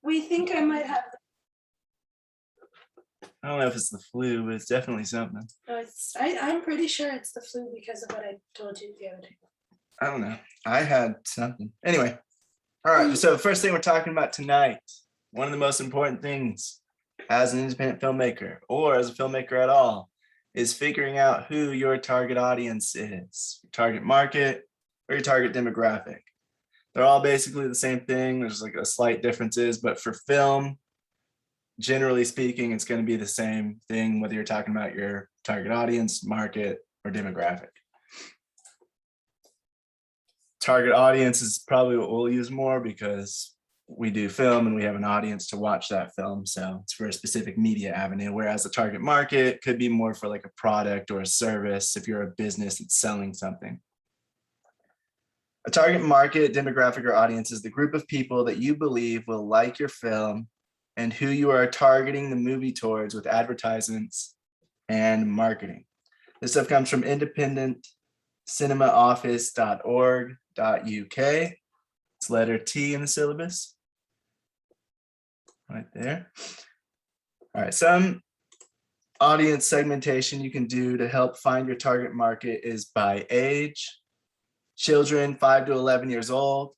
We think I might have. I don't know if it's the flu, but it's definitely something. I'm pretty sure it's the flu because of what I told you the other day. I don't know. I had something. Anyway, all right. So the first thing we're talking about tonight, one of the most important things as an independent filmmaker or as a filmmaker at all, is figuring out who your target audience is, your target market or your target demographic. They're all basically the same thing. There's like a slight differences, but for film, generally speaking, it's going to be the same thing, whether you're talking about your target audience, market, or demographic. Target audience is probably what we'll use more because we do film and we have an audience to watch that film. So it's for a specific media avenue, whereas the target market could be more for like a product or a service if you're a business that's selling something. A target market, demographic, or audience is the group of people that you believe will like your film and who you are targeting the movie towards with advertisements and marketing. This stuff comes from independentcinemaoffice.org.uk. It's letter T in the syllabus, right there. All right, some audience segmentation you can do to help find your target market is by age. Children 5 to 11 years old,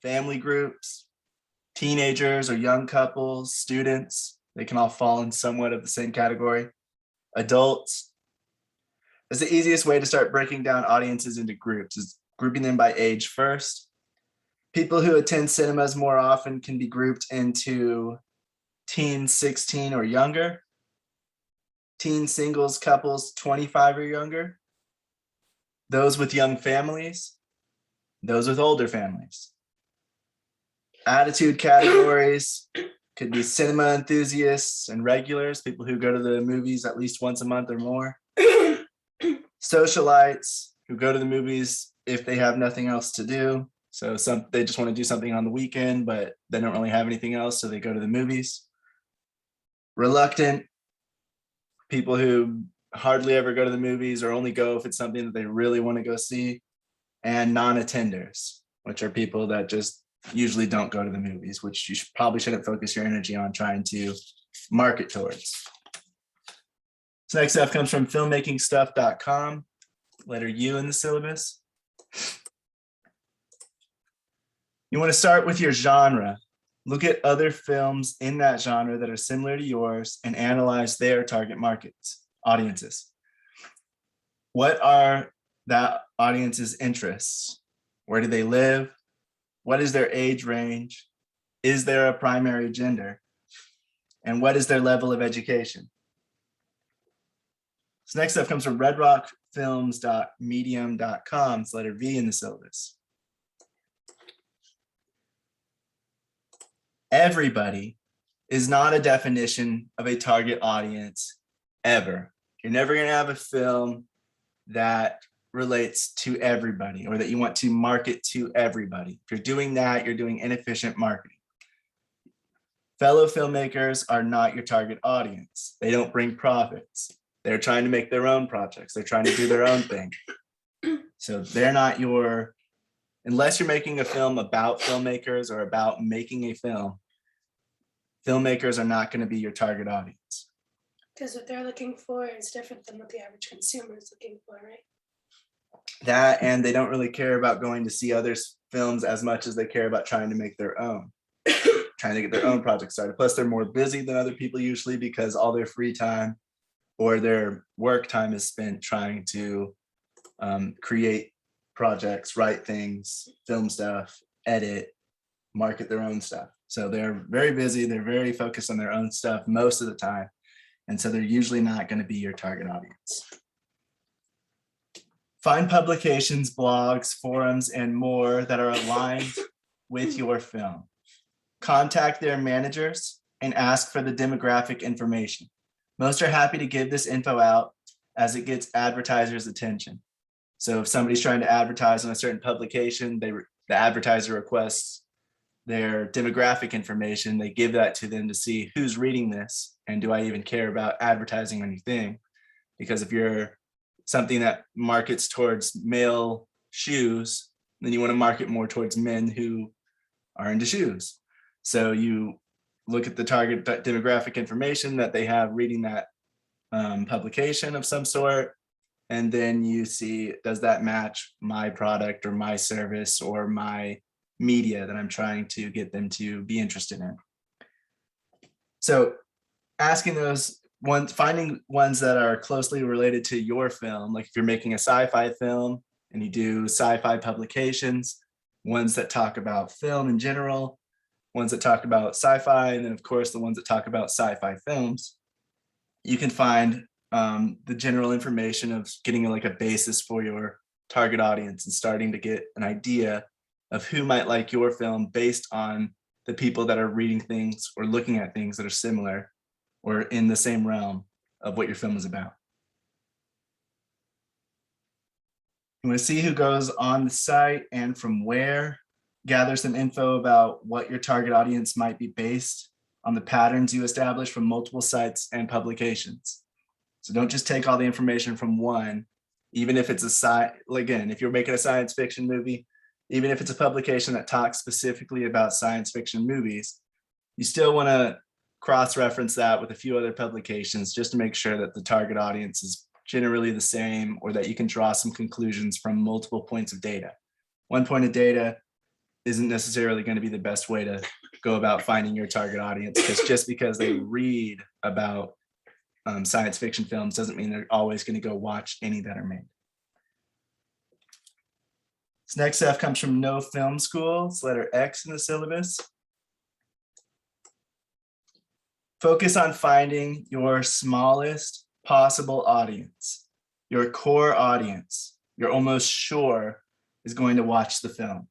family groups, teenagers or young couples, students, they can all fall in somewhat of the same category. Adults. That's the easiest way to start breaking down audiences into groups, is grouping them by age first. People who attend cinemas more often can be grouped into teens 16 or younger, teen singles couples 25 or younger, those with young families, those with older families. Attitude categories could be cinema enthusiasts and regulars, people who go to the movies at least once a month or more. Socialites who go to the movies if they have nothing else to do. So they just want to do something on the weekend, but they don't really have anything else, so they go to the movies. Reluctant, people who hardly ever go to the movies or only go if it's something that they really want to go see. And non-attenders, which are people that just usually don't go to the movies, which you probably shouldn't focus your energy on trying to market towards. So next stuff comes from filmmakingstuff.com, letter U in the syllabus. You want to start with your genre. Look at other films in that genre that are similar to yours and analyze their target markets, audiences. What are that audience's interests? Where do they live? What is their age range? Is there a primary gender? And what is their level of education? So next stuff comes from redrockfilms.medium.com. It's letter V in the syllabus. Everybody is not a definition of a target audience ever. You're never going to have a film that relates to everybody or that you want to market to everybody. If you're doing that, you're doing inefficient marketing. Fellow filmmakers are not your target audience. They don't bring profits. They're trying to make their own projects. They're trying to do their own thing. So they're not unless you're making a film about filmmakers or about making a film, filmmakers are not going to be your target audience. Because what they're looking for is different than what the average consumer is looking for, right? That, and they don't really care about going to see others' films as much as they care about trying to make their own, trying to get their own project started. Plus, they're more busy than other people usually because all their free time or their work time is spent trying to create projects, write things, film stuff, edit, market their own stuff. So they're very busy. They're very focused on their own stuff most of the time. And so they're usually not going to be your target audience. Find publications, blogs, forums, and more that are aligned with your film. Contact their managers and ask for the demographic information. Most are happy to give this info out as it gets advertisers' attention. So if somebody's trying to advertise on a certain publication, the advertiser requests their demographic information. They give that to them to see who's reading this and do I even care about advertising anything? Because if you're something that markets towards male shoes, then you want to market more towards men who are into shoes. So you look at the target demographic information that they have reading that publication of some sort, and then you see, does that match my product or my service or my media that I'm trying to get them to be interested in? So asking those ones, finding ones that are closely related to your film, like if you're making a sci-fi film and you do sci-fi publications, ones that talk about film in general, ones that talk about sci-fi, and then of course the ones that talk about sci-fi films. You can find the general information of getting like a basis for your target audience and starting to get an idea of who might like your film based on the people that are reading things or looking at things that are similar or in the same realm of what your film is about. You want to see who goes on the site and from where. Gather some info about what your target audience might be based on the patterns you establish from multiple sites and publications. So don't just take all the information from one, even if it's a site, again, if you're making a science fiction movie, even if it's a publication that talks specifically about science fiction movies, you still want to cross-reference that with a few other publications just to make sure that the target audience is generally the same, or that you can draw some conclusions from multiple points of data. One point of data isn't necessarily going to be the best way to go about finding your target audience, because just because they read about science fiction films doesn't mean they're always going to go watch any that are made. This next F comes from No Film School. It's letter X in the syllabus. Focus on finding your smallest possible audience, your core audience you're almost sure is going to watch the film.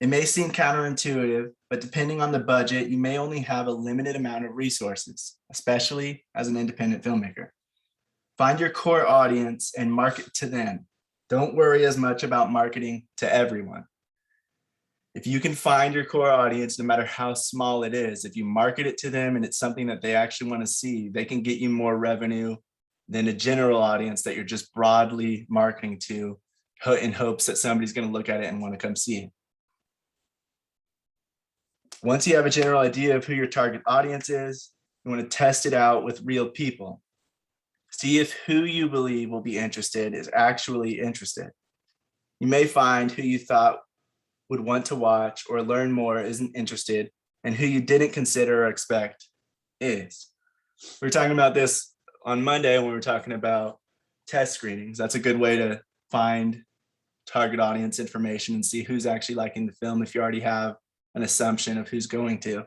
It may seem counterintuitive, but depending on the budget, you may only have a limited amount of resources, especially as an independent filmmaker. Find your core audience and market to them. Don't worry as much about marketing to everyone. If you can find your core audience, no matter how small it is, if you market it to them and it's something that they actually want to see, they can get you more revenue than a general audience that you're just broadly marketing to in hopes that somebody's going to look at it and want to come see it. Once you have a general idea of who your target audience is, you want to test it out with real people. See if who you believe will be interested is actually interested. You may find who you thought would want to watch or learn more isn't interested, and who you didn't consider or expect is. We were talking about this on Monday when we were talking about test screenings. That's a good way to find target audience information and see who's actually liking the film if you already have an assumption of who's going to.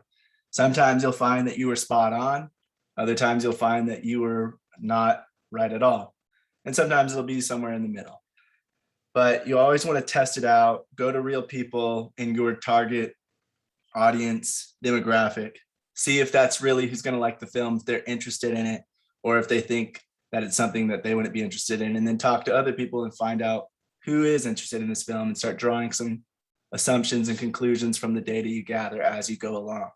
Sometimes you'll find that you were spot on. Other times you'll find that you were not right at all. And sometimes it'll be somewhere in the middle. But you always want to test it out, go to real people in your target audience demographic, see if that's really who's going to like the film, if they're interested in it, or if they think that it's something that they wouldn't be interested in, and then talk to other people and find out who is interested in this film and start drawing some assumptions and conclusions from the data you gather as you go along.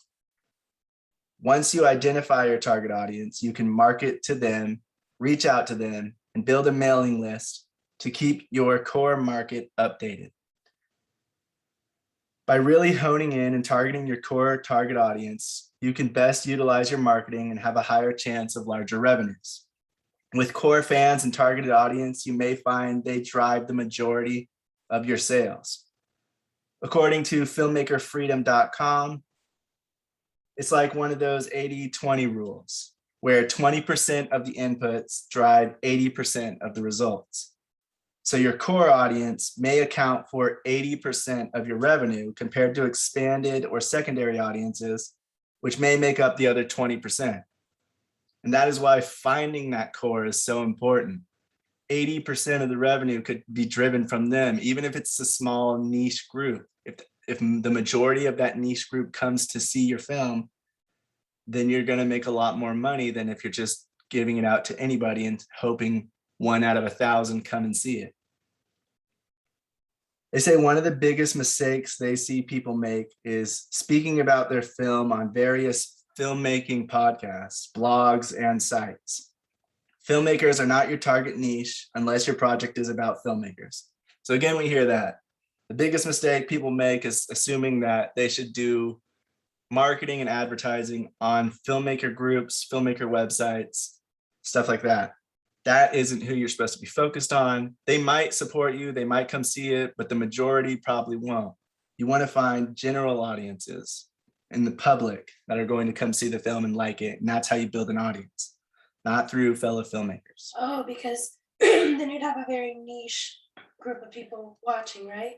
Once you identify your target audience, you can market to them, reach out to them, and build a mailing list to keep your core market updated. By really honing in and targeting your core target audience, you can best utilize your marketing and have a higher chance of larger revenues. With core fans and targeted audience, you may find they drive the majority of your sales. According to filmmakerfreedom.com, it's like one of those 80-20 rules, where 20% of the inputs drive 80% of the results. So your core audience may account for 80% of your revenue compared to expanded or secondary audiences, which may make up the other 20%. And that is why finding that core is so important. 80% of the revenue could be driven from them, even if it's a small niche group. If the majority of that niche group comes to see your film, then you're going to make a lot more money than if you're just giving it out to anybody and hoping 1 out of 1,000 come and see it. They say one of the biggest mistakes they see people make is speaking about their film on various filmmaking podcasts, blogs, and sites. Filmmakers are not your target niche unless your project is about filmmakers. So again, we hear that. The biggest mistake people make is assuming that they should do marketing and advertising on filmmaker groups, filmmaker websites, stuff like that. That isn't who you're supposed to be focused on. They might support you, they might come see it, but the majority probably won't. You want to find general audiences in the public that are going to come see the film and like it. And that's how you build an audience, not through fellow filmmakers. Oh, because then you'd have a very niche group of people watching, right?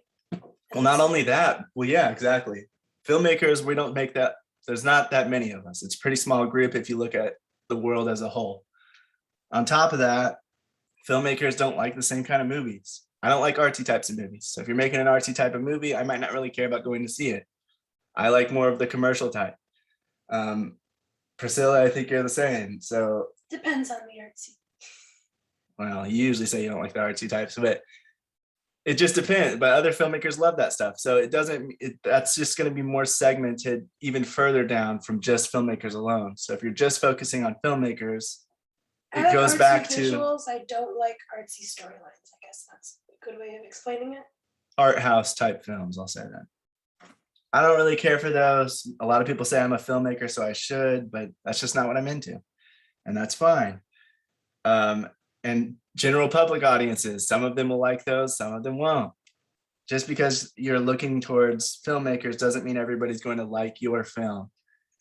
Well, not only that, well, yeah, exactly. Filmmakers, we don't make that, there's not that many of us. It's a pretty small group if you look at the world as a whole. On top of that, filmmakers don't like the same kind of movies. I don't like artsy types of movies. So if you're making an artsy type of movie, I might not really care about going to see it. I like more of the commercial type. Priscilla, I think you're the same. So depends on the artsy. Well, you usually say you don't like the artsy types, but it just depends. But other filmmakers love that stuff. So it doesn't, that's just going to be more segmented even further down from just filmmakers alone. So if you're just focusing on filmmakers, it goes back to visuals. I don't like artsy storylines. I guess that's a good way of explaining it. Art house type films, I'll say that. I don't really care for those. A lot of people say I'm a filmmaker, so I should, but that's just not what I'm into. And that's fine. And general public audiences, some of them will like those, some of them won't. Just because you're looking towards filmmakers doesn't mean everybody's going to like your film.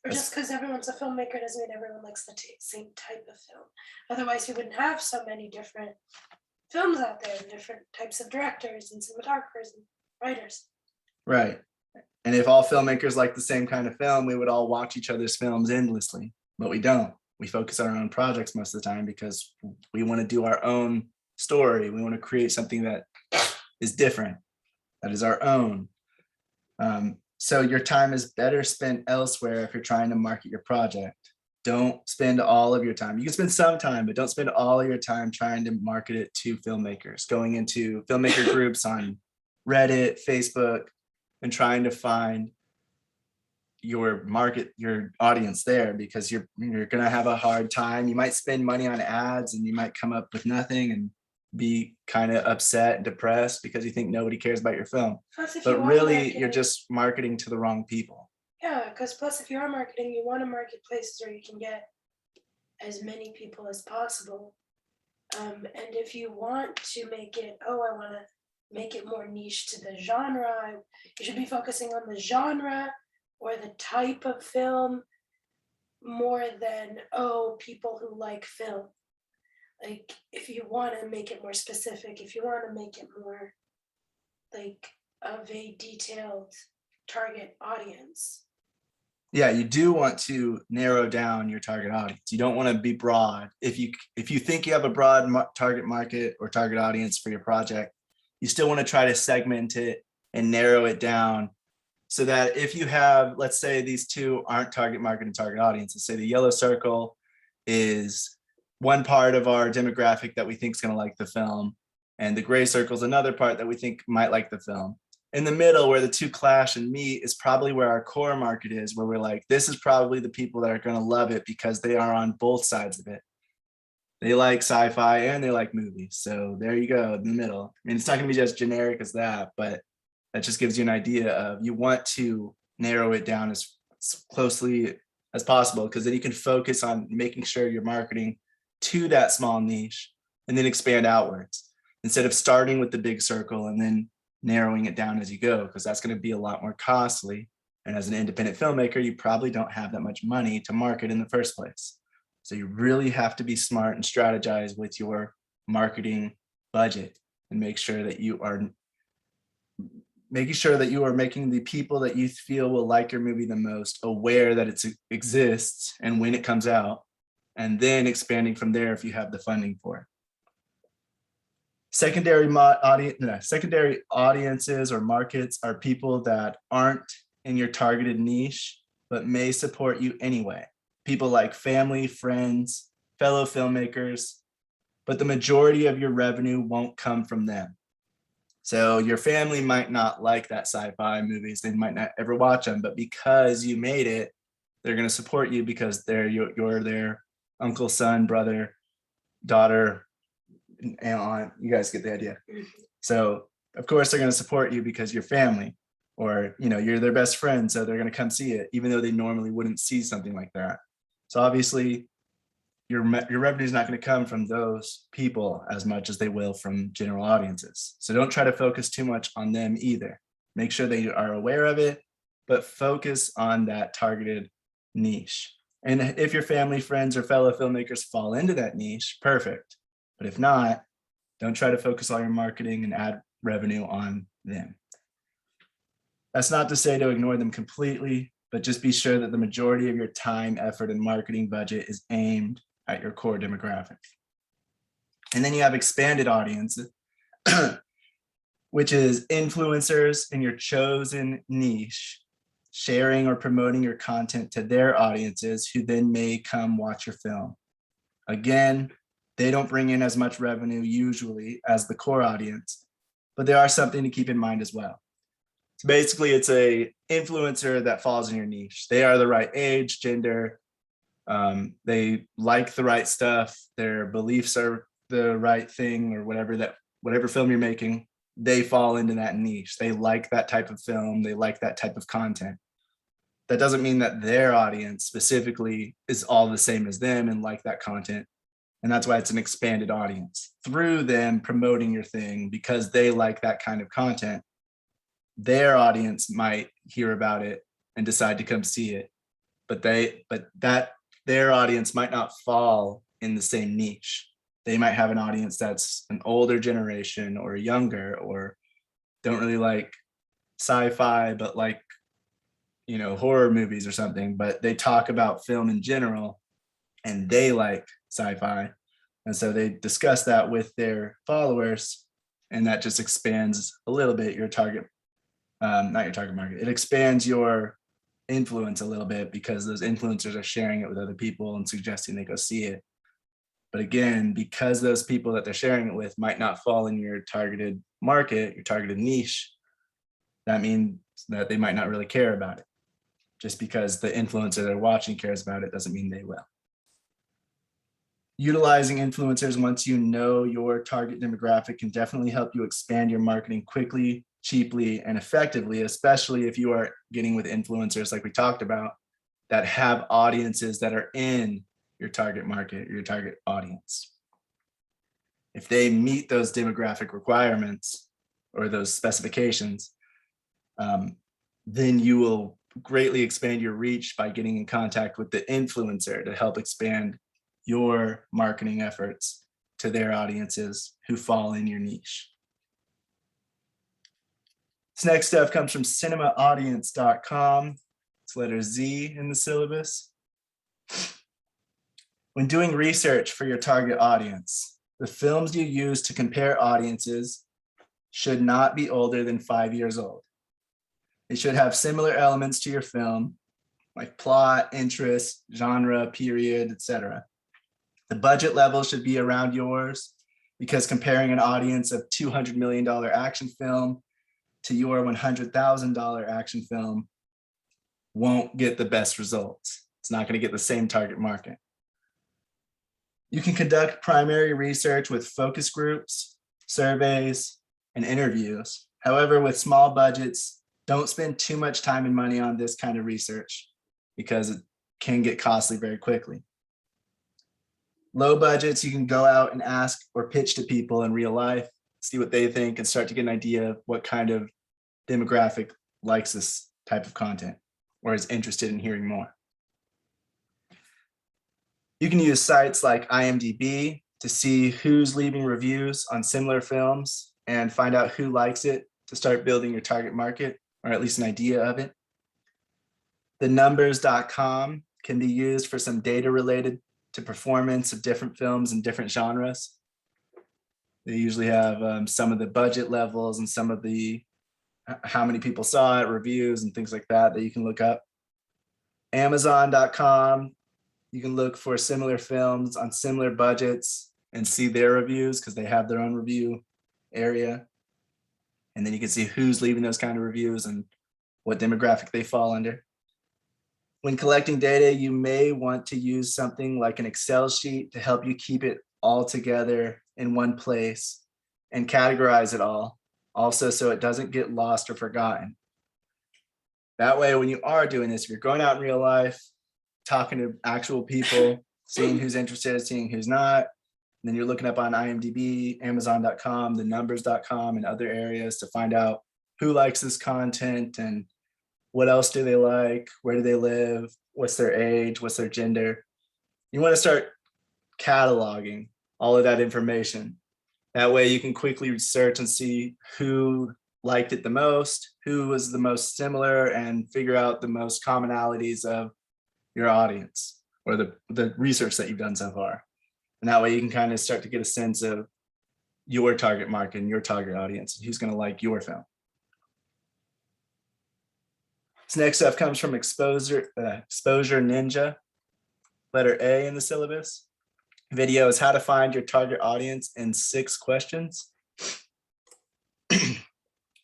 Or just because everyone's a filmmaker doesn't mean everyone likes the same type of film. Otherwise, we wouldn't have so many different films out there, different types of directors and cinematographers and writers. Right. And if all filmmakers like the same kind of film, we would all watch each other's films endlessly, but we don't. We focus on our own projects most of the time because we want to do our own story. We want to create something that is different, that is our own. So your time is better spent elsewhere if you're trying to market your project. Don't spend all of your time. You can spend some time, but don't spend all of your time trying to market it to filmmakers, going into filmmaker groups on Reddit, Facebook, and trying to find your market, your audience there, because you're going to have a hard time. You might spend money on ads and you might come up with nothing and be kind of upset and depressed because you think nobody cares about your film. But really, you're just marketing to the wrong people. Yeah, because plus if you are marketing, you want to market places where you can get as many people as possible. And if you want to make it, I want to make it more niche to the genre, you should be focusing on the genre or the type of film more than, people who like film. Like, if you want to make it more specific, if you want to make it more like of a detailed target audience. Yeah, you do want to narrow down your target audience. You don't want to be broad. If you think you have a broad target market or target audience for your project, you still want to try to segment it and narrow it down so that if you have, let's say these two aren't target market and target audience, let's say the yellow circle is one part of our demographic that we think is going to like the film, and the gray circle is another part that we think might like the film. In the middle, where the two clash and meet, is probably where our core market is, where we're like, this is probably the people that are going to love it because they are on both sides of it. They like sci-fi and they like movies. So there you go in the middle. I mean, it's not going to be just generic as that, but that just gives you an idea of, you want to narrow it down as closely as possible, because then you can focus on making sure you're marketing to that small niche and then expand outwards instead of starting with the big circle and then narrowing it down as you go, because that's going to be a lot more costly. And as an independent filmmaker, you probably don't have that much money to market in the first place. So you really have to be smart and strategize with your marketing budget and make sure that you are making the people that you feel will like your movie the most aware that it exists and when it comes out, and then expanding from there if you have the funding for it. Secondary audiences or markets are people that aren't in your targeted niche, but may support you anyway. People like family, friends, fellow filmmakers, but the majority of your revenue won't come from them. So your family might not like that sci-fi movies. They might not ever watch them, but because you made it, they're going to support you because you're their uncle, son, brother, daughter, and aunt. You guys get the idea. So of course they're going to support you because you're family, or you're their best friend, so they're going to come see it, even though they normally wouldn't see something like that. So obviously, your revenue is not going to come from those people as much as they will from general audiences. So don't try to focus too much on them either. Make sure they are aware of it, but focus on that targeted niche. And if your family, friends, or fellow filmmakers fall into that niche, perfect. But if not, don't try to focus all your marketing and ad revenue on them. That's not to say to ignore them completely, but just be sure that the majority of your time, effort, and marketing budget is aimed at your core demographic. And then you have expanded audiences, which is influencers in your chosen niche, sharing or promoting your content to their audiences who then may come watch your film. Again, they don't bring in as much revenue usually as the core audience, but they are something to keep in mind as well. So basically, it's a influencer that falls in your niche. They are the right age, gender, they like the right stuff, their beliefs are the right thing, or whatever film you're making, they fall into that niche. They like that type of film, they like that type of content. That doesn't mean that their audience specifically is all the same as them and like that content. And that's why it's an expanded audience. Through them promoting your thing because they like that kind of content, their audience might hear about it and decide to come see it. But their audience might not fall in the same niche. They might have an audience that's an older generation or younger, or don't really like sci-fi, but like, horror movies or something, but they talk about film in general and they like sci-fi. And so they discuss that with their followers, and that just expands a little bit your target, not your target market. It expands your influence a little bit because those influencers are sharing it with other people and suggesting they go see it. But again, because those people that they're sharing it with might not fall in your targeted market, your targeted niche, that means that they might not really care about it. Just because the influencer they're watching cares about it doesn't mean they will. Utilizing influencers once you know your target demographic can definitely help you expand your marketing quickly, cheaply, and effectively, especially if you are getting with influencers like we talked about that have audiences that are in your target market, your target audience. If they meet those demographic requirements or those specifications, then you will greatly expand your reach by getting in contact with the influencer to help expand your marketing efforts to their audiences who fall in your niche. This next stuff comes from cinemaaudience.com. It's letter Z in the syllabus. When doing research for your target audience, the films you use to compare audiences should not be older than 5 years old. They should have similar elements to your film, like plot, interest, genre, period, etc. The budget level should be around yours, because comparing an audience of $200 million action film to your $100,000 action film won't get the best results. It's not going to get the same target market. You can conduct primary research with focus groups, surveys, and interviews. However, with small budgets, don't spend too much time and money on this kind of research because it can get costly very quickly. Low budgets, you can go out and ask or pitch to people in real life, see what they think, and start to get an idea of what kind of demographic likes this type of content or is interested in hearing more. You can use sites like IMDb to see who's leaving reviews on similar films and find out who likes it to start building your target market, or at least an idea of it. Thenumbers.com can be used for some data related to performance of different films in different genres. They usually have some of the budget levels and some of the how many people saw it, reviews, and things like that you can look up. Amazon.com, you can look for similar films on similar budgets and see their reviews because they have their own review area. And then you can see who's leaving those kind of reviews and what demographic they fall under. When collecting data, you may want to use something like an Excel sheet to help you keep it all together in one place and categorize it all, also so it doesn't get lost or forgotten. That way, when you are doing this, if you're going out in real life, talking to actual people, seeing who's interested, seeing who's not, and then you're looking up on IMDb, Amazon.com, thenumbers.com, and other areas to find out who likes this content and what else do they like, where do they live, what's their age, what's their gender. You want to start cataloging all of that information. That way you can quickly research and see who liked it the most, who was the most similar, and figure out the most commonalities of your audience or the research that you've done so far. And that way you can kind of start to get a sense of your target market and your target audience, who's going to like your film. This next stuff comes from Exposure Ninja, letter A in the syllabus. Video is how to find your target audience in 6 questions.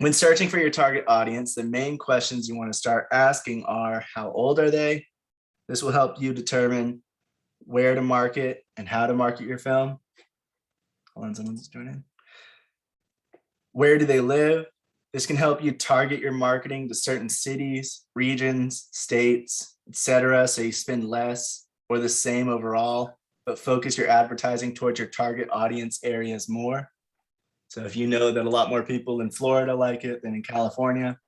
When searching for your target audience, the main questions you want to start asking are, how old are they? This will help you determine where to market and how to market your film. Hold on, someone's joining. Where do they live? This can help you target your marketing to certain cities, regions, states, etc. So you spend less or the same overall, but focus your advertising towards your target audience areas more. So if you know that a lot more people in Florida like it than in California,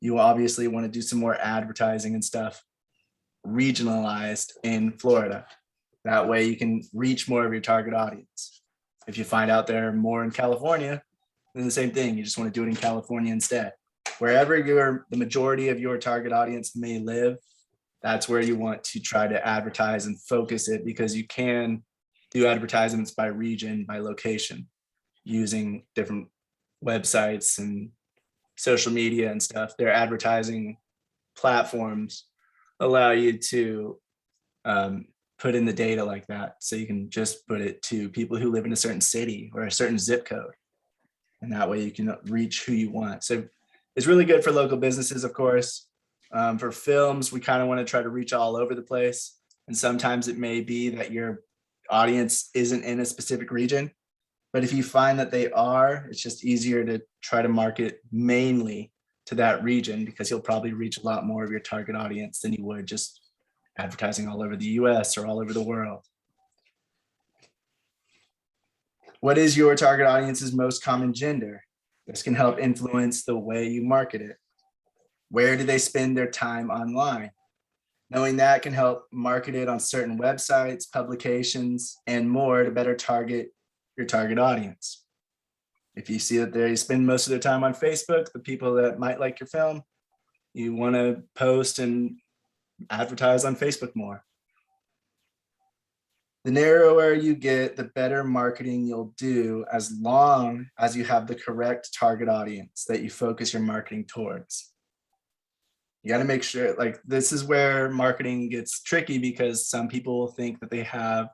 you obviously want to do some more advertising and stuff regionalized in Florida. That way you can reach more of your target audience. If you find out there are more in California, then the same thing, you just want to do it in California instead. Wherever the majority of your target audience may live, that's where you want to try to advertise and focus it, because you can do advertisements by region, by location, using different websites and social media and stuff. Their advertising platforms allow you to put in the data like that. So you can just put it to people who live in a certain city or a certain zip code. And that way you can reach who you want. So it's really good for local businesses, of course. For films, we kind of want to try to reach all over the place. And sometimes it may be that your audience isn't in a specific region. But if you find that they are, it's just easier to try to market mainly to that region, because you'll probably reach a lot more of your target audience than you would just advertising all over the US or all over the world. What is your target audience's most common gender? This can help influence the way you market it. Where do they spend their time online? Knowing that can help market it on certain websites, publications, and more to better target your target audience. If you see that they spend most of their time on Facebook, the people that might like your film, you want to post and advertise on Facebook more. The narrower you get, the better marketing you'll do, as long as you have the correct target audience that you focus your marketing towards. You got to make sure, like, this is where marketing gets tricky, because some people think that they have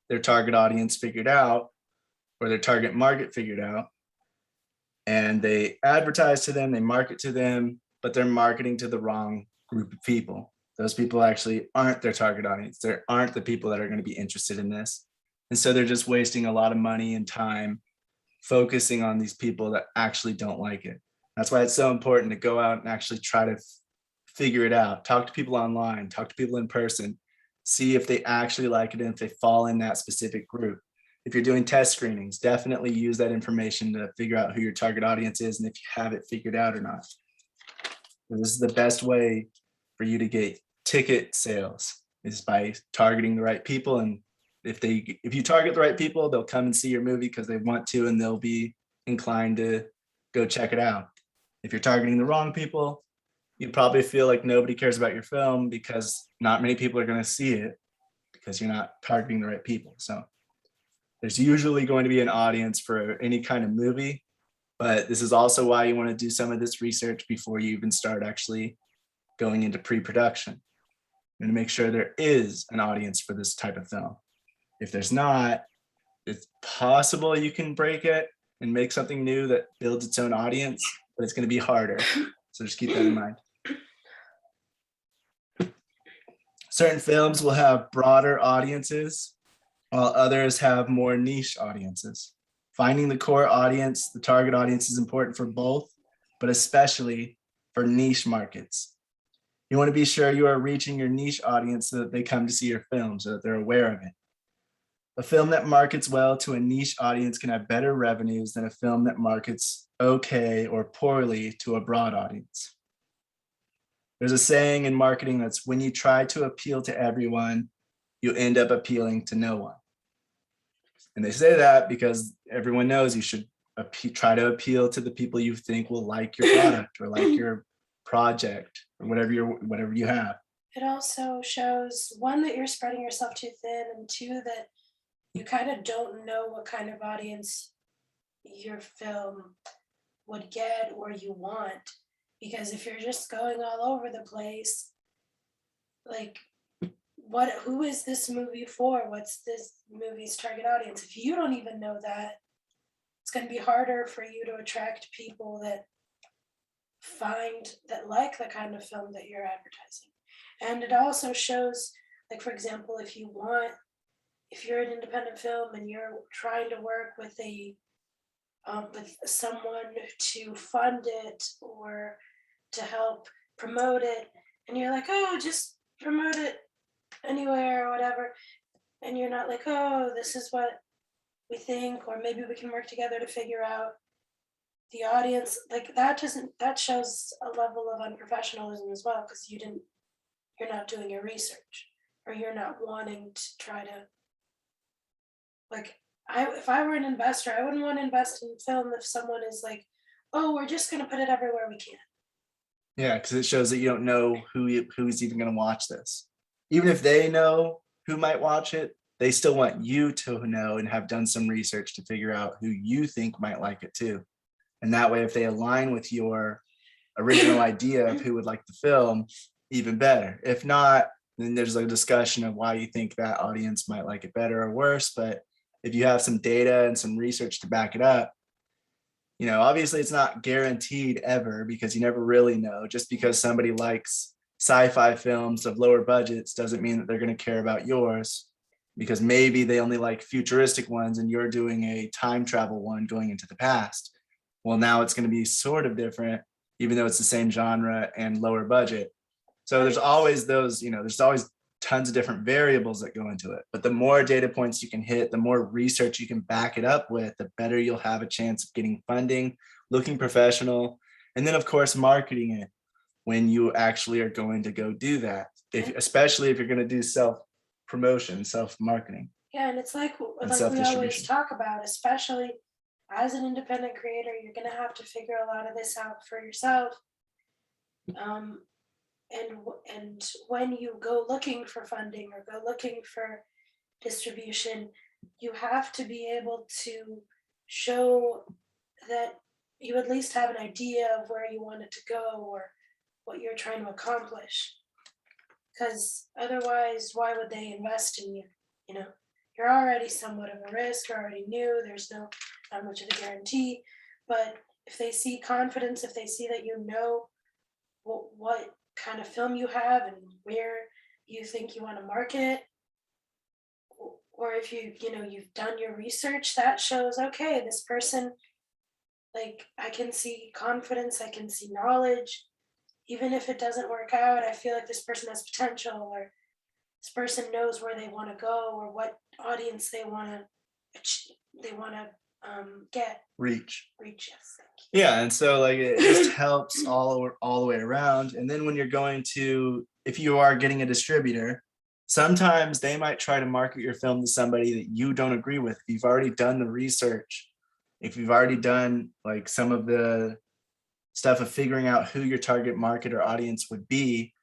their target audience figured out or their target market figured out, and they advertise to them, they market to them, but they're marketing to the wrong group of people. Those people actually aren't their target audience. They aren't the people that are going to be interested in this. And so they're just wasting a lot of money and time focusing on these people that actually don't like it. That's why it's so important to go out and actually try to figure it out. Talk to people online, talk to people in person, see if they actually like it and if they fall in that specific group. If you're doing test screenings, definitely use that information to figure out who your target audience is and if you have it figured out or not. This is the best way for you to get ticket sales, is by targeting the right people. And if you target the right people, they'll come and see your movie because they want to, and they'll be inclined to go check it out. If you're targeting the wrong people, you probably feel like nobody cares about your film because not many people are going to see it because you're not targeting the right people. So there's usually going to be an audience for any kind of movie, but this is also why you want to do some of this research before you even start actually going into pre-production, and to make sure there is an audience for this type of film. If there's not, it's possible you can break it and make something new that builds its own audience, but it's going to be harder. So just keep that in mind. Certain films will have broader audiences, while others have more niche audiences. Finding the core audience, the target audience, is important for both, but especially for niche markets. You want to be sure you are reaching your niche audience so that they come to see your film, so that they're aware of it. A film that markets well to a niche audience can have better revenues than a film that markets okay or poorly to a broad audience. There's a saying in marketing that's when you try to appeal to everyone, you end up appealing to no one. And they say that because everyone knows you should try to appeal to the people you think will like your product or like your project or whatever you have. It also shows, one, that you're spreading yourself too thin, and two, that you kind of don't know what kind of audience your film would get or you want. Because if you're just going all over the place, like, who is this movie for? What's this movie's target audience? If you don't even know that, it's going to be harder for you to attract people that like the kind of film that you're advertising. And it also shows, like, for example, if you're an independent film and you're trying to work with with someone to fund it or to help promote it, and you're like, oh, just promote it anywhere or whatever, and you're not like, oh, this is what we think, or maybe we can work together to figure out the audience, like, that shows a level of unprofessionalism as well, because you're not doing your research, or you're not wanting to try to, like, if I were an investor, I wouldn't want to invest in film if someone is like, oh, we're just going to put it everywhere we can. Yeah, because it shows that you don't know who's even going to watch this. Even if they know who might watch it, they still want you to know and have done some research to figure out who you think might like it too. And that way, if they align with your original idea of who would like the film, even better. If not, then there's a discussion of why you think that audience might like it better or worse. But if you have some data and some research to back it up, obviously it's not guaranteed ever, because you never really know. Just because somebody likes sci-fi films of lower budgets doesn't mean that they're going to care about yours, because maybe they only like futuristic ones and you're doing a time travel one going into the past. Well, now it's going to be sort of different, even though it's the same genre and lower budget. So there's always there's always tons of different variables that go into it. But the more data points you can hit, the more research you can back it up with, the better you'll have a chance of getting funding, looking professional, and then of course marketing it when you actually are going to go do that. Especially if you're going to do self-promotion, self-marketing. Yeah, and it's like we always talk about, especially as an independent creator, you're going to have to figure a lot of this out for yourself. And when you go looking for funding or go looking for distribution, you have to be able to show that you at least have an idea of where you want it to go or what you're trying to accomplish. Because otherwise, why would they invest in you? You're already somewhat of a risk, you're already new, there's not much of a guarantee. But if they see confidence, if they see that you know what kind of film you have and where you think you want to market it, or if you've done your research, that shows, okay, this person, like, I can see confidence, I can see knowledge. Even if it doesn't work out, I feel like this person has potential, or this person knows where they want to go, or what audience they want to get Reach. Yes. Yeah, and so like it just helps all the way around. And then when you're if you are getting a distributor, sometimes they might try to market your film to somebody that you don't agree with. If you've already done the research, if you've already done like some of the stuff of figuring out who your target market or audience would be,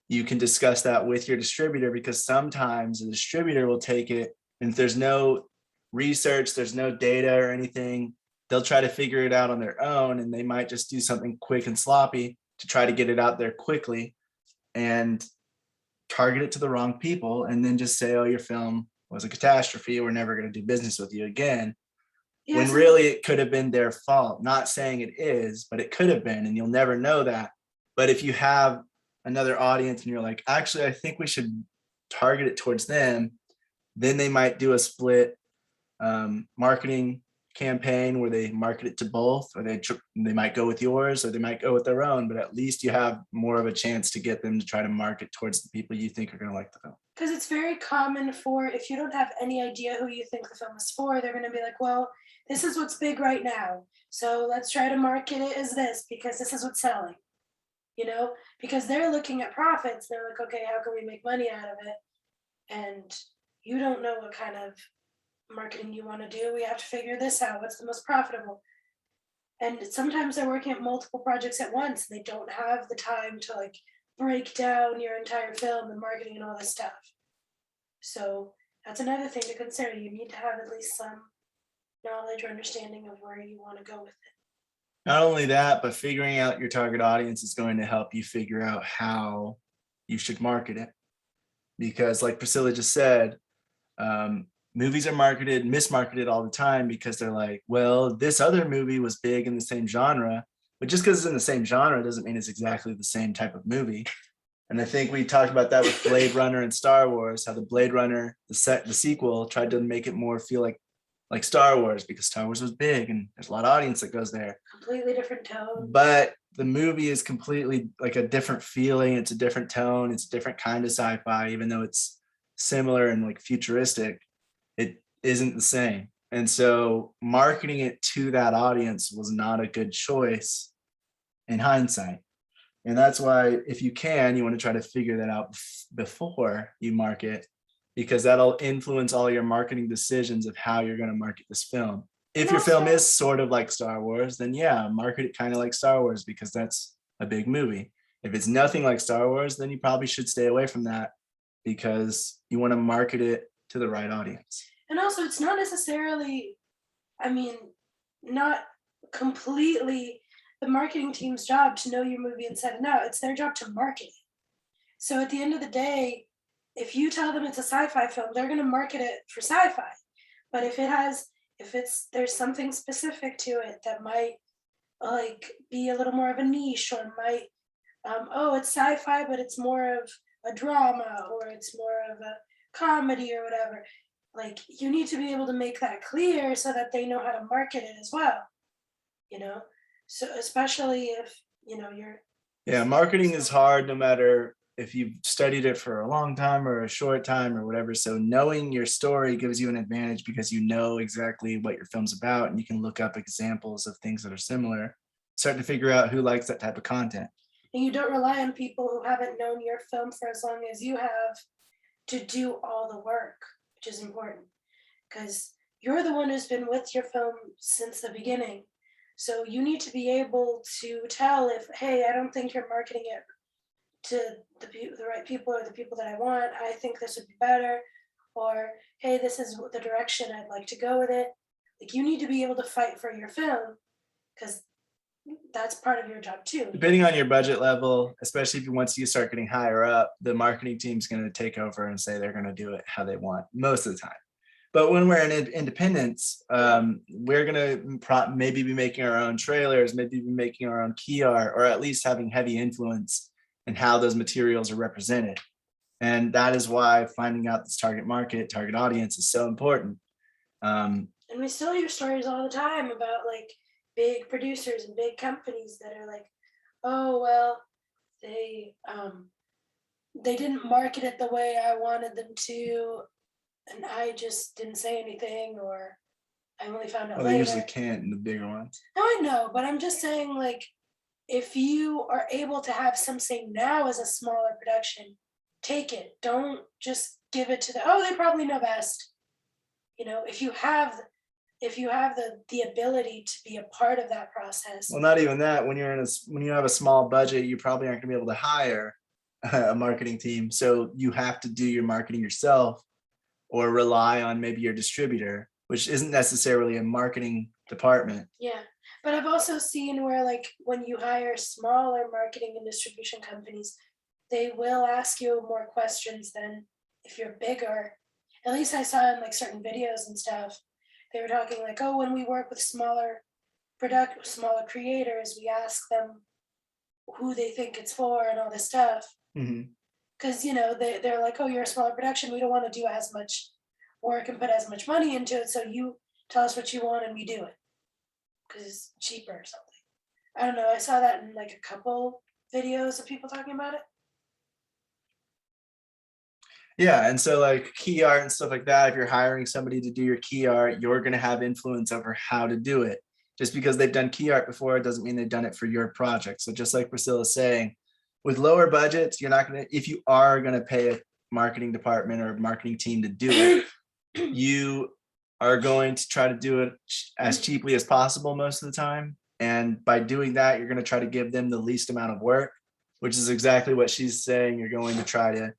you can discuss that with your distributor, because sometimes the distributor will take it, and if there's no research, there's no data or anything, they'll try to figure it out on their own, and they might just do something quick and sloppy to try to get it out there quickly and target it to the wrong people, and then just say, oh, your film was a catastrophe, we're never going to do business with you again. Yes. When really it could have been their fault. Not saying it is, but it could have been, and you'll never know that. But if you have another audience and you're like, actually, I think we should target it towards them, then they might do a split marketing campaign where they market it to both, or they might go with yours, or they might go with their own, but at least you have more of a chance to get them to try to market towards the people you think are going to like the film. Because it's very common for, if you don't have any idea who you think the film is for, they're going to be like, well, this is what's big right now, so let's try to market it as this because this is what's selling, because they're looking at profits. They're like, okay, how can we make money out of it? And you don't know what kind of marketing you want to do. We have to figure this out. What's the most profitable? And sometimes they're working at multiple projects at once. They don't have the time to like break down your entire film and marketing and all this stuff. So that's another thing to consider. You need to have at least some knowledge or understanding of where you want to go with it. Not only that, but figuring out your target audience is going to help you figure out how you should market it. Because like Priscilla just said, movies are mismarketed all the time because they're like, well, this other movie was big in the same genre, but just because it's in the same genre doesn't mean it's exactly the same type of movie. And I think we talked about that with Blade Runner and Star Wars, how the Blade Runner, the sequel, tried to make it more feel like Star Wars because Star Wars was big and there's a lot of audience that goes there. Completely different tone. But the movie is completely like a different feeling. It's a different tone. It's a different kind of sci-fi, even though it's similar and like futuristic, it isn't the same. And so marketing it to that audience was not a good choice in hindsight. And that's why if you can, you want to try to figure that out before you market, because that'll influence all your marketing decisions of how you're going to market this film. If your film is sort of like Star Wars, then yeah, market it kind of like Star Wars because that's a big movie. If it's nothing like Star Wars, then you probably should stay away from that because you want to market it to the right audience. And also, it's not necessarily, not completely the marketing team's job to know your movie inside and out. It's their job to market it. So at the end of the day, if you tell them it's a sci-fi film, they're going to market it for sci-fi. But if there's something specific to it that might like be a little more of a niche, or might, it's sci-fi, but it's more of a drama, or it's more of a comedy or whatever. Like, you need to be able to make that clear so that they know how to market it as well. So especially if, you're. Yeah, marketing is hard no matter if you've studied it for a long time or a short time or whatever. So knowing your story gives you an advantage because you know exactly what your film's about and you can look up examples of things that are similar, start to figure out who likes that type of content. And you don't rely on people who haven't known your film for as long as you have to do all the work, which is important because you're the one who's been with your film since the beginning. So you need to be able to tell if, hey, I don't think you're marketing it to the right people or the people that I want. I think this would be better. Or, hey, this is the direction I'd like to go with it. Like, you need to be able to fight for your film because that's part of your job too. Depending on your budget level, especially if once you start getting higher up, the marketing team's going to take over and say they're going to do it how they want most of the time. But when we're in independence, we're going to maybe be making our own trailers, maybe be making our own key art, or at least having heavy influence in how those materials are represented. And that is why finding out this target market, target audience is so important. And we still hear stories all the time about like big producers and big companies that are like, oh, well, they didn't market it the way I wanted them to, and I just didn't say anything, or I only found out later. They usually can't in the bigger ones. No, I know, but I'm just saying, like, if you are able to have some say now as a smaller production, take it. Don't just give it to they probably know best. If you have the ability to be a part of that process. Well, not even that. When you have a small budget, you probably aren't going to be able to hire a marketing team. So you have to do your marketing yourself or rely on maybe your distributor, which isn't necessarily a marketing department. Yeah. But I've also seen where, like, when you hire smaller marketing and distribution companies, they will ask you more questions than if you're bigger. At least I saw in like certain videos and stuff. They were talking like, oh, when we work with smaller creators, we ask them who they think it's for and all this stuff. Because, they're like, oh, you're a smaller production. We don't want to do as much work and put as much money into it. So you tell us what you want and we do it because it's cheaper or something. I don't know. I saw that in like a couple videos of people talking about it. Yeah, and so like key art and stuff like that, if you're hiring somebody to do your key art, you're going to have influence over how to do it. Just because they've done key art before doesn't mean they've done it for your project. So just like Priscilla's saying, with lower budgets, you're not going to, if you are going to pay a marketing department or a marketing team to do it, you are going to try to do it as cheaply as possible most of the time. And by doing that, you're going to try to give them the least amount of work, which is exactly what she's saying. You're going to try to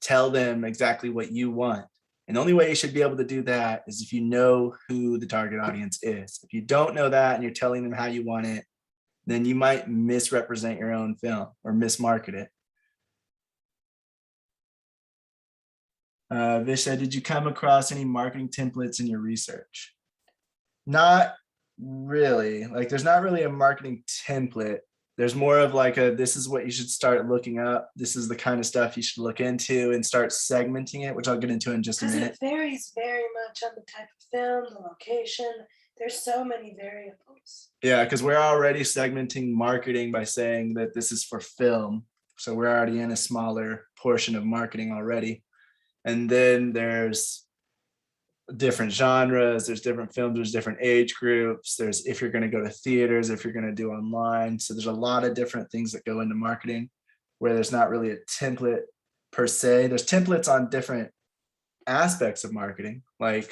tell them exactly what you want. And the only way you should be able to do that is if you know who the target audience is. If you don't know that and you're telling them how you want it, then you might misrepresent your own film or mismarket it. Vish said, did you come across any marketing templates in your research? Not really. Like, there's not really a marketing template. There's more of like a, this is what you should start looking up. This is the kind of stuff you should look into and start segmenting it, which I'll get into in just a minute. Because it varies very much on the type of film, the location. There's so many variables. Yeah, because we're already segmenting marketing by saying that this is for film. So we're already in a smaller portion of marketing already. And then there's different genres, there's different films, there's different age groups, there's if you're going to go to theaters, if you're going to do online. So there's a lot of different things that go into marketing where there's not really a template per se. There's templates on different aspects of marketing, like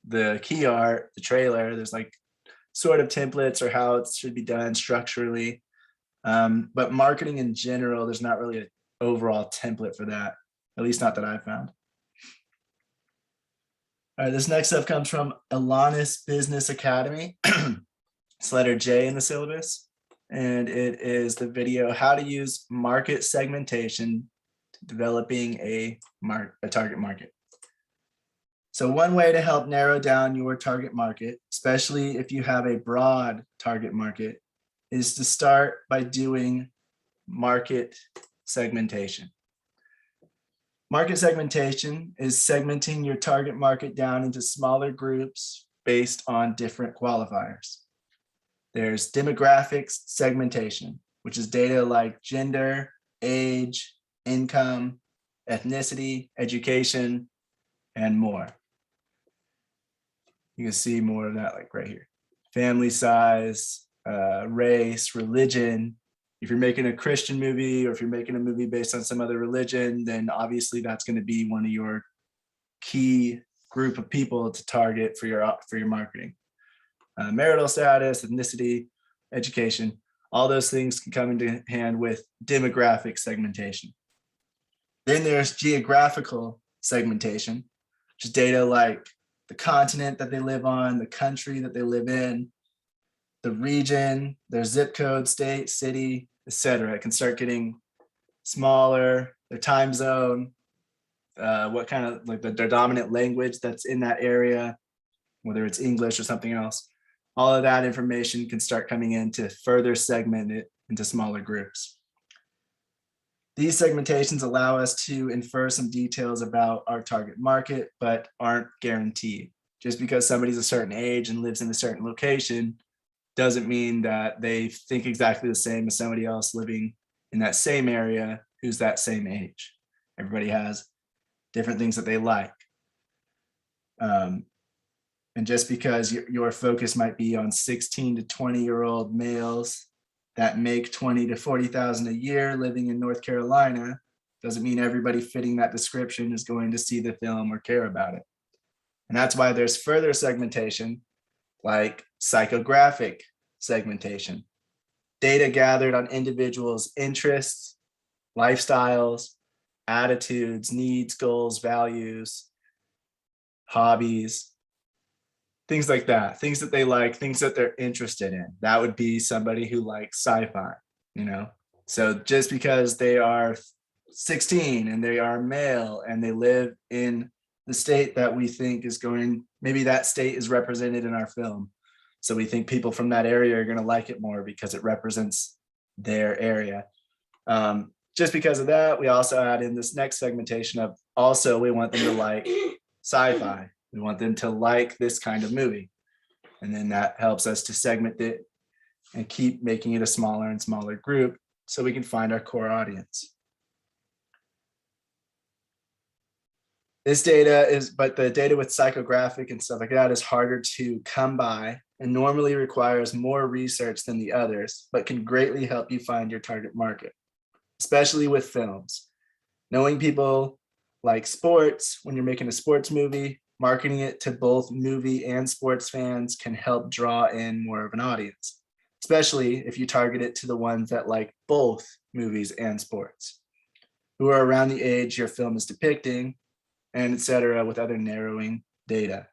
the key art, the trailer. There's like sort of templates or how it should be done structurally. But marketing in general, there's not really an overall template for that, at least not that I found. All right, this next stuff comes from Analysts Business Academy. It's letter J in the syllabus. And it is the video, how to use market segmentation to developing a target market. So one way to help narrow down your target market, especially if you have a broad target market, is to start by doing market segmentation. Market segmentation is segmenting your target market down into smaller groups based on different qualifiers. There's demographics segmentation, which is data like gender, age, income, ethnicity, education, and more. You can see more of that like right here. Family size, race, religion. If you're making a Christian movie or if you're making a movie based on some other religion, then obviously that's going to be one of your key group of people to target for your marketing. Marital status, ethnicity, education, all those things can come into hand with demographic segmentation. Then there's geographical segmentation, which is data like the continent that they live on, the country that they live in, the region, their zip code, state, city, etc. It can start getting smaller, their time zone, what kind of like their dominant language that's in that area, whether it's English or something else. All of that information can start coming in to further segment it into smaller groups. These segmentations allow us to infer some details about our target market, but aren't guaranteed. Just because somebody's a certain age and lives in a certain location doesn't mean that they think exactly the same as somebody else living in that same area who's that same age. Everybody has different things that they like. And just because your focus might be on 16 to 20-year-old males that make 20 to 40,000 a year living in North Carolina, doesn't mean everybody fitting that description is going to see the film or care about it. And that's why there's further segmentation, like psychographic segmentation, data gathered on individuals' interests, lifestyles, attitudes, needs, goals, values, hobbies, things like that, things that they like, things that they're interested in. That would be somebody who likes sci-fi, you know? So just because they are 16 and they are male and they live in the state that we think is going, maybe that state is represented in our film. So we think people from that area are going to like it more because it represents their area. Just because of that, we also add in this next segmentation of also we want them to like sci-fi. We want them to like this kind of movie. And then that helps us to segment it and keep making it a smaller and smaller group so we can find our core audience. This data is, but the data with psychographic and stuff like that is harder to come by and normally requires more research than the others, but can greatly help you find your target market, especially with films. Knowing people like sports, when you're making a sports movie, marketing it to both movie and sports fans can help draw in more of an audience, especially if you target it to the ones that like both movies and sports, who are around the age your film is depicting, and etc. with other narrowing data.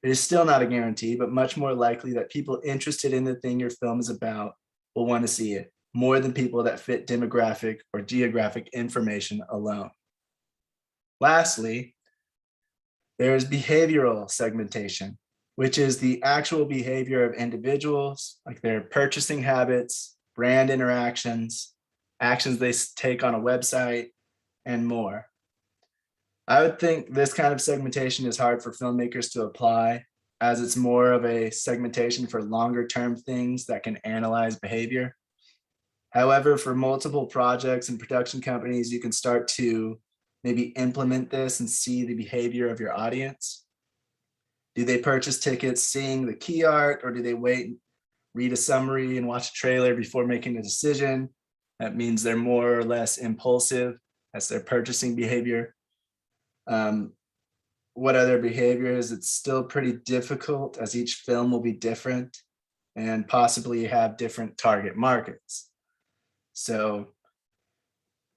It is still not a guarantee, but much more likely that people interested in the thing your film is about will want to see it, more than people that fit demographic or geographic information alone. Lastly, there is behavioral segmentation, which is the actual behavior of individuals, like their purchasing habits, brand interactions, actions they take on a website, and more. I would think this kind of segmentation is hard for filmmakers to apply, as it's more of a segmentation for longer term things that can analyze behavior. However, for multiple projects and production companies, you can start to maybe implement this and see the behavior of your audience. Do they purchase tickets seeing the key art, or do they wait, read a summary and watch a trailer before making a decision? That means they're more or less impulsive. That's their purchasing behavior. What other behaviors? It's still pretty difficult, as each film will be different and possibly have different target markets. So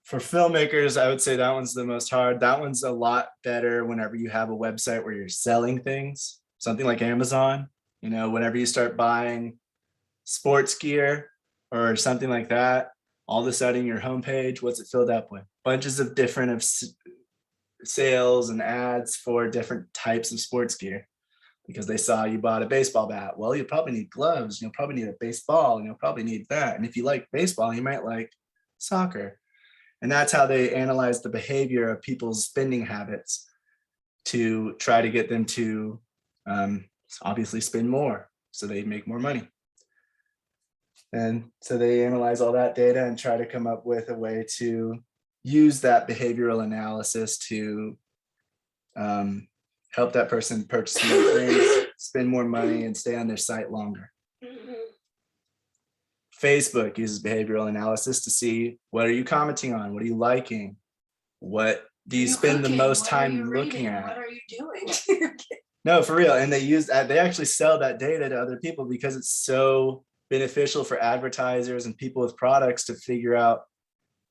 for filmmakers, I would say that one's the most hard. That one's a lot better whenever you have a website where you're selling things, something like Amazon. You know, whenever you start buying sports gear or something like that, all of a sudden your homepage, what's it filled up with? Bunches of different sales and ads for different types of sports gear, because they saw you bought a baseball bat. Well, you'll probably need gloves, you'll probably need a baseball, and you'll probably need that. And if you like baseball, you might like soccer. And that's how they analyze the behavior of people's spending habits to try to get them to obviously spend more so they make more money. And so they analyze all that data and try to come up with a way to use that behavioral analysis to help that person purchase more things, spend more money, and stay on their site longer. Facebook uses behavioral analysis to see, what are you commenting on? What are you liking? What do you spend the most time looking at? What are you doing? No, for real. And they actually sell that data to other people because it's so beneficial for advertisers and people with products to figure out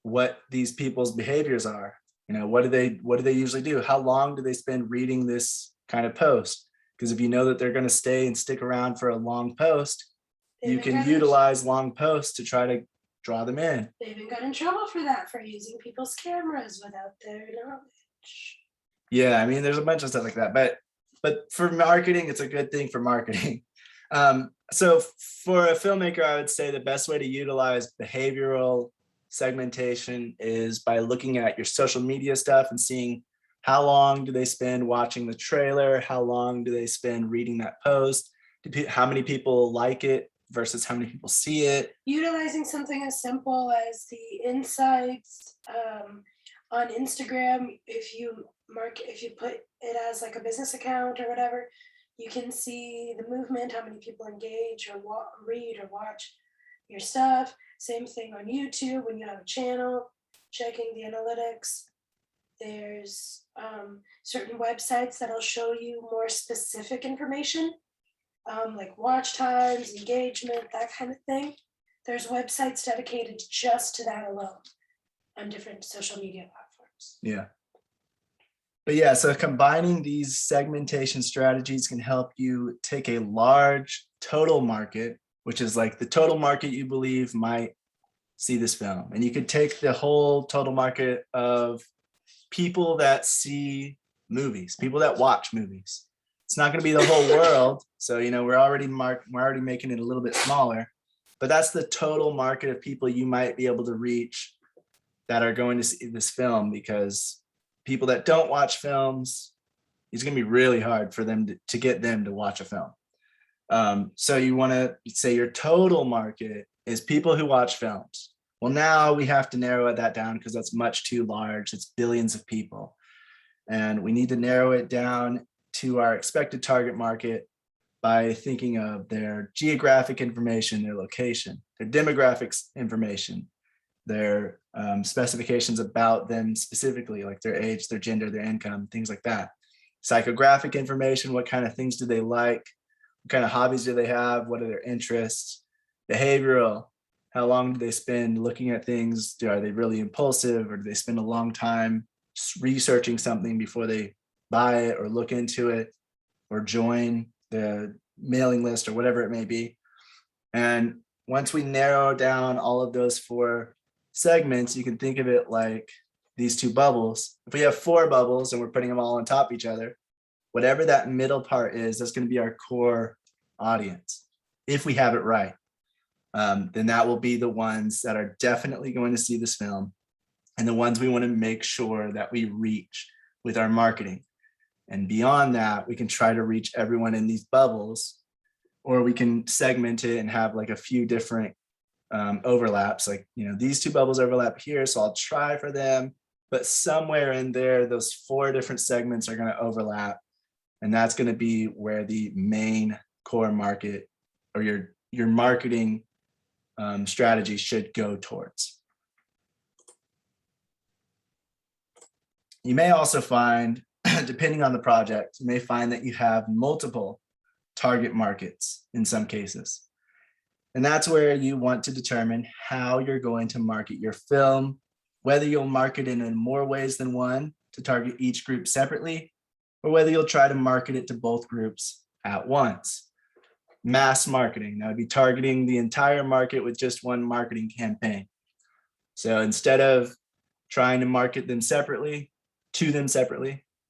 what these people's behaviors are. You know, what do they usually do? How long do they spend reading this kind of post? Because if you know that they're going to stay and stick around for a long post, you can utilize long posts to try to draw them in. They even got in trouble for that, for using people's cameras without their knowledge. Yeah, I mean, there's a bunch of stuff like that, but for marketing, it's a good thing for marketing. So for a filmmaker, I would say the best way to utilize behavioral segmentation is by looking at your social media stuff and seeing how long do they spend watching the trailer, how long do they spend reading that post, how many people like it versus how many people see it. Utilizing something as simple as the insights on Instagram, if you put it as like a business account or whatever, you can see the movement, how many people engage or read or watch your stuff. Same thing on YouTube when you have a channel, checking the analytics. There's certain websites that'll show you more specific information, like watch times, engagement, that kind of thing. There's websites dedicated just to that alone on different social media platforms. Yeah. But yeah, so combining these segmentation strategies can help you take a large total market, which is like the total market you believe might see this film. And you could take the whole total market of people that see movies, people that watch movies. It's not going to be the whole world. So, you know, we're already making it a little bit smaller, but that's the total market of people you might be able to reach that are going to see this film, because people that don't watch films it's going to be really hard for them to get them to watch a film. So you want to say your total market is people who watch films. Well, now we have to narrow that down because that's much too large. It's billions of people. And we need to narrow it down to our expected target market by thinking of their geographic information, their location, their demographics information, their specifications about them specifically, like their age, their gender, their income, things like that. Psychographic information, what kind of things do they like? What kind of hobbies do they have? What are their interests? Behavioral, how long do they spend looking at things? Are they really impulsive, or do they spend a long time researching something before they buy it or look into it or join the mailing list or whatever it may be? And once we narrow down all of those 4 segments, you can think of it like these 2 bubbles. If we have 4 bubbles and we're putting them all on top of each other, whatever that middle part is, that's going to be our core audience. If we have it right, then that will be the ones that are definitely going to see this film, and the ones we want to make sure that we reach with our marketing. And beyond that, we can try to reach everyone in these bubbles, or we can segment it and have like a few different overlaps. Like, these 2 bubbles overlap here, so I'll try for them, but somewhere in there, those 4 different segments are going to overlap. And that's going to be where the main core market or your marketing strategy should go towards. You may also find, depending on the project, you may find that you have multiple target markets in some cases. And that's where you want to determine how you're going to market your film, whether you'll market it in more ways than one to target each group separately, or whether you'll try to market it to both groups at once. Mass marketing, that would be targeting the entire market with just one marketing campaign. So instead of trying to market them separately,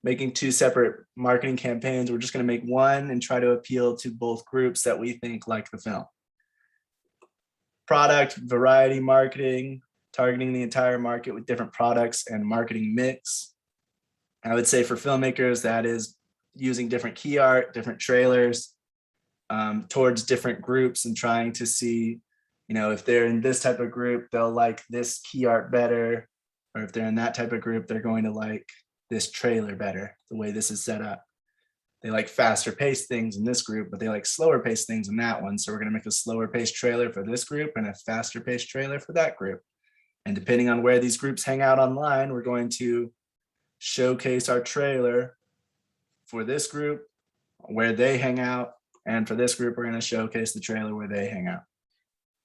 making 2 separate marketing campaigns, we're just going to make one and try to appeal to both groups that we think like the film. Product variety marketing, targeting the entire market with different products and marketing mix. I would say for filmmakers, that is using different key art, different trailers towards different groups, and trying to see, if they're in this type of group, they'll like this key art better. Or if they're in that type of group, they're going to like this trailer better, the way this is set up. They like faster paced things in this group, but they like slower paced things in that one. So we're going to make a slower paced trailer for this group and a faster paced trailer for that group. And depending on where these groups hang out online, we're going to showcase our trailer for this group where they hang out. And for this group, we're going to showcase the trailer where they hang out.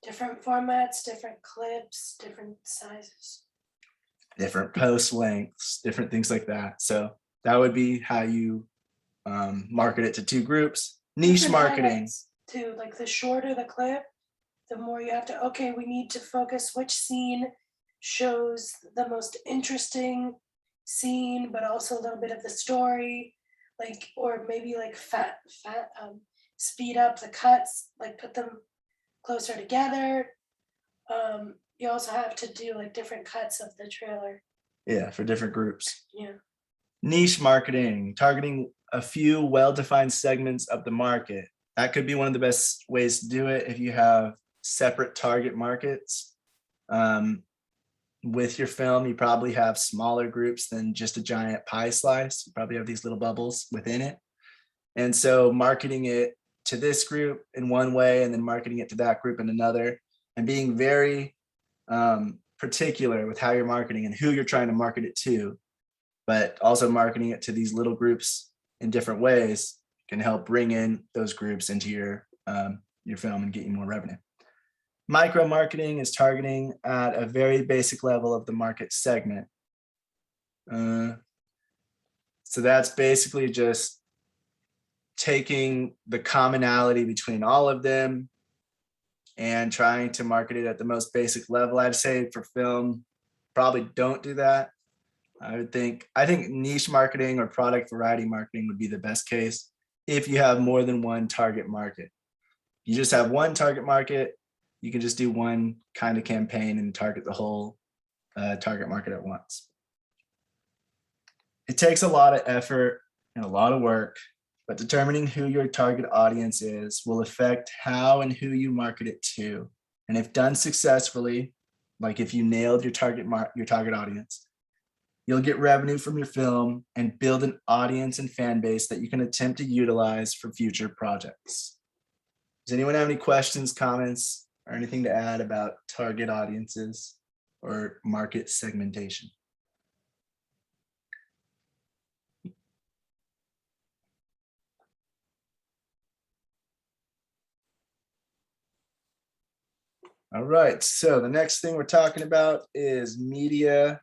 Different formats, different clips, different sizes. Different post lengths, different things like that. So that would be how you market it to 2 groups. Niche Different marketing. Too, like the shorter the clip, the more you have to, okay, we need to focus which scene shows the most interesting scene, but also a little bit of the story, like, or maybe like speed up the cuts, like put them closer together. You also have to do like different cuts of the trailer. Yeah, for different groups. Yeah. Niche marketing, targeting a few well-defined segments of the market. That could be one of the best ways to do it if you have separate target markets. With your film, you probably have smaller groups than just a giant pie slice. You probably have these little bubbles within it. And so marketing it to this group in one way and then marketing it to that group in another, and being very particular with how you're marketing and who you're trying to market it to, but also marketing it to these little groups in different ways can help bring in those groups into your film and get you more revenue. Micro marketing is targeting at a very basic level of the market segment. So that's basically just taking the commonality between all of them and trying to market it at the most basic level. I'd say for film, probably don't do that. I think niche marketing or product variety marketing would be the best case if you have more than one target market. You just have one target market, you can just do one kind of campaign and target the whole target market at once. It takes a lot of effort and a lot of work, but determining who your target audience is will affect how and who you market it to. And if done successfully, like if you nailed your target audience, you'll get revenue from your film and build an audience and fan base that you can attempt to utilize for future projects. Does anyone have any questions, comments, or anything to add about target audiences or market segmentation? All right, so the next thing we're talking about is media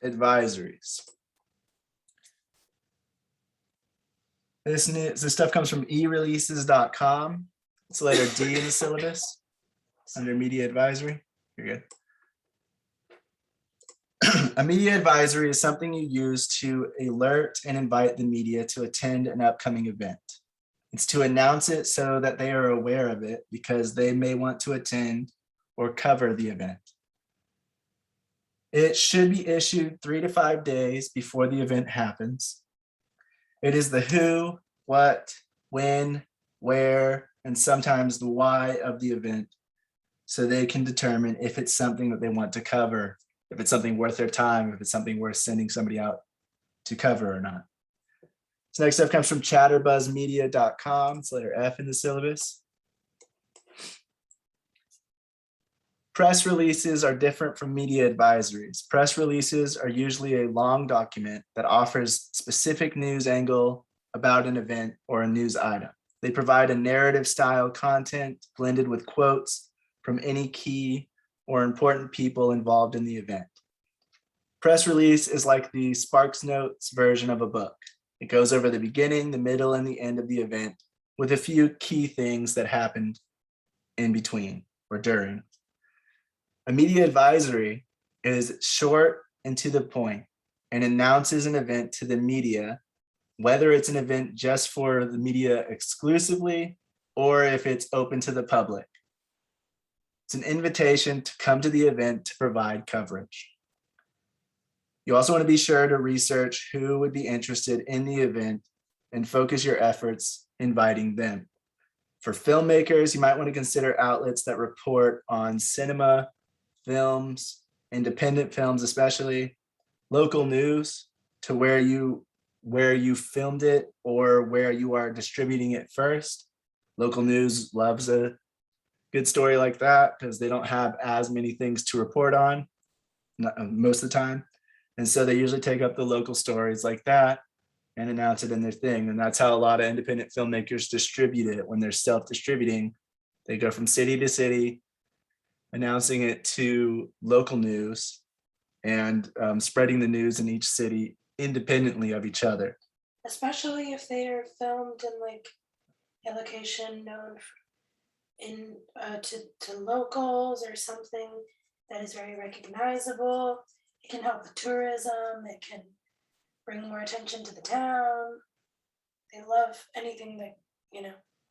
advisories. This stuff comes from ereleases.com. It's letter D in the syllabus under media advisory. You're good. A media advisory is something you use to alert and invite the media to attend an upcoming event. It's to announce it so that they are aware of it because they may want to attend or cover the event. It should be issued 3 to 5 days before the event happens. It is the who, what, when, where, and sometimes the why of the event, so they can determine if it's something that they want to cover, if it's something worth their time, if it's something worth sending somebody out to cover or not. So next stuff comes from chatterbuzzmedia.com. It's letter F in the syllabus. Press releases are different from media advisories. Press releases are usually a long document that offers specific news angle about an event or a news item. They provide a narrative style content blended with quotes from any key or important people involved in the event. Press release is like the Sparks Notes version of a book. It goes over the beginning, the middle, and the end of the event with a few key things that happened in between or during. A media advisory is short and to the point and announces an event to the media, whether it's an event just for the media exclusively or if it's open to the public. It's an invitation to come to the event to provide coverage. You also want to be sure to research who would be interested in the event and focus your efforts inviting them. For filmmakers, you might want to consider outlets that report on cinema, films, independent films especially, local news to where you filmed it or where you are distributing it first. Local news loves a good story like that because they don't have as many things to report on most of the time. And so they usually take up the local stories like that and announce it in their thing. And that's how a lot of independent filmmakers distribute it when they're self-distributing. They go from city to city, announcing it to local news and spreading the news in each city independently of each other. Especially if they are filmed in like a location known to locals or something that is very recognizable. It can help with tourism. It can bring more attention to the town. They love anything that,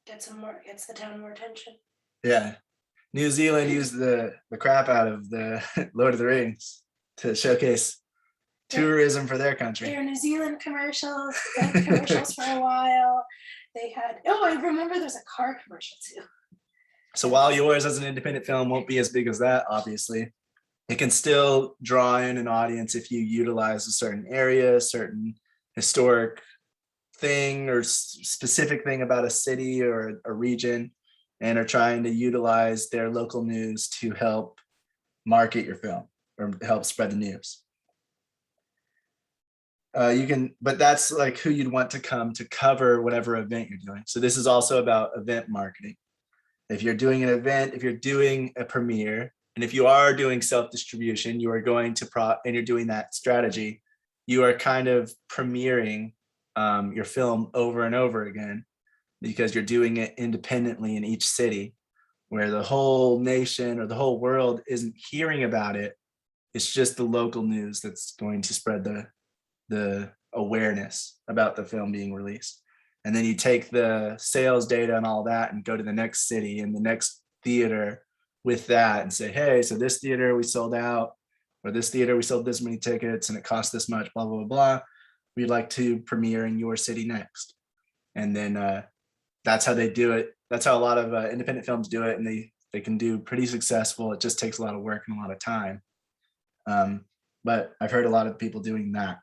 gets the town more attention. Yeah. New Zealand used the crap out of the Lord of the Rings to showcase tourism for their country. There are New Zealand commercials, commercials for a while. They had, I remember there's a car commercial too. So while yours as an independent film won't be as big as that, obviously, it can still draw in an audience if you utilize a certain area, a certain historic thing or specific thing about a city or a region, and are trying to utilize their local news to help market your film or help spread the news. But that's like who you'd want to come to cover whatever event you're doing. So this is also about event marketing. If you're doing an event, if you're doing a premiere, and if you are doing self-distribution, you are going to and you're doing that strategy, you are kind of premiering your film over and over again because you're doing it independently in each city where the whole nation or the whole world isn't hearing about it. It's just the local news that's going to spread the awareness about the film being released. And then you take the sales data and all that and go to the next city and the next theater with that and say, hey, so this theater we sold out, or this theater we sold this many tickets and it cost this much, blah, blah, blah. we'd like to premiere in your city next. And then that's how they do it. That's how a lot of independent films do it, and they can do pretty successful. It just takes a lot of work and a lot of time. But I've heard a lot of people doing that.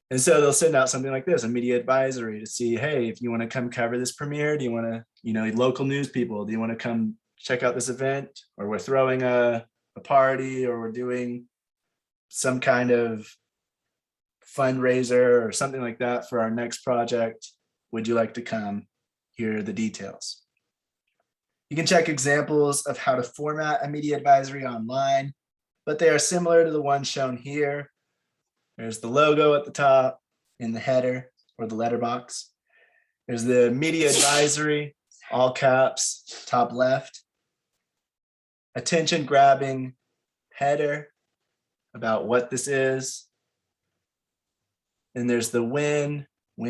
And so they'll send out something like this, a media advisory, to see, hey, if you want to come cover this premiere, do you want to, local news people, do you want to come check out this event? Or we're throwing a party, or we're doing some kind of fundraiser or something like that for our next project. Would you like to come? Here are the details. You can check examples of how to format a media advisory online, but they are similar to the one shown here. There's the logo at the top in the header or the letterbox. There's the media advisory, all caps, top left. Attention grabbing header about what this is. Then there's the when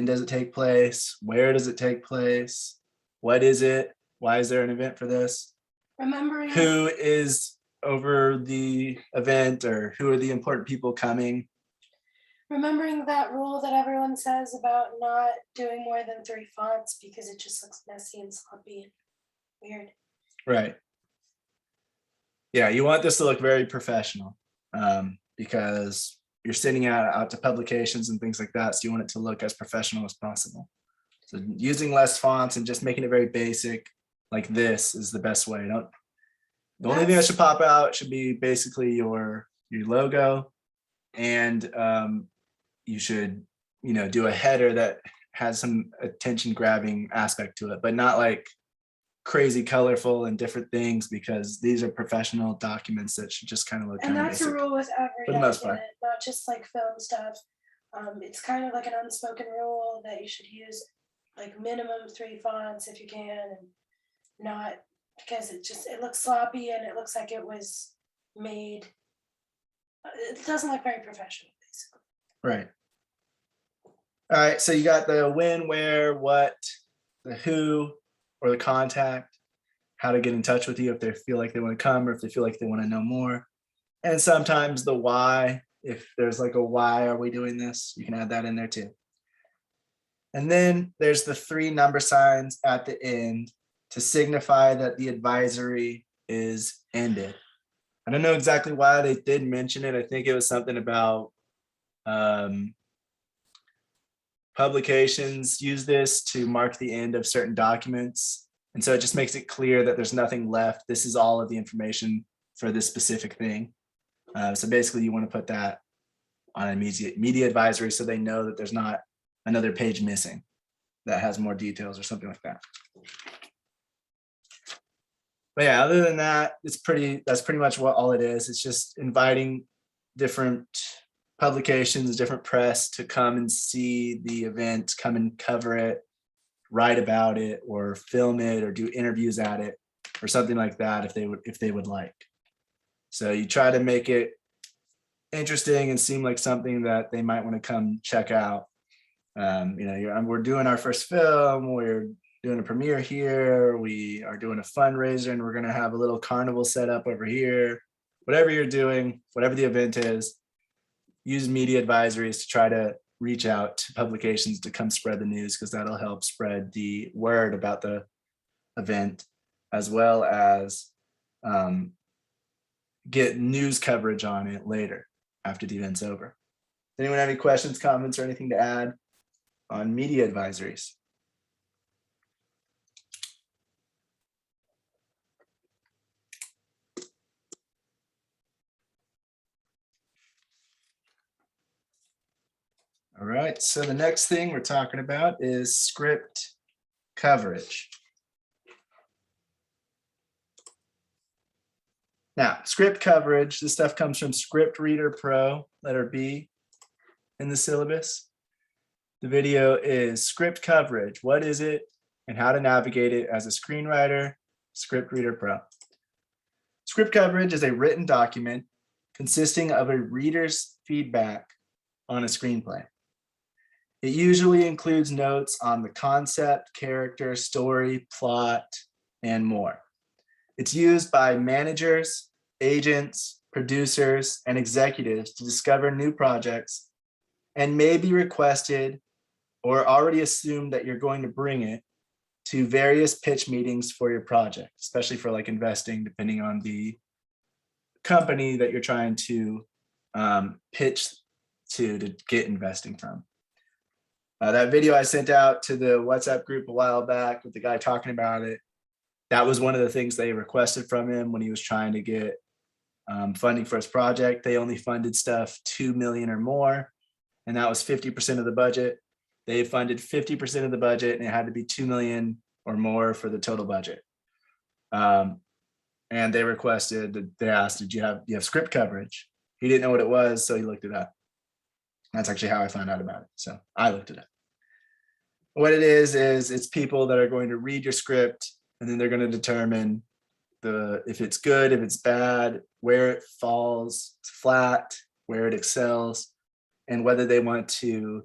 does it take place? Where does it take place? What is it? Why is there an event for this? Remembering Who is over the event, or who are the important people coming? Remembering that rule that everyone says about not doing more than 3 fonts because it just looks messy and sloppy and weird. Right. Yeah, you want this to look very professional, because you're sending out to publications and things like that. So you want it to look as professional as possible. So using less fonts and just making it very basic like this is the best way. The only thing that should pop out should be basically your logo, and you should do a header that has some attention grabbing aspect to it, but not like crazy colorful and different things, because these are professional documents that should just kind of look And kind of that's basic a rule with every for the most document, part. not just like film stuff. It's kind of like an unspoken rule that you should use like minimum 3 fonts if you can, and not because it looks sloppy and it looks like it was made. It doesn't look very professional, basically. Right. All right, so you got the when, where, what, the who, or the contact, how to get in touch with you if they feel like they want to come, or if they feel like they want to know more. And sometimes the why, if there's like a why are we doing this, you can add that in there too. And then there's the 3 number signs at the end to signify that the advisory is ended. I don't know exactly why they did mention it. I think it was something about publications use this to mark the end of certain documents. And so it just makes it clear that there's nothing left. This is all of the information for this specific thing. So basically you want to put that on a media advisory so they know that there's not another page missing that has more details or something like that. But yeah, other than that, that's pretty much what all it is. It's just inviting different publications, different press to come and see the event, come and cover it, write about it, or film it, or do interviews at it, or something like that if they would like. So you try to make it interesting and seem like something that they might want to come check out. We're doing our first film, we're doing a premiere here, we are doing a fundraiser, and we're going to have a little carnival set up over here. Whatever you're doing, whatever the event is, use media advisories to try to reach out to publications to come spread the news, because that'll help spread the word about the event, as well as get news coverage on it later after the event's over. Anyone have any questions, comments, or anything to add on media advisories? All right, so the next thing we're talking about is script coverage. Now, script coverage, this stuff comes from Script Reader Pro, letter B in the syllabus. The video is script coverage. What is it and how to navigate it as a screenwriter, Script Reader Pro. Script coverage is a written document consisting of a reader's feedback on a screenplay. It usually includes notes on the concept, character, story, plot, and more. It's used by managers, agents, producers, and executives to discover new projects and may be requested or already assumed that you're going to bring it to various pitch meetings for your project, especially for like investing, depending on the company that you're trying to pitch to get investing from. That video I sent out to the WhatsApp group a while back with the guy talking about it, that was one of the things they requested from him when he was trying to get funding for his project. They only funded stuff 2 million or more, and that was 50% of the budget. They funded 50% of the budget, and it had to be 2 million or more for the total budget. And they requested, they asked, do you have script coverage? He didn't know what it was, so he looked it up. That's actually how I found out about it. So I looked it up. What it is it's people that are going to read your script, and then they're going to determine if it's good, if it's bad, where it falls flat, where it excels, and whether they want to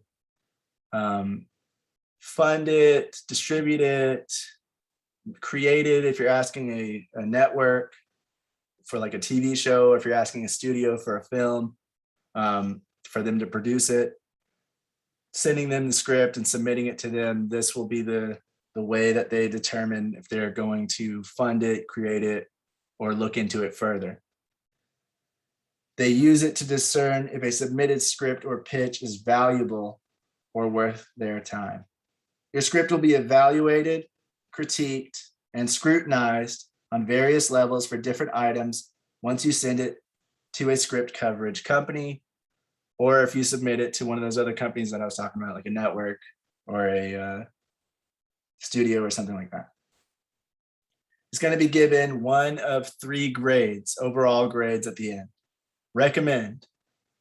fund it, distribute it, create it. If you're asking a network for like a TV show, or if you're asking a studio for a film, for them to produce it, sending them the script and submitting it to them, this will be the way that they determine if they're going to fund it, create it, or look into it further. They use it to discern if a submitted script or pitch is valuable or worth their time. Your script will be evaluated, critiqued, and scrutinized on various levels for different items once you send it to a script coverage company, or if you submit it to one of those other companies that I was talking about, like a network or a studio or something like that. It's going to be given one of 3 grades, overall grades at the end. Recommend.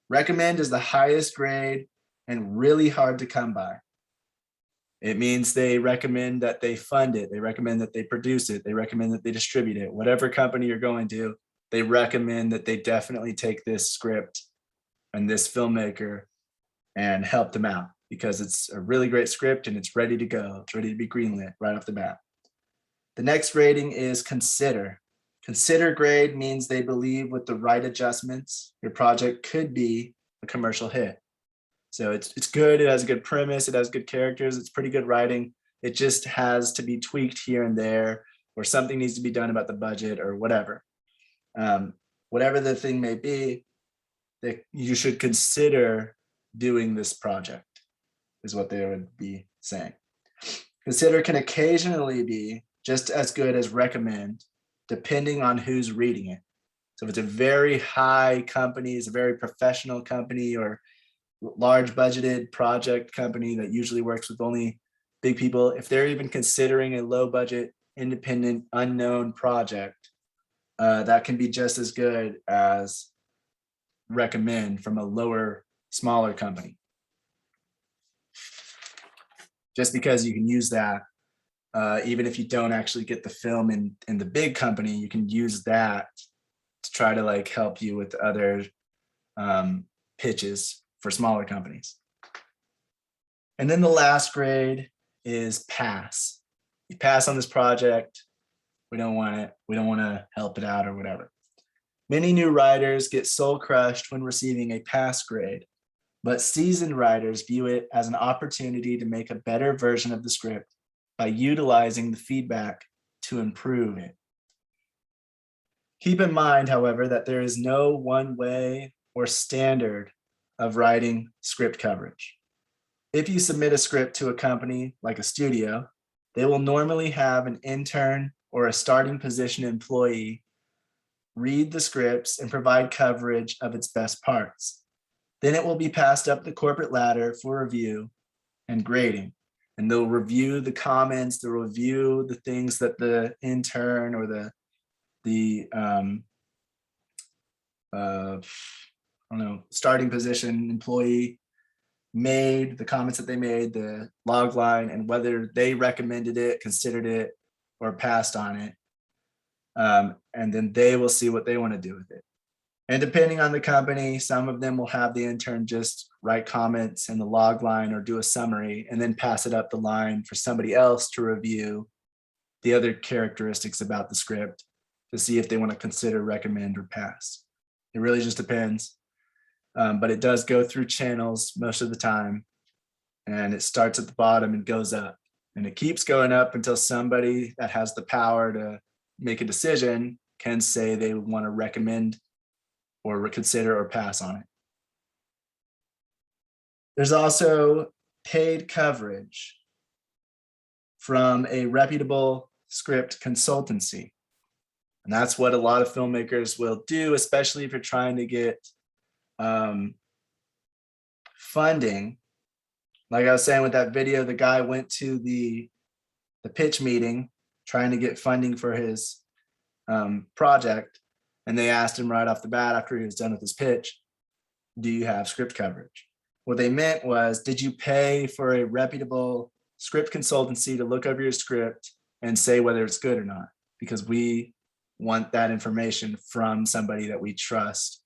Recommend is the highest grade and really hard to come by. It means they recommend that they fund it. They recommend that they produce it. They recommend that they distribute it. Whatever company you're going to, they recommend that they definitely take this script and this filmmaker and help them out, because it's a really great script and it's ready to go. It's ready to be greenlit right off the bat. The next rating is consider. Consider grade means they believe with the right adjustments, your project could be a commercial hit. So it's good. It has a good premise. It has good characters. It's pretty good writing. It just has to be tweaked here and there, or something needs to be done about the budget or whatever. Whatever the thing may be, that you should consider doing this project is what they would be saying. Consider can occasionally be just as good as recommend, depending on who's reading it. So if it's a very high company, it's a very professional company, or large budgeted project company that usually works with only big people, if they're even considering a low budget, independent, unknown project, that can be just as good as recommend from a lower, smaller company. Just because you can use that, even if you don't actually get the film in the big company, you can use that to try to like help you with other pitches for smaller companies. And then the last grade is pass. You pass on this project, we don't want it, we don't want to help it out or whatever. Many new writers get soul crushed when receiving a pass grade, but seasoned writers view it as an opportunity to make a better version of the script by utilizing the feedback to improve it. Keep in mind, however, that there is no one way or standard of writing script coverage. If you submit a script to a company like a studio, they will normally have an intern or a starting position employee read the scripts and provide coverage of its best parts. Then it will be passed up the corporate ladder for review and grading. And they'll review the comments, they'll review the things that the intern or the starting position employee made, the comments that they made, the log line, and whether they recommended it, considered it, or passed on it. And then they will see what they want to do with it. And depending on the company, some of them will have the intern just write comments in the log line or do a summary and then pass it up the line for somebody else to review the other characteristics about the script to see if they want to consider, recommend, or pass. It really just depends. but it does go through channels most of the time. And it starts at the bottom and goes up. And it keeps going up until somebody that has the power to make a decision can say they want to recommend or reconsider or pass on it. There's also paid coverage from a reputable script consultancy. And that's what a lot of filmmakers will do, especially if you're trying to get funding. Like I was saying with that video, the guy went to the pitch meeting trying to get funding for his project. And they asked him right off the bat after he was done with his pitch, do you have script coverage? What they meant was, did you pay for a reputable script consultancy to look over your script and say whether it's good or not? Because we want that information from somebody that we trust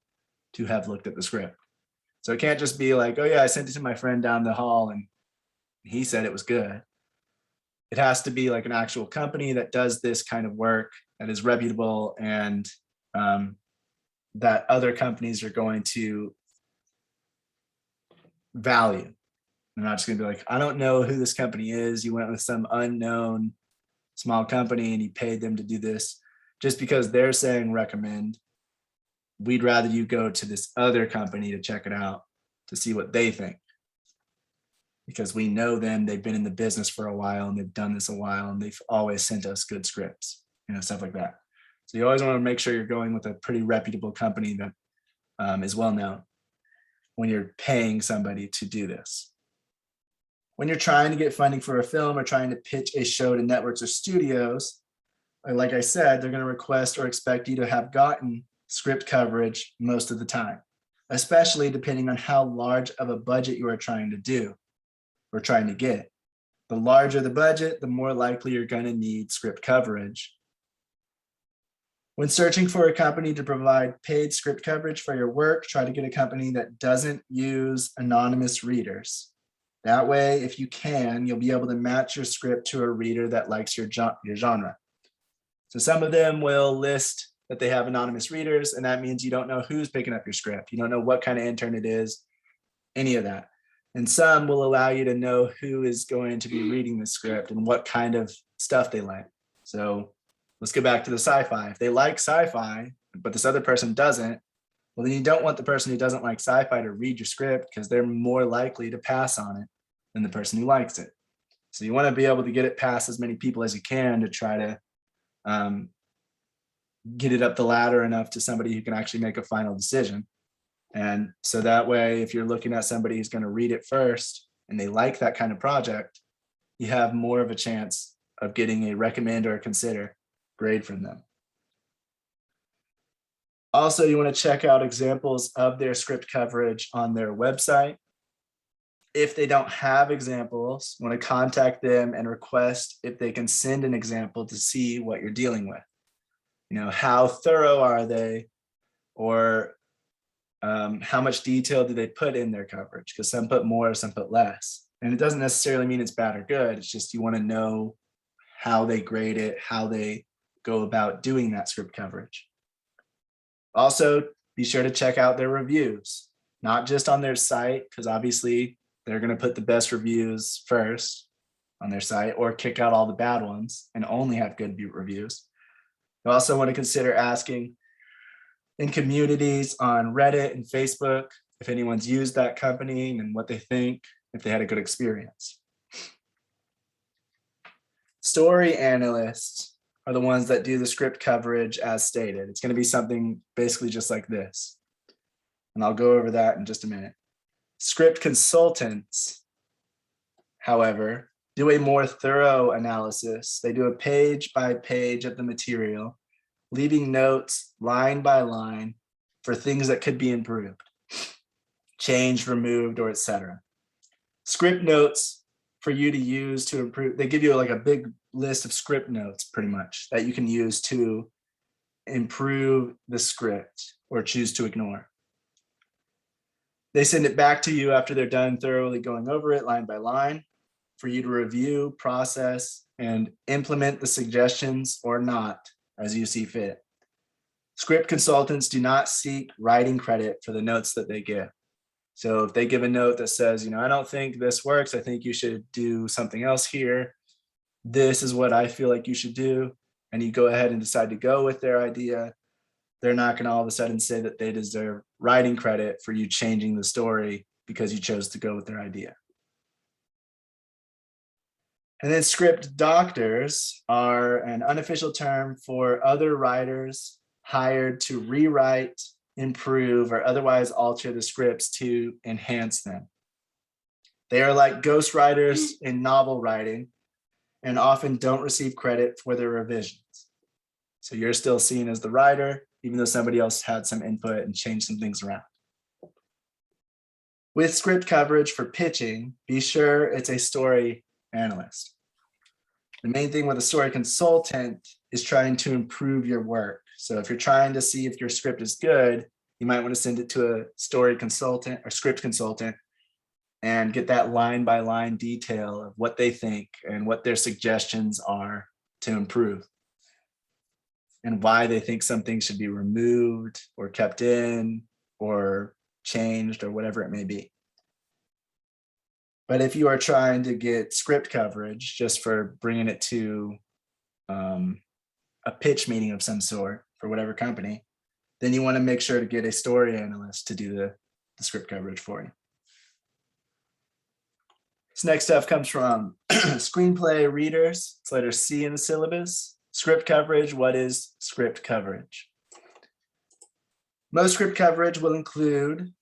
to have looked at the script. So it can't just be like, oh yeah, I sent it to my friend down the hall and he said it was good. It has to be like an actual company that does this kind of work, that is reputable, and that other companies are going to value. They're not just gonna be like, I don't know who this company is. You went with some unknown small company and you paid them to do this. Just because they're saying recommend, we'd rather you go to this other company to check it out, to see what they think. Because we know them, they've been in the business for a while and they've done this a while and they've always sent us good scripts, stuff like that. So you always want to make sure you're going with a pretty reputable company that is well known when you're paying somebody to do this. When you're trying to get funding for a film or trying to pitch a show to networks or studios, like I said, they're going to request or expect you to have gotten script coverage most of the time, especially depending on how large of a budget you are trying to do or trying to get. The larger the budget, the more likely you're going to need script coverage. When searching for a company to provide paid script coverage for your work, try to get a company that doesn't use anonymous readers. That way, if you can, you'll be able to match your script to a reader that likes your genre. So some of them will list that they have anonymous readers, and that means you don't know who's picking up your script. You don't know what kind of intern it is, any of that. And some will allow you to know who is going to be reading the script and what kind of stuff they like. So let's go back to the sci-fi. If they like sci-fi, but this other person doesn't, well, then you don't want the person who doesn't like sci-fi to read your script because they're more likely to pass on it than the person who likes it. So you want to be able to get it past as many people as you can to try to get it up the ladder enough to somebody who can actually make a final decision. And so that way, if you're looking at somebody who's going to read it first and they like that kind of project, you have more of a chance of getting a recommend or a consider grade from them. Also, you want to check out examples of their script coverage on their website. If they don't have examples, you want to contact them and request if they can send an example to see what you're dealing with. How thorough are they, or how much detail do they put in their coverage? Because some put more, some put less. And it doesn't necessarily mean it's bad or good. It's just you want to know how they grade it, how they go about doing that script coverage. Also, be sure to check out their reviews, not just on their site, because obviously they're going to put the best reviews first on their site or kick out all the bad ones and only have good reviews. You also want to consider asking in communities on Reddit and Facebook if anyone's used that company and what they think, if they had a good experience. Story analysts are the ones that do the script coverage as stated. It's going to be something basically just like this. And I'll go over that in just a minute. Script consultants, however, do a more thorough analysis. They do a page by page of the material, leaving notes line by line for things that could be improved, changed, removed, or etc. Script notes for you to use to improve. They give you like a big list of script notes pretty much that you can use to improve the script or choose to ignore. They send it back to you after they're done thoroughly going over it line by line for you to review, process, and implement the suggestions or not as you see fit. Script consultants do not seek writing credit for the notes that they give. So if they give a note that says, I don't think this works, I think you should do something else here. This is what I feel like you should do. And you go ahead and decide to go with their idea. They're not going to all of a sudden say that they deserve writing credit for you changing the story because you chose to go with their idea. And then script doctors are an unofficial term for other writers hired to rewrite, improve, or otherwise alter the scripts to enhance them. They are like ghostwriters in novel writing and often don't receive credit for their revisions. So you're still seen as the writer, even though somebody else had some input and changed some things around. With script coverage for pitching, be sure it's a story analyst. The main thing with a story consultant is trying to improve your work. So if you're trying to see if your script is good, you might want to send it to a story consultant or script consultant and get that line by line detail of what they think and what their suggestions are to improve and why they think something should be removed or kept in or changed or whatever it may be. But if you are trying to get script coverage just for bringing it to a pitch meeting of some sort for whatever company, then you want to make sure to get a story analyst to do the script coverage for you. This next stuff comes from screenplay readers. It's letter C in the syllabus. Script coverage. What is script coverage? Most script coverage will include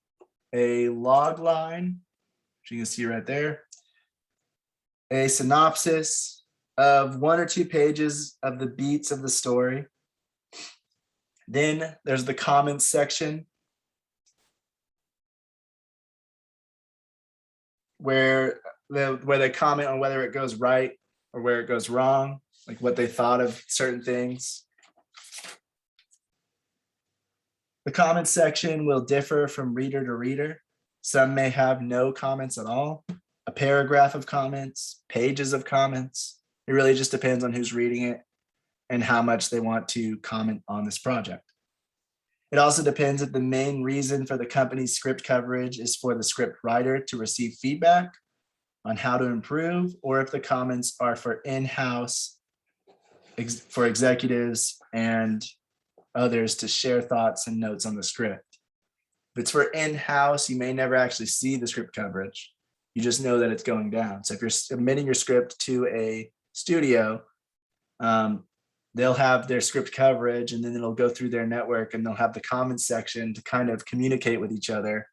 a log line, which you can see right there, a synopsis of 1 or 2 pages of the beats of the story. Then there's the comments section, where they comment on whether it goes right or where it goes wrong, like what they thought of certain things. The comments section will differ from reader to reader. Some may have no comments at all, a paragraph of comments, pages of comments. It really just depends on who's reading it and how much they want to comment on this project. It also depends if the main reason for the company's script coverage is for the script writer to receive feedback on how to improve, or if the comments are for in-house, for executives and others to share thoughts and notes on the script. If it's for in-house, you may never actually see the script coverage. You just know that it's going down. So if you're submitting your script to a studio, they'll have their script coverage and then it'll go through their network and they'll have the comments section to kind of communicate with each other,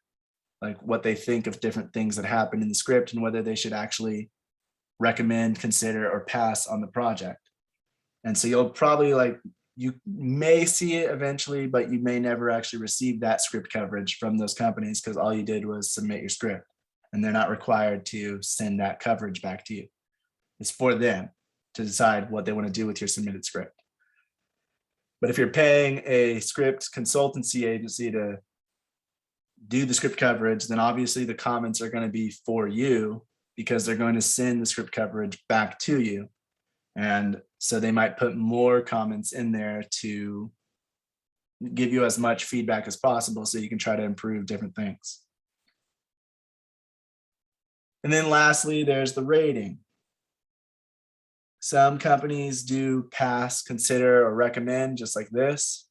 like what they think of different things that happen in the script and whether they should actually recommend, consider, or pass on the project. And so you'll probably you may see it eventually, but you may never actually receive that script coverage from those companies because all you did was submit your script and they're not required to send that coverage back to you. It's for them to decide what they want to do with your submitted script. But if you're paying a script consultancy agency to do the script coverage, then obviously the comments are going to be for you because they're going to send the script coverage back to you. And so they might put more comments in there to give you as much feedback as possible so you can try to improve different things. And then lastly, there's the rating. Some companies do pass, consider, or recommend, just like this.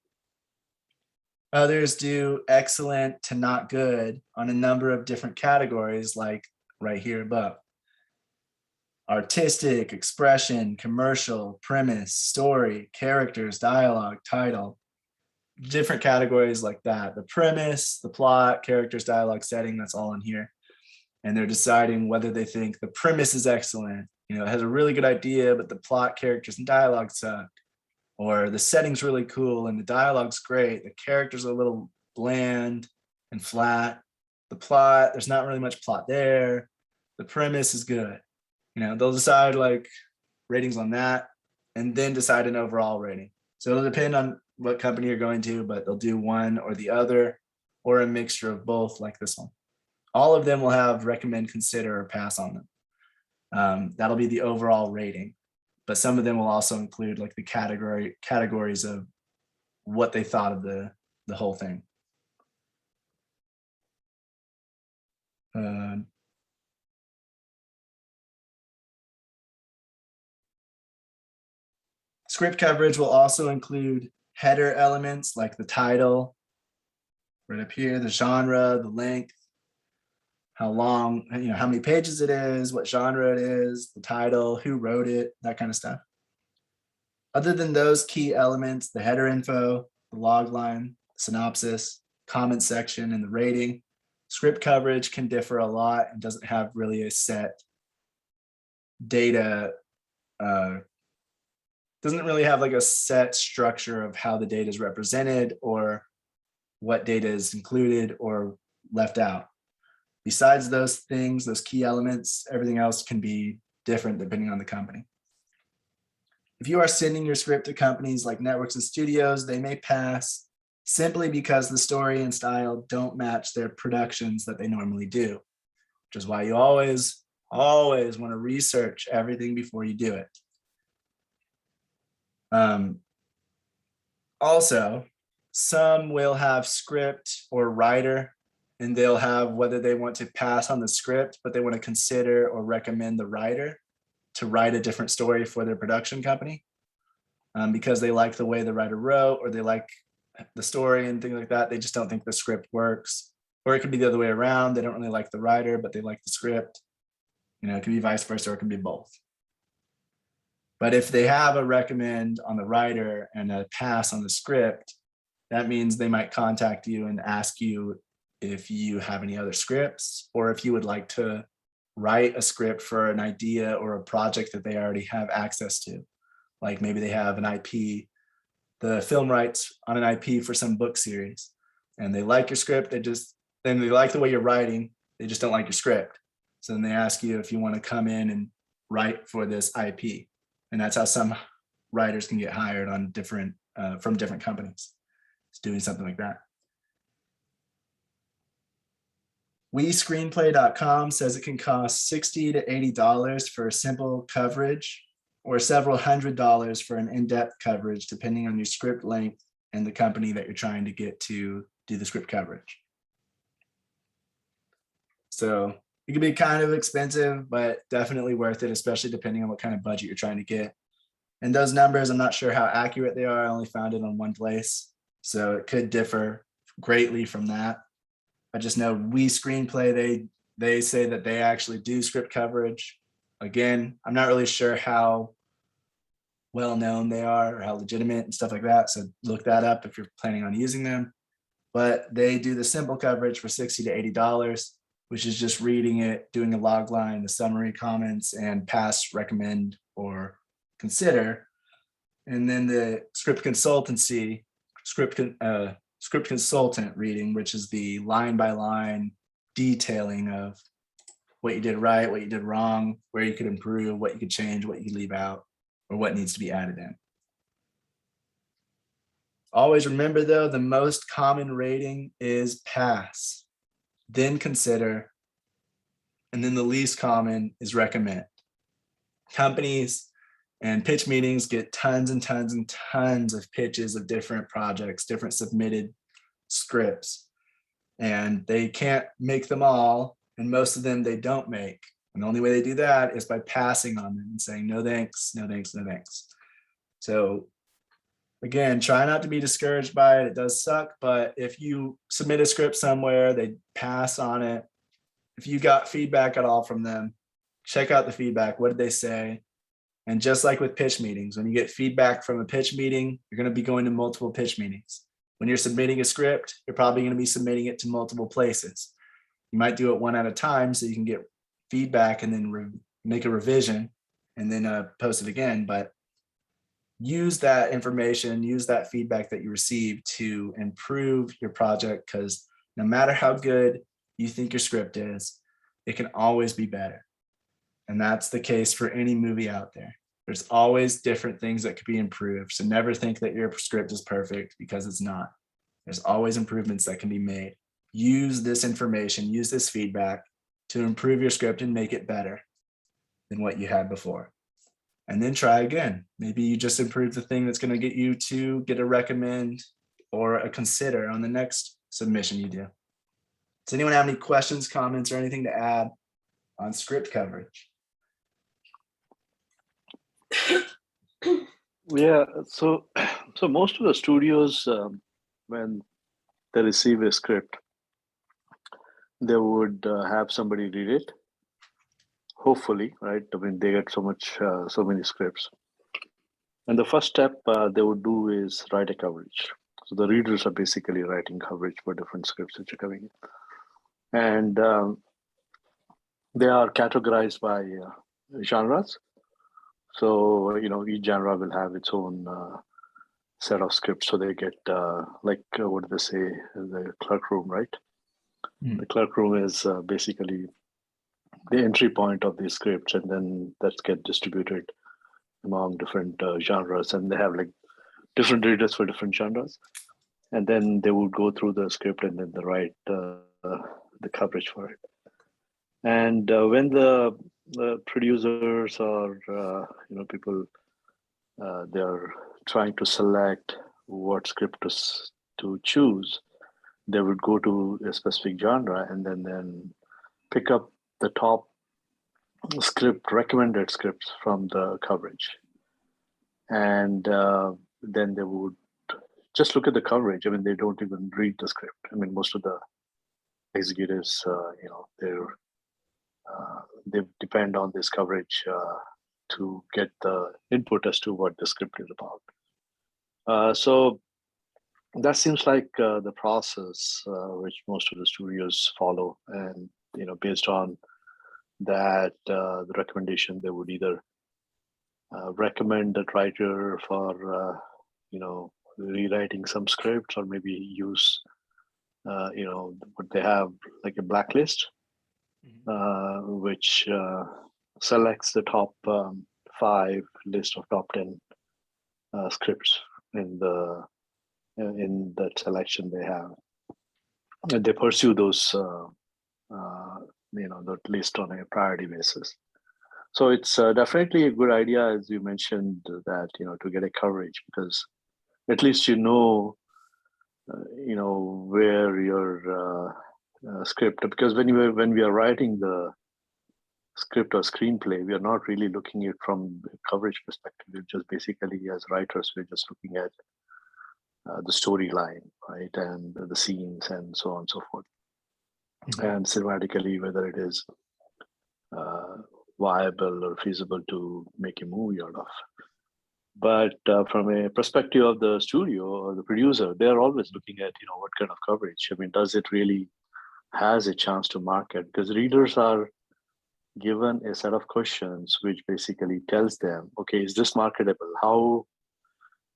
Others do excellent to not good on a number of different categories, like right here above. Artistic, expression, commercial, premise, story, characters, dialogue, title, different categories like that. The premise, the plot, characters, dialogue, setting, that's all in here. And they're deciding whether they think the premise is excellent. It has a really good idea, but the plot, characters, and dialogue suck. Or the setting's really cool and the dialogue's great. The characters are a little bland and flat. The plot, there's not really much plot there. The premise is good. They'll decide ratings on that and then decide an overall rating. So it'll depend on what company you're going to, but they'll do one or the other or a mixture of both, like this one. All of them will have recommend, consider, or pass on them. That'll be the overall rating, but some of them will also include the categories of what they thought of the whole thing. Script coverage will also include header elements like the title, right up here, the genre, the length, how long, how many pages it is, what genre it is, the title, who wrote it, that kind of stuff. Other than those key elements, the header info, the log line, synopsis, comment section, and the rating, script coverage can differ a lot and doesn't have really a set data, doesn't really have like a set structure of how the data is represented or what data is included or left out. Besides those things, those key elements, everything else can be different depending on the company. If you are sending your script to companies like networks and studios, they may pass simply because the story and style don't match their productions that they normally do, which is why you always want to research everything before you do it. Also, some will have script or writer, and they'll have whether they want to pass on the script, but they want to consider or recommend the writer to write a different story for their production company because they like the way the writer wrote or they like the story and things like that. They just don't think the script works. Or it could be the other way around. They don't really like the writer, but they like the script. It can be vice versa, or it can be both. But if they have a recommend on the writer and a pass on the script, that means they might contact you and ask you if you have any other scripts or if you would like to write a script for an idea or a project that they already have access to. Like maybe they have an IP, the film rights on an IP for some book series, and they like your script. Then they like the way you're writing. They just don't like your script. So then they ask you if you want to come in and write for this IP. And that's how some writers can get hired on from different companies. It's doing something like that. WeScreenplay.com says it can cost $60 to $80 for simple coverage or several $100s for an in-depth coverage, depending on your script length and the company that you're trying to get to do the script coverage. So it can be kind of expensive, but definitely worth it, especially depending on what kind of budget you're trying to get. And those numbers, I'm not sure how accurate they are. I only found it on one place. So it could differ greatly from that. I just know WeScreenplay, they say that they actually do script coverage. Again, I'm not really sure how well known they are or how legitimate and stuff like that. So look that up if you're planning on using them. But they do the simple coverage for $60 to $80, which is just reading it, doing a log line, the summary, comments, and pass, recommend, or consider. And then the script consultant reading, which is the line by line detailing of what you did right, what you did wrong, where you could improve, what you could change, what you could leave out, or what needs to be added in. Always remember though, the most common rating is pass, then consider, and then the least common is recommend. Companies and pitch meetings get tons and tons and tons of pitches of different projects, different submitted scripts, and they can't make them all, and most of them they don't make. And the only way they do that is by passing on them and saying, no thanks, no thanks, no thanks. So again, try not to be discouraged by it. It does suck, but if you submit a script somewhere, they pass on it. If you got feedback at all from them, check out the feedback. What did they say? And just like with pitch meetings, when you get feedback from a pitch meeting, you're going to be going to multiple pitch meetings. When you're submitting a script, you're probably going to be submitting it to multiple places. You might do it one at a time so you can get feedback and then make a revision and then post it again. But use that information, use that feedback that you receive to improve your project, because no matter how good you think your script is, it can always be better. And that's the case for any movie out there. There's always different things that could be improved. So never think that your script is perfect, because it's not. There's always improvements that can be made. Use this information, use this feedback to improve your script and make it better than what you had before. And then try again. Maybe you just improve the thing that's going to get you to get a recommend or a consider on the next submission you do. Does anyone have any questions, comments, or anything to add on script coverage? Yeah, so most of the studios, when they receive a script, they would have somebody read it. Hopefully, right? I mean, they get so many scripts, and the first step they would do is write a coverage. So the readers are basically writing coverage for different scripts which are coming in, and they are categorized by genres. So each genre will have its own set of scripts. So they get what do they say? The clerk room, right? Mm. The clerk room is basically the entry point of these scripts, and then that get distributed among different genres, and they have like different readers for different genres, and then they would go through the script and then they write the coverage for it. And when the producers or people they're trying to select what script to choose, they would go to a specific genre and then pick up the top recommended scripts from the coverage, and then they would just look at the coverage. I mean, they don't even read the script. I mean, most of the executives, they depend on this coverage to get the input as to what the script is about. So that seems like the process which most of the studios follow, and based on that, the recommendation, they would either recommend that writer for rewriting some scripts, or maybe use what they have, like a blacklist, which selects the top 5 list of top 10 scripts in that selection they have, and they pursue those that list on a priority basis. So it's definitely a good idea, as you mentioned, that to get a coverage, because at least where your script, because when we are writing the script or screenplay, we are not really looking at it from a coverage perspective. We're just basically, as writers, we're just looking at the storyline, right, and the scenes and so on and so forth, and cinematically whether it is viable or feasible to make a movie out of. But from a perspective of the studio or the producer, they're always looking at what kind of coverage. I mean, does it really has a chance to market? Because readers are given a set of questions which basically tells them, okay, is this marketable?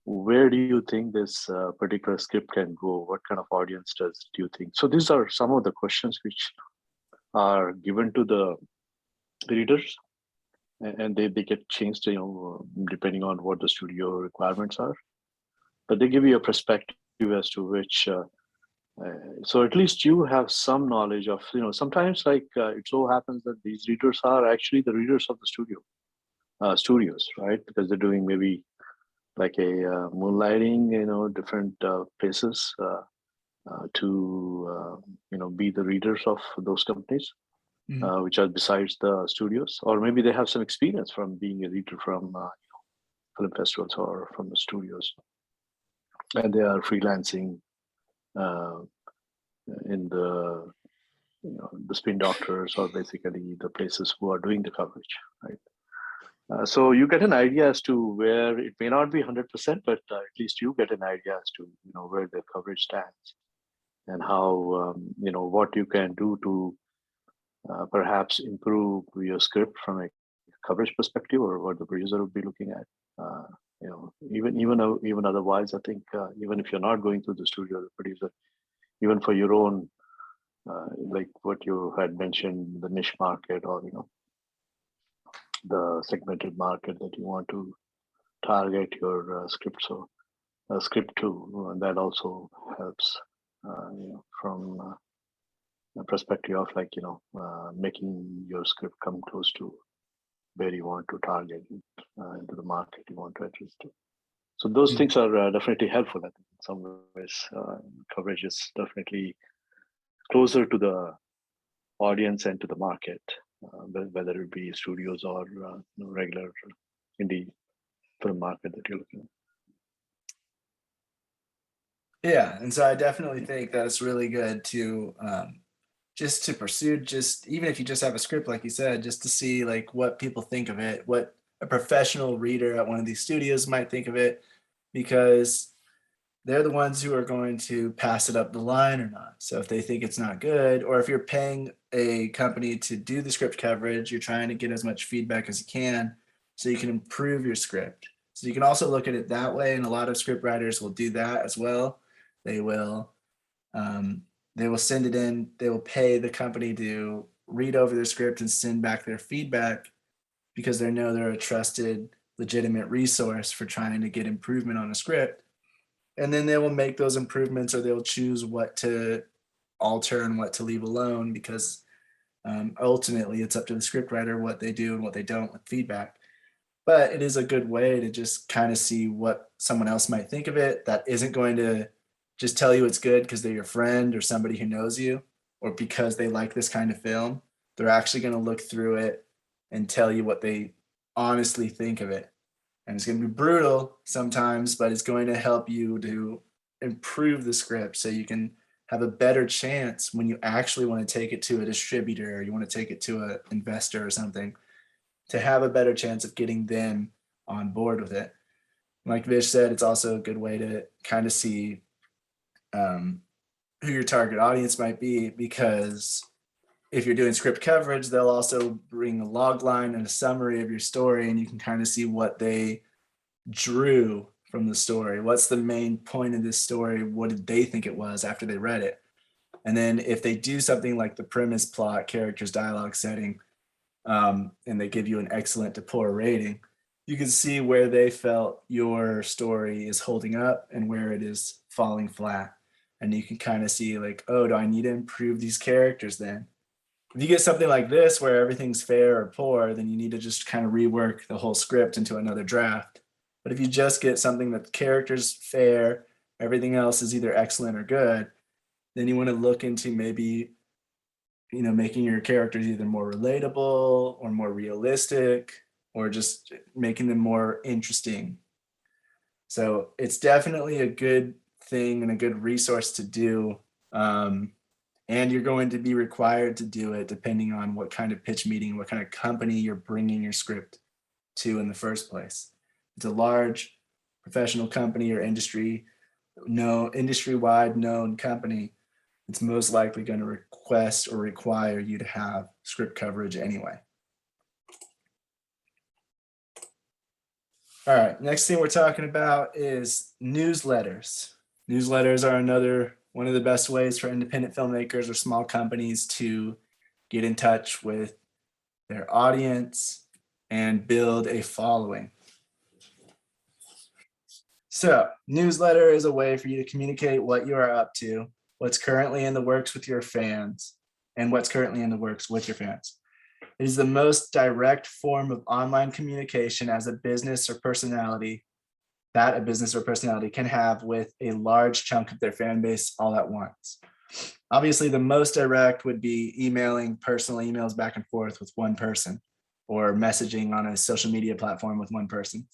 Where do you think this particular script can go? What kind of audience do you think? So these are some of the questions which are given to the readers, and they get changed, depending on what the studio requirements are. But they give you a perspective as to which. So at least you have some knowledge of, sometimes it so happens that these readers are actually the readers of the studios, right? Because they're doing maybe like a moonlighting, different places to, be the readers of those companies, which are besides the studios, or maybe they have some experience from being a reader from film festivals or from the studios, and they are freelancing in the spin doctors, or basically the places who are doing the coverage, right? So you get an idea as to where it may not be 100%, but at least you get an idea as to where the coverage stands, and how what you can do to perhaps improve your script from a coverage perspective, or what the producer would be looking at. Even otherwise, I think even if you're not going through the studio, the producer, even for your own, like what you had mentioned, the niche market, or the segmented market that you want to target your script script to, and that also helps from the perspective of making your script come close to where you want to target into the market you want to address to. So those things are definitely helpful. I think in some ways, coverage is definitely closer to the audience and to the market, whether it be studios or regular indie film market that you're looking at. Yeah, and so I definitely think that it's really good to just to pursue, just even if you just have a script, like you said, just to see like what people think of it, what a professional reader at one of these studios might think of it, because they're the ones who are going to pass it up the line or not. So if they think it's not good, or if you're paying a company to do the script coverage, you're trying to get as much feedback as you can so you can improve your script. So you can also look at it that way, and a lot of script writers will do that as well. They will send it in, they will pay the company to read over their script and send back their feedback because they know they're a trusted, legitimate resource for trying to get improvement on a script. And then they will make those improvements, or they'll choose what to alter and what to leave alone, because ultimately it's up to the scriptwriter what they do and what they don't with feedback. But it is a good way to just kind of see what someone else might think of it that isn't going to just tell you it's good because they're your friend or somebody who knows you, or because they like this kind of film. They're actually going to look through it and tell you what they honestly think of it. And it's going to be brutal sometimes, but it's going to help you to improve the script so you can have a better chance when you actually want to take it to a distributor, or you want to take it to an investor or something, to have a better chance of getting them on board with it. Like Vish said, it's also a good way to kind of see who your target audience might be, because if you're doing script coverage, they'll also bring a log line and a summary of your story, and you can kind of see what they drew from the story. What's the main point of this story? What did they think it was after they read it? And then if they do something like the premise, plot, characters, dialogue, setting, and they give you an excellent to poor rating, you can see where they felt your story is holding up and where it is falling flat. And you can kind of see like, oh, do I need to improve these characters then? If you get something like this where everything's fair or poor, then you need to just kind of rework the whole script into another draft. But if you just get something that the character's fair, everything else is either excellent or good, then you want to look into maybe, making your characters either more relatable or more realistic, or just making them more interesting. So it's definitely a good thing and a good resource to do. And you're going to be required to do it depending on what kind of pitch meeting, what kind of company you're bringing your script to in the first place. It's a large professional company or industry-wide known company. It's most likely going to request or require you to have script coverage anyway. All right, next thing we're talking about is newsletters. Newsletters are another one of the best ways for independent filmmakers or small companies to get in touch with their audience and build a following. So, newsletter is a way for you to communicate what you are up to, what's currently in the works with your fans, and what's currently in the works with your fans. It is the most direct form of online communication as a business or personality can have with a large chunk of their fan base all at once. Obviously, the most direct would be emailing personal emails back and forth with one person, or messaging on a social media platform with one person.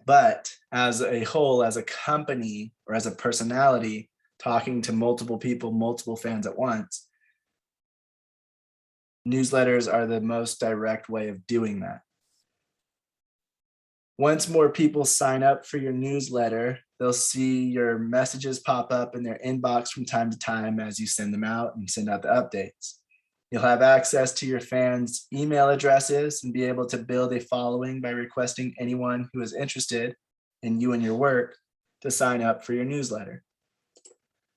But as a whole, as a company or as a personality, talking to multiple people, multiple fans at once, newsletters are the most direct way of doing that. Once more people sign up for your newsletter, they'll see your messages pop up in their inbox from time to time as you send them out and send out the updates. You'll have access to your fans' email addresses and be able to build a following by requesting anyone who is interested in you and your work to sign up for your newsletter.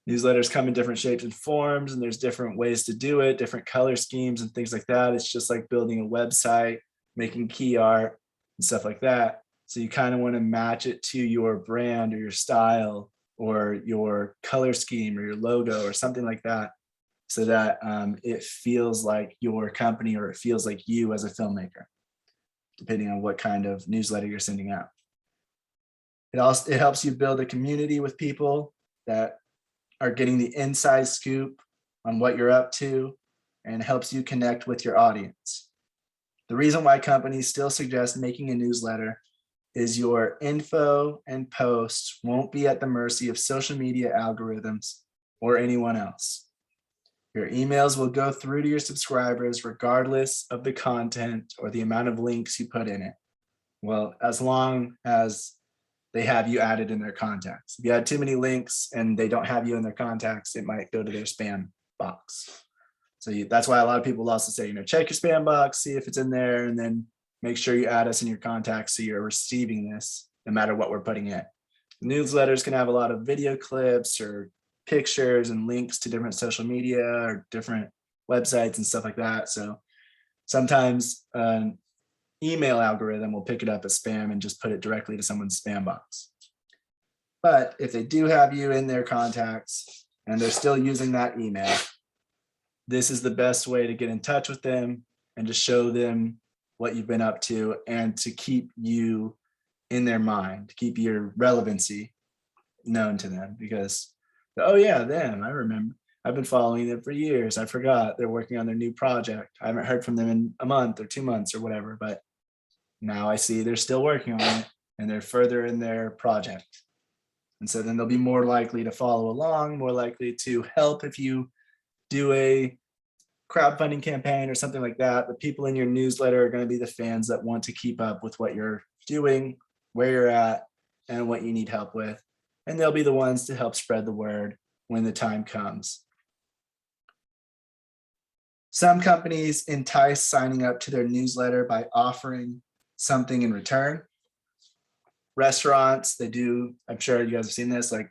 Newsletters come in different shapes and forms, and there's different ways to do it, different color schemes and things like that. It's just like building a website, making key art and stuff like that. So you kind of want to match it to your brand or your style or your color scheme or your logo or something like that, so that it feels like your company, or it feels like you as a filmmaker, depending on what kind of newsletter you're sending out. It helps you build a community with people that are getting the inside scoop on what you're up to and helps you connect with your audience. The reason why companies still suggest making a newsletter is your info and posts won't be at the mercy of social media algorithms or anyone else. Your emails will go through to your subscribers regardless of the content or the amount of links you put in it. Well, as long as they have you added in their contacts. If you add too many links and they don't have you in their contacts, it might go to their spam box. So that's why a lot of people also say, check your spam box, see if it's in there, and then make sure you add us in your contacts so you're receiving this no matter what we're putting in. Newsletters can have a lot of video clips or pictures and links to different social media or different websites and stuff like that. So sometimes an email algorithm will pick it up as spam and just put it directly to someone's spam box. But if they do have you in their contacts and they're still using that email, this is the best way to get in touch with them and to show them what you've been up to and to keep you in their mind, to keep your relevancy known to them because, oh yeah, them, I remember. I've been following them for years. I forgot they're working on their new project. I haven't heard from them in a month or 2 months or whatever, but now I see they're still working on it and they're further in their project. And so then they'll be more likely to follow along, more likely to help if you do a crowdfunding campaign or something like that. The people in your newsletter are going to be the fans that want to keep up with what you're doing, where you're at, and what you need help with. And they'll be the ones to help spread the word when the time comes. Some companies entice signing up to their newsletter by offering something in return. Restaurants, they do, I'm sure you guys have seen this, like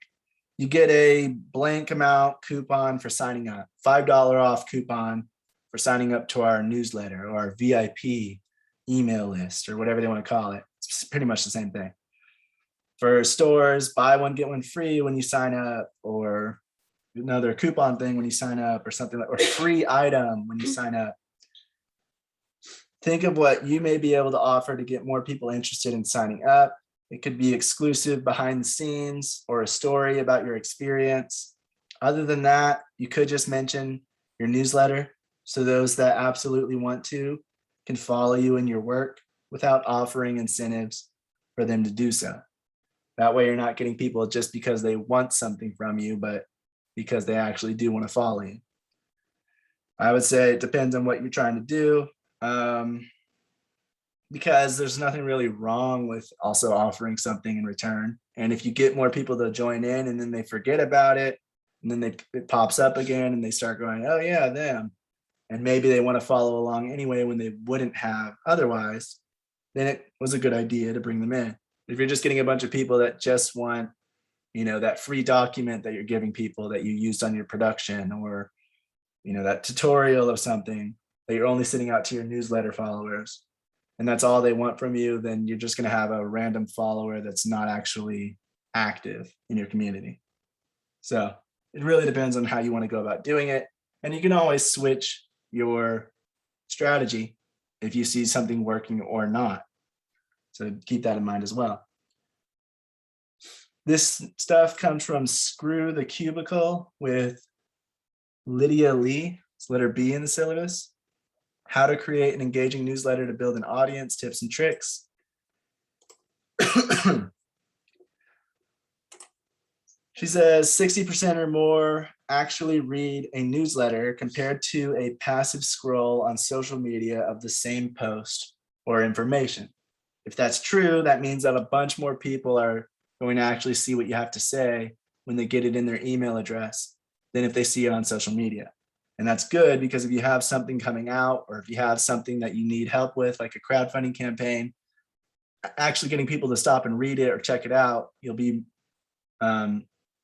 you get a blank amount coupon for signing up, $5 off coupon for signing up to our newsletter or our VIP email list or whatever they want to call it. It's pretty much the same thing. For stores, buy one, get one free when you sign up, or another coupon thing when you sign up or something like, or free item when you sign up. Think of what you may be able to offer to get more people interested in signing up. It could be exclusive behind the scenes or a story about your experience. Other than that, you could just mention your newsletter so those that absolutely want to can follow you in your work without offering incentives for them to do so. That way you're not getting people just because they want something from you, but because they actually do want to follow you. I would say it depends on what you're trying to do. Because there's nothing really wrong with also offering something in return. And if you get more people to join in and then they forget about it, and then it pops up again and they start going, oh yeah, them. And maybe they want to follow along anyway when they wouldn't have otherwise, then it was a good idea to bring them in. If you're just getting a bunch of people that just want, that free document that you're giving people that you used on your production, or, that tutorial of something that you're only sending out to your newsletter followers, and that's all they want from you, then you're just going to have a random follower that's not actually active in your community. So it really depends on how you want to go about doing it. And you can always switch your strategy if you see something working or not. So keep that in mind as well. This stuff comes from Screw the Cubicle with Lydia Lee. It's letter B in the syllabus. How to create an engaging newsletter to build an audience, tips and tricks. She says 60% or more actually read a newsletter compared to a passive scroll on social media of the same post or information. If that's true, that means that a bunch more people are going to actually see what you have to say when they get it in their email address than if they see it on social media. And that's good, because if you have something coming out, or if you have something that you need help with, like a crowdfunding campaign, actually getting people to stop and read it or check it out,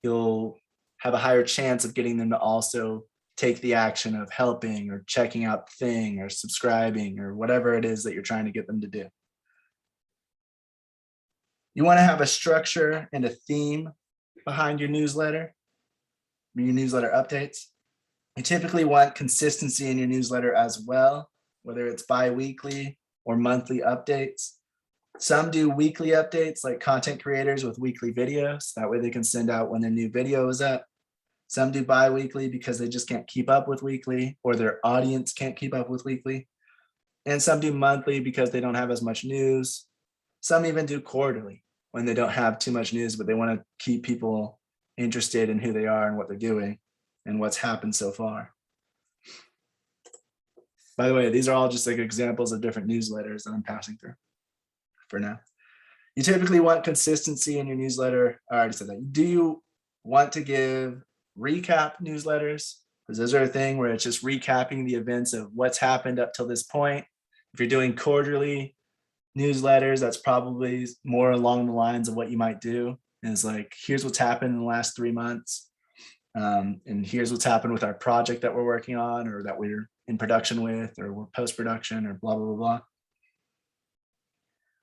you'll have a higher chance of getting them to also take the action of helping or checking out the thing or subscribing or whatever it is that you're trying to get them to do. You want to have a structure and a theme behind your newsletter updates. You typically want consistency in your newsletter as well, whether it's bi-weekly or monthly updates. Some do weekly updates, like content creators with weekly videos. That way they can send out when their new video is up. Some do bi-weekly because they just can't keep up with weekly, or their audience can't keep up with weekly. And some do monthly because they don't have as much news. Some even do quarterly when they don't have too much news, but they want to keep people interested in who they are and what they're doing and what's happened so far. By the way, these are all just like examples of different newsletters that I'm passing through for now. You typically want consistency in your newsletter. I already said that. Do you want to give recap newsletters? Because those are a thing where it's just recapping the events of what's happened up till this point. If you're doing quarterly newsletters, that's probably more along the lines of what you might do. And it's like, here's what's happened in the last 3 months. And here's what's happened with our project that we're working on, or that we're in production with, or we're post-production, or blah, blah, blah, blah.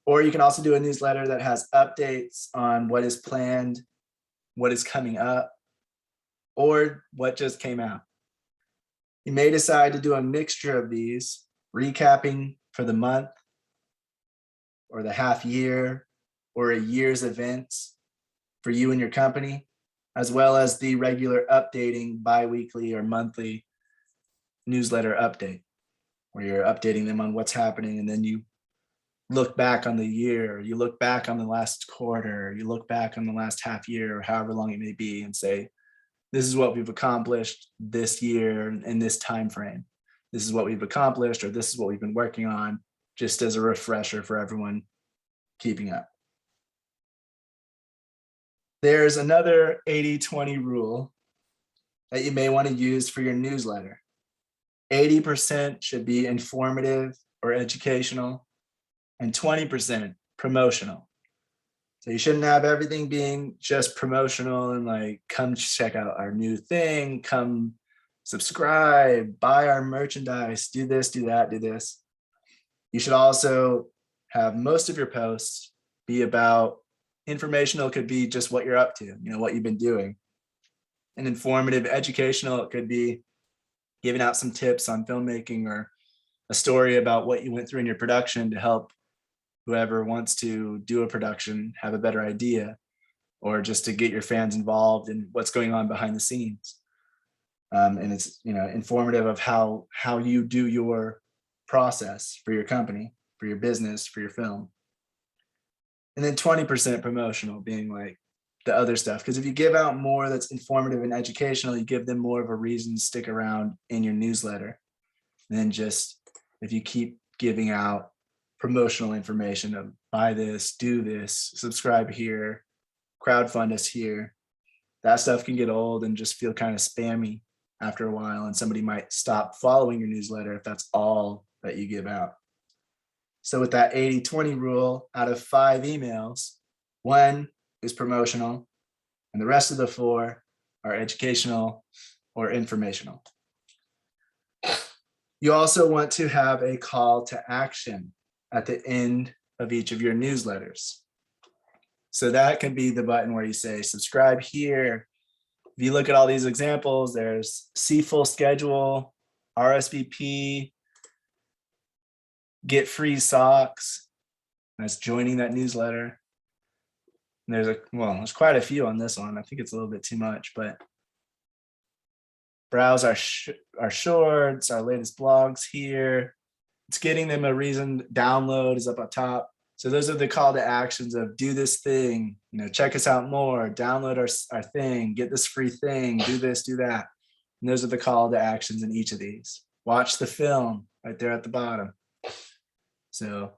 Or you can also do a newsletter that has updates on what is planned, what is coming up, or what just came out. You may decide to do a mixture of these, recapping for the month, or the half year, or a year's events for you and your company, as well as the regular updating bi-weekly or monthly newsletter update, where you're updating them on what's happening, and then you look back on the year, you look back on the last quarter, you look back on the last half year, or however long it may be, and say, this is what we've accomplished this year in this time frame. This is what we've accomplished, or this is what we've been working on, just as a refresher for everyone keeping up. There's another 80-20 rule that you may want to use for your newsletter. 80% should be informative or educational, and 20% promotional. So you shouldn't have everything being just promotional and like, come check out our new thing, come subscribe, buy our merchandise, do this, do that, do this. You should also have most of your posts be about informational. Could be just what you're up to, what you've been doing. And informative, educational, it could be giving out some tips on filmmaking, or a story about what you went through in your production to help whoever wants to do a production have a better idea, or just to get your fans involved in what's going on behind the scenes. And it's informative of how you do your process for your company, for your business, for your film. And then 20% promotional, being like the other stuff. Because if you give out more that's informative and educational, you give them more of a reason to stick around in your newsletter than just if you keep giving out promotional information of buy this, do this, subscribe here, crowdfund us here. That stuff can get old and just feel kind of spammy after a while, and somebody might stop following your newsletter if that's all that you give out. So with that 80-20 rule, out of 5 emails, 1 is promotional, and the rest of the 4 are educational or informational. You also want to have a call to action at the end of each of your newsletters. So that can be the button where you say, subscribe here. If you look at all these examples, there's see full schedule, RSVP, get free socks. That's joining that newsletter. And there's quite a few on this one. I think it's a little bit too much, but browse our shorts, our latest blogs here. It's getting them a reason. Download is up top. So those are the call to actions of do this thing, check us out more, download our thing, get this free thing, do this, do that. And those are the call to actions in each of these. Watch the film right there at the bottom. So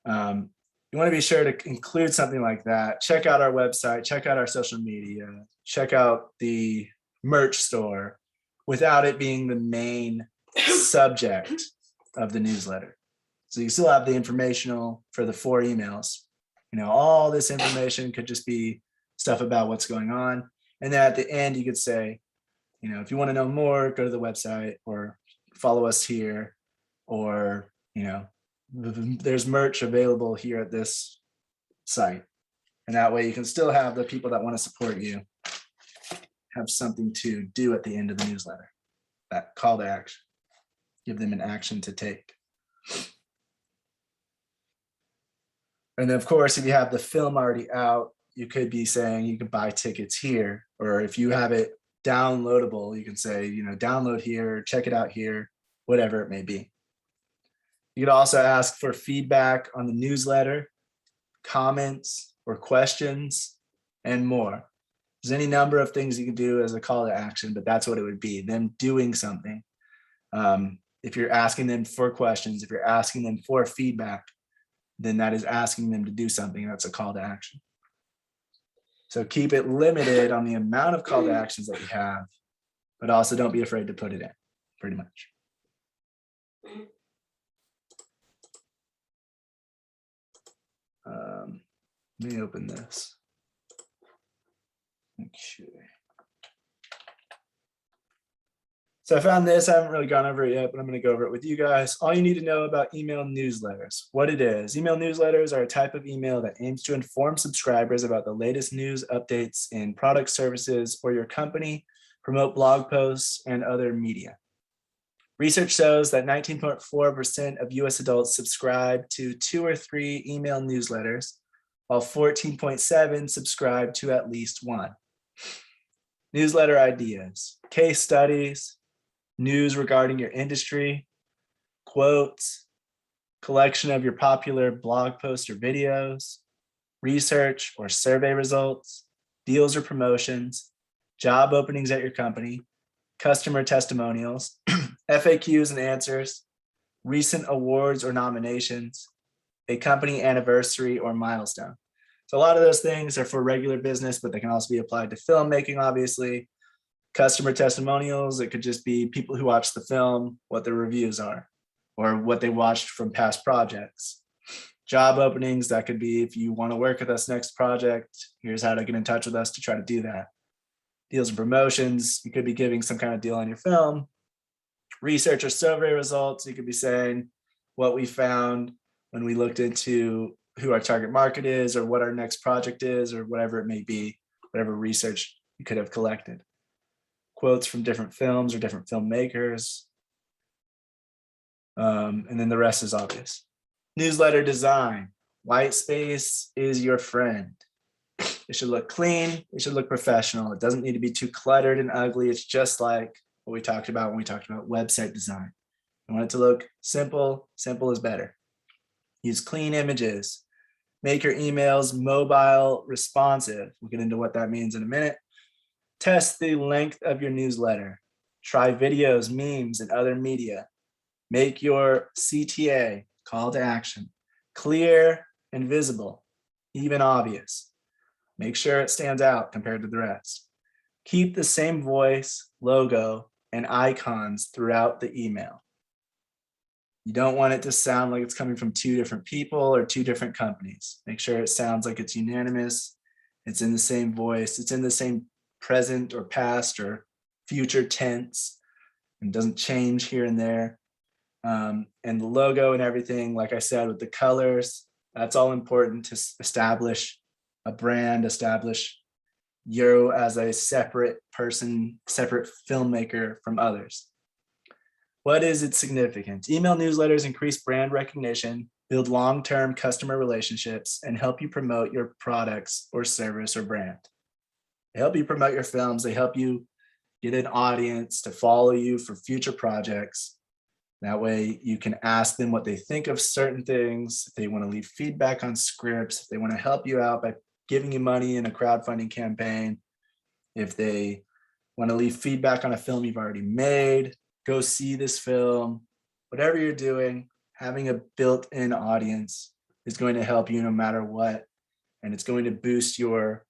you want to be sure to include something like that. Check out our website, check out our social media, check out the merch store without it being the main subject of the newsletter. So you still have the informational for the 4 emails. All this information could just be stuff about what's going on. And then at the end, you could say, if you want to know more, go to the website or follow us here, or, there's merch available here at this site. And that way you can still have the people that want to support you have something to do at the end of the newsletter, that call to action, give them an action to take. And then of course, if you have the film already out, you could be saying you could buy tickets here, or if you have it downloadable, you can say, download here, check it out here, whatever it may be. You could also ask for feedback on the newsletter, comments or questions, and more. There's any number of things you can do as a call to action, but that's what it would be, them doing something. If you're asking them for questions, if you're asking them for feedback, then that is asking them to do something. That's a call to action. So keep it limited on the amount of call to actions that you have, but also don't be afraid to put it in, pretty much. Let me open this. Okay. So I found this, I haven't really gone over it yet, but I'm going to go over it with you guys. All you need to know about email newsletters, what it is. Email newsletters are a type of email that aims to inform subscribers about the latest news, updates in product, services, or your company, promote blog posts, and other media. Research shows that 19.4% of US adults subscribe to 2 or 3 email newsletters, while 14.7% subscribe to at least one. Newsletter ideas, case studies, news regarding your industry, quotes, collection of your popular blog posts or videos, research or survey results, deals or promotions, job openings at your company, customer testimonials, FAQs and answers, recent awards or nominations, a company anniversary or milestone. So a lot of those things are for regular business, but they can also be applied to filmmaking, obviously. Customer testimonials, it could just be people who watch the film, what their reviews are, or what they watched from past projects. Job openings, that could be if you want to work with us next project, here's how to get in touch with us to try to do that. Deals and promotions, you could be giving some kind of deal on your film. Research or survey results, you could be saying what we found when we looked into who our target market is or what our next project is or whatever it may be, whatever research you could have collected. Quotes from different films or different filmmakers. And then the rest is obvious. Newsletter design. White space is your friend. It should look clean. It should look professional. It doesn't need to be too cluttered and ugly. It's just like what we talked about when we talked about website design. You want it to look simple. Simple is better. Use clean images. Make your emails mobile responsive. We'll get into what that means in a minute. Test the length of your newsletter. Try videos, memes, and other media. Make your CTA, call to action, clear and visible, even obvious. Make sure it stands out compared to the rest. Keep the same voice, logo, and icons throughout the email. You don't want it to sound like it's coming from 2 different people or 2 different companies. Make sure it sounds like it's unanimous. It's in the same voice. It's in the same present or past or future tense and doesn't change here and there. And the logo and everything, like I said, with the colors, that's all important to establish a brand, establish you as a separate person, separate filmmaker from others. What is its significance? Email newsletters increase brand recognition, build long-term customer relationships, and help you promote your products or service or brand. They help you promote your films. They help you get an audience to follow you for future projects. That way you can ask them what they think of certain things. If they want to leave feedback on scripts, if they want to help you out by giving you money in a crowdfunding campaign, if they want to leave feedback on a film you've already made, go see this film, whatever you're doing, having a built-in audience is going to help you no matter what. And it's going to boost your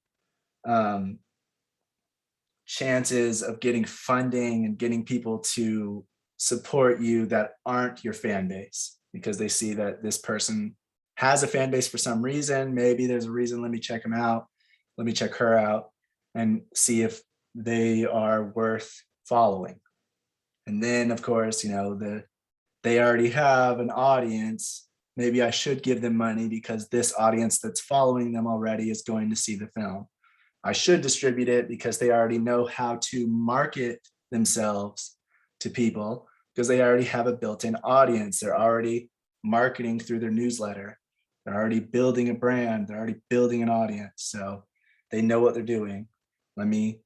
chances of getting funding and getting people to support you that aren't your fan base, because they see that this person has a fan base for some reason. Maybe there's a reason. Let me check them out. Let me check her out and see if they are worth following. And then, of course, they already have an audience. Maybe I should give them money because this audience that's following them already is going to see the film. I should distribute it because they already know how to market themselves to people because they already have a built-in audience. They're already marketing through their newsletter. They're already building a brand. They're already building an audience. So they know what they're doing. Let me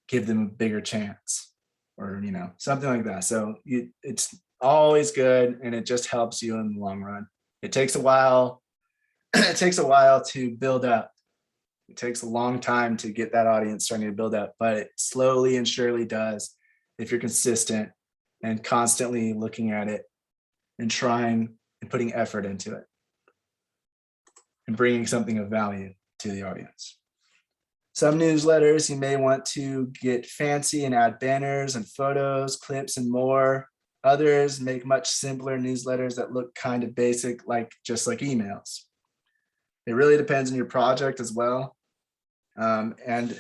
give them a bigger chance, or something like that. So it's always good, and it just helps you in the long run. It takes a while. It takes a while to build up. It takes a long time to get that audience starting to build up, but it slowly and surely does if you're consistent and constantly looking at it and trying and putting effort into it and bringing something of value to the audience. Some newsletters, you may want to get fancy and add banners and photos, clips, and more. Others make much simpler newsletters that look kind of basic, just like emails. It really depends on your project as well. And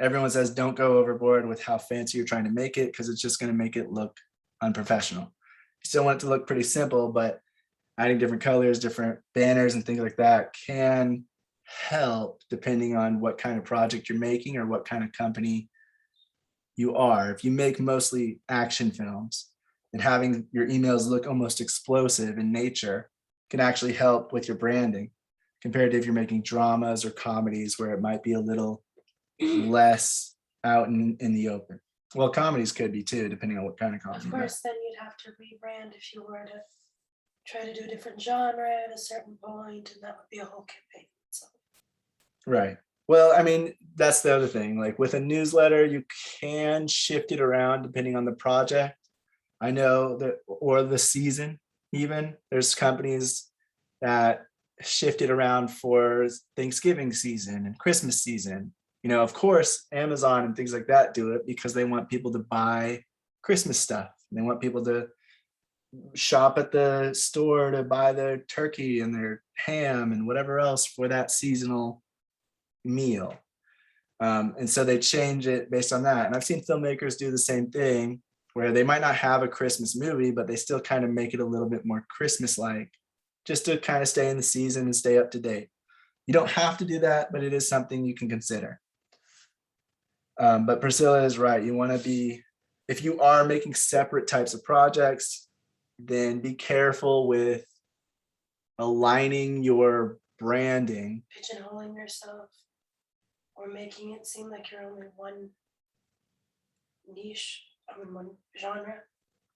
everyone says don't go overboard with how fancy you're trying to make it, because it's just going to make it look unprofessional. You still want it to look pretty simple, but adding different colors, different banners, and things like that can help depending on what kind of project you're making or what kind of company you are. If you make mostly action films, then having your emails look almost explosive in nature can actually help with your branding, compared to if you're making dramas or comedies where it might be a little less out in the open. Well, comedies could be too, depending on what kind of comedy. Of course, then you'd have to rebrand if you were to try to do a different genre at a certain point, and that would be a whole campaign. So. Right. Well, I mean, that's the other thing. Like with a newsletter, you can shift it around depending on the project. I know that, or the season even. There's companies that shift it around for Thanksgiving season and Christmas season. Of course, Amazon and things like that do it because they want people to buy Christmas stuff. They want people to shop at the store to buy their turkey and their ham and whatever else for that seasonal meal. And so they change it based on that. And I've seen filmmakers do the same thing, where they might not have a Christmas movie, but they still kind of make it a little bit more Christmas-like, just to kind of stay in the season and stay up to date. You don't have to do that, but it is something you can consider. But Priscilla is right. You want to be, if you are making separate types of projects, then be careful with aligning your branding. Pigeonholing yourself or making it seem like you're only one niche, one genre.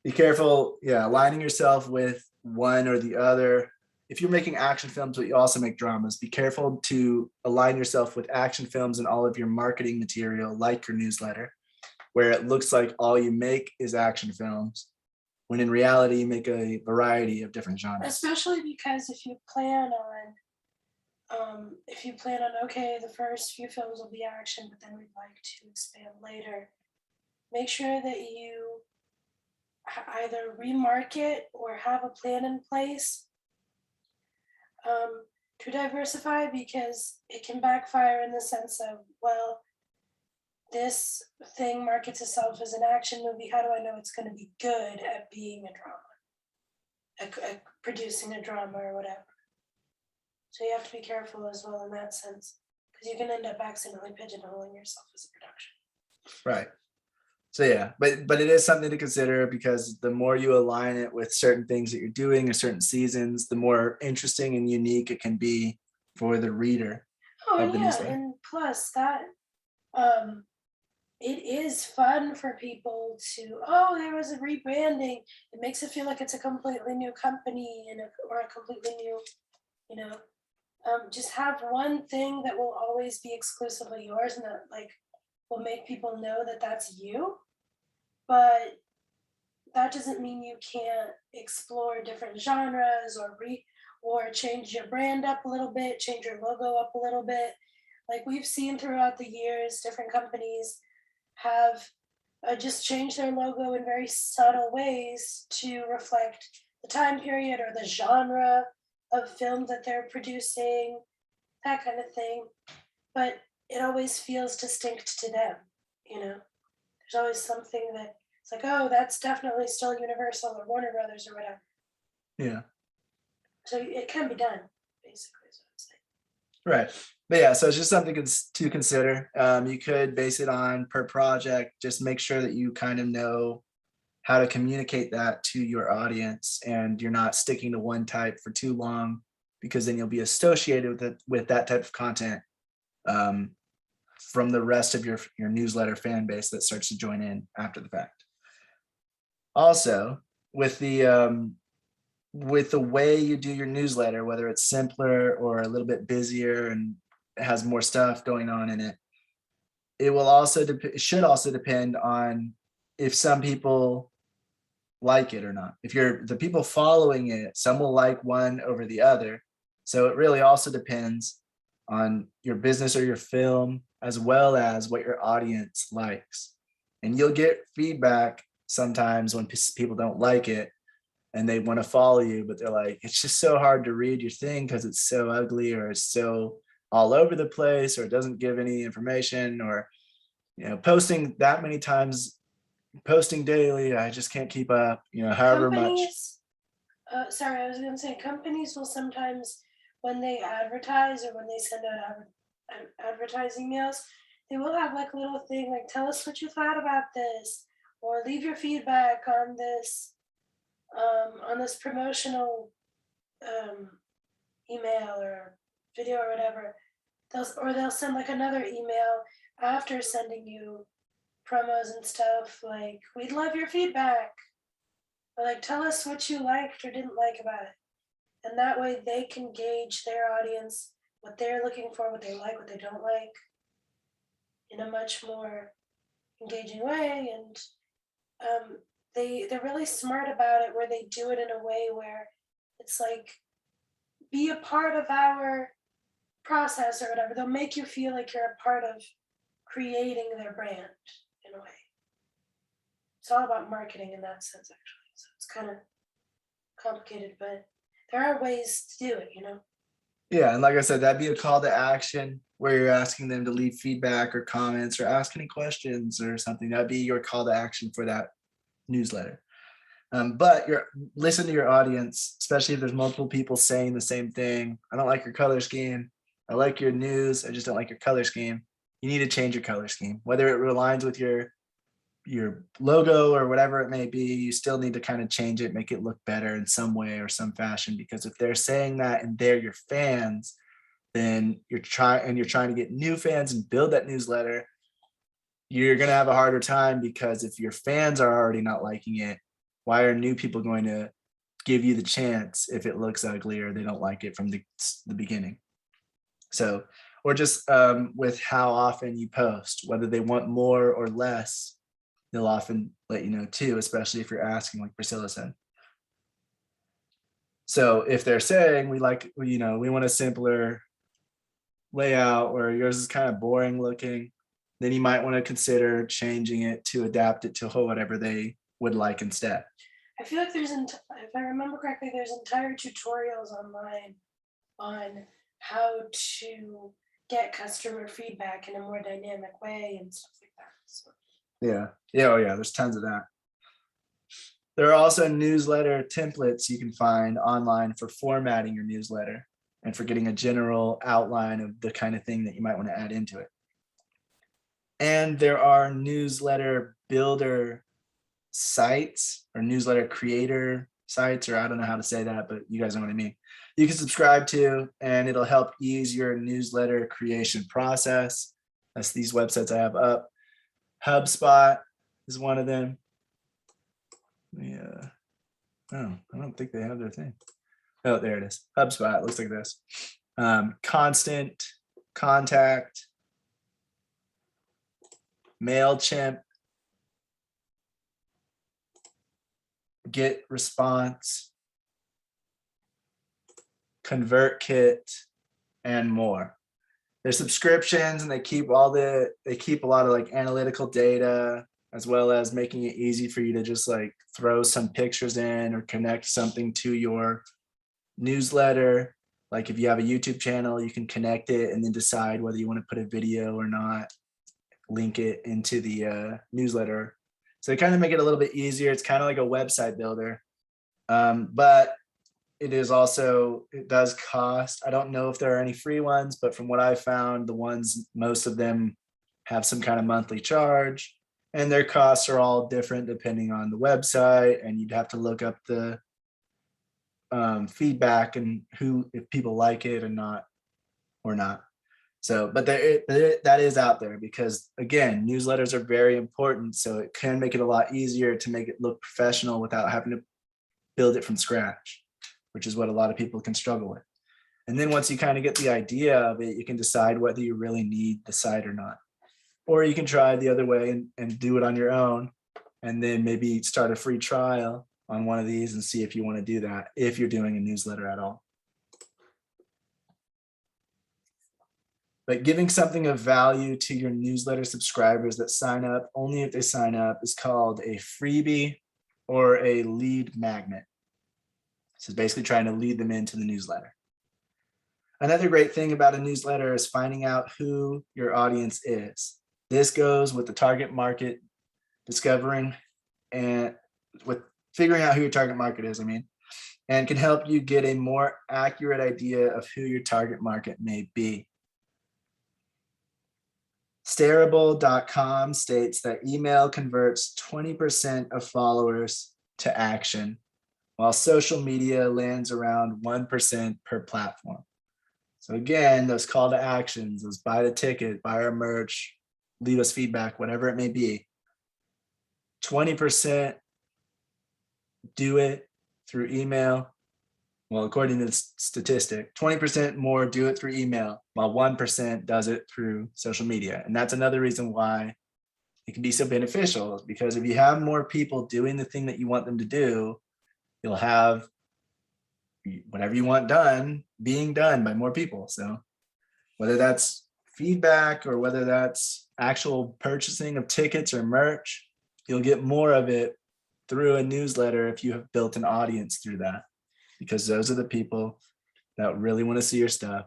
Be careful, aligning yourself with one or the other. If you're making action films, but you also make dramas, be careful to align yourself with action films and all of your marketing material, like your newsletter, where it looks like all you make is action films, when in reality, you make a variety of different genres. Especially because if you plan on, okay, the first few films will be action, but then we'd like to expand later, make sure that you either remarket or have a plan in place to diversify, because it can backfire in the sense of, well, this thing markets itself as an action movie. How do I know it's going to be good at being a drama, at producing a drama or whatever? So you have to be careful as well in that sense, because you can end up accidentally pigeonholing yourself as a production. Right. So but it is something to consider, because the more you align it with certain things that you're doing or certain seasons, the more interesting and unique it can be for the reader. Oh yeah, and plus that it is fun for people to, there was a rebranding. It makes it feel like it's a completely new company or a completely new, just have one thing that will always be exclusively yours, and that will make people know that that's you. But that doesn't mean you can't explore different genres or change your brand up a little bit, change your logo up a little bit. Like we've seen throughout the years, different companies have just changed their logo in very subtle ways to reflect the time period or the genre of film that they're producing, that kind of thing. But it always feels distinct to them, There's always something that it's like, that's definitely still Universal or Warner Brothers or whatever. Yeah. So it can be done, basically, is what I'm saying. Right. But so it's just something to consider. You could base it on per project. Just make sure that you kind of know how to communicate that to your audience, and you're not sticking to one type for too long, because then you'll be associated with that type of content from the rest of your newsletter fan base that starts to join in after the fact. Also, with the way you do your newsletter, whether it's simpler or a little bit busier and it has more stuff going on in it, it should also depend on if some people like it or not. If you're the people following it, some will like one over the other. So it really also depends on your business or your film, as well as what your audience likes. And you'll get feedback sometimes when people don't like it and they want to follow you, but they're like, it's just so hard to read your thing because it's so ugly, or it's so all over the place, or it doesn't give any information, or, you know, posting that many times, posting daily, I just can't keep up, you know, however much. Sorry, I was gonna say, companies will sometimes, when they advertise or when they send out advertising emails, they will have like a little thing like, tell us what you thought about this, or leave your feedback on this promotional email or video or whatever. They'll send like another email after sending you promos and stuff like, we'd love your feedback, or like, tell us what you liked or didn't like about it. And that way they can gauge their audience, what they're looking for, what they like, what they don't like, in a much more engaging way. And they're really smart about it, where they do it in a way where it's like, be a part of our process or whatever. They'll make you feel like you're a part of creating their brand in a way. It's all about marketing in that sense, actually. So it's kind of complicated, but there are ways to do it, you know? Yeah, and like I said, that'd be a call to action where you're asking them to leave feedback or comments or ask any questions or something. That'd be your call to action for that newsletter. But listen to your audience, especially if there's multiple people saying the same thing. I don't like your color scheme. I like your news. I just don't like your color scheme. You need to change your color scheme, whether it aligns with your logo or whatever it may be. You still need to kind of change it, make it look better in some way or some fashion, because if they're saying that and they're your fans, then you're trying to get new fans and build that newsletter. You're going to have a harder time, because if your fans are already not liking it, why are new people going to give you the chance if it looks ugly or they don't like it from the beginning? So, or just with how often you post, whether they want more or less, they'll often let you know too, especially if you're asking, like Priscilla said. So if they're saying we want a simpler layout, or yours is kind of boring looking, then you might want to consider changing it to adapt it to whatever they would like instead. I feel like if I remember correctly, there's entire tutorials online on how to get customer feedback in a more dynamic way and stuff like that. So. Yeah, there's tons of that. There are also newsletter templates you can find online for formatting your newsletter and for getting a general outline of the kind of thing that you might want to add into it. And there are newsletter builder sites or newsletter creator sites, or I don't know how to say that, but you guys know what I mean. You can subscribe to, and it'll help ease your newsletter creation process. That's these websites I have up. Hubspot is one of them. Yeah. Oh, I don't think they have their thing. Oh, there it is. HubSpot. It looks like this. Constant Contact, MailChimp, Get Response, ConvertKit, and more. They're subscriptions, and they keep a lot of like analytical data, as well as making it easy for you to just like throw some pictures in or connect something to your newsletter. Like if you have a YouTube channel, you can connect it and then decide whether you want to put a video or not, link it into the newsletter. So they kind of make it a little bit easier. It's kind of like a website builder, but it does cost. I don't know if there are any free ones, but from what I found, most of them have some kind of monthly charge, and their costs are all different depending on the website. And you'd have to look up the feedback and if people like it or not. So, but that is out there because again, newsletters are very important. So it can make it a lot easier to make it look professional without having to build it from scratch, which is what a lot of people can struggle with. And then once you kind of get the idea of it, you can decide whether you really need the site or not. Or you can try the other way and do it on your own, and then maybe start a free trial on one of these and see if you want to do that, if you're doing a newsletter at all. But giving something of value to your newsletter subscribers that sign up only if they sign up is called a freebie or a lead magnet. So basically trying to lead them into the newsletter. Another great thing about a newsletter is finding out who your audience is. This goes with the target market discovering and with figuring out who your target market is, and can help you get a more accurate idea of who your target market may be. Starable.com states that email converts 20% of followers to action, while social media lands around 1% per platform. So again, those call to actions, those buy the ticket, buy our merch, leave us feedback, whatever it may be. 20% do it through email. Well, according to the statistic, 20% more do it through email, while 1% does it through social media. And that's another reason why it can be so beneficial, because if you have more people doing the thing that you want them to do, you'll have whatever you want done being done by more people. So whether that's feedback or whether that's actual purchasing of tickets or merch, you'll get more of it through a newsletter if you have built an audience through that, because those are the people that really want to see your stuff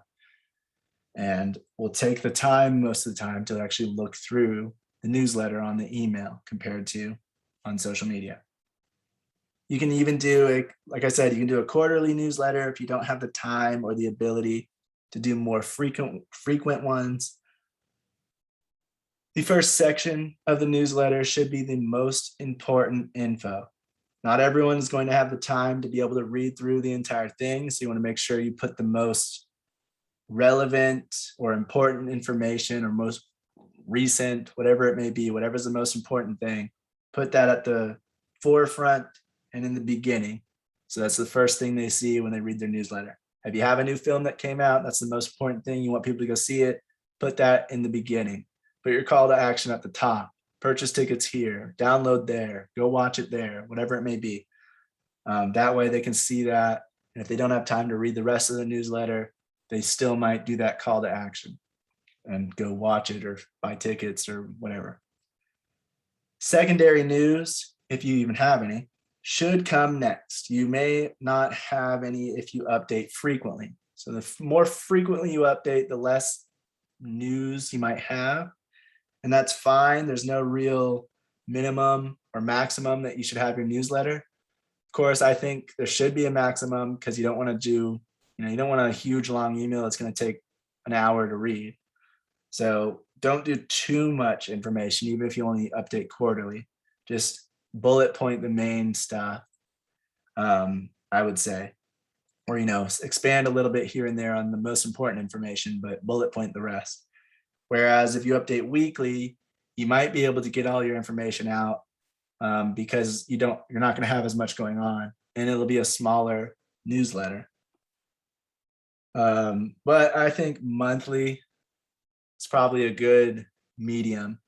and will take the time most of the time to actually look through the newsletter on the email compared to on social media. You can even do like I said, you can do a quarterly newsletter if you don't have the time or the ability to do more frequent ones. The first section of the newsletter should be the most important info. Not everyone is going to have the time to be able to read through the entire thing, so you want to make sure you put the most relevant or important information or most recent, whatever it may be, whatever's the most important thing, put that at the forefront and in the beginning. So that's the first thing they see when they read their newsletter. If you have a new film that came out, that's the most important thing. You want people to go see it, put that in the beginning. Put your call to action at the top. Purchase tickets here, download there, go watch it there, whatever it may be. That way they can see that. And if they don't have time to read the rest of the newsletter, they still might do that call to action and go watch it or buy tickets or whatever. Secondary news, if you even have any, should come next. You may not have any if you update frequently. So the more frequently you update, the less news you might have. And that's fine. There's no real minimum or maximum that you should have your newsletter. Of course, I think there should be a maximum because you don't want to do, you don't want a huge long email that's going to take an hour to read. So don't do too much information, even if you only update quarterly. Just bullet point the main stuff, I would say. Or, expand a little bit here and there on the most important information, but bullet point the rest. Whereas if you update weekly, you might be able to get all your information out because you're not going to have as much going on, and it'll be a smaller newsletter. But I think monthly is probably a good medium.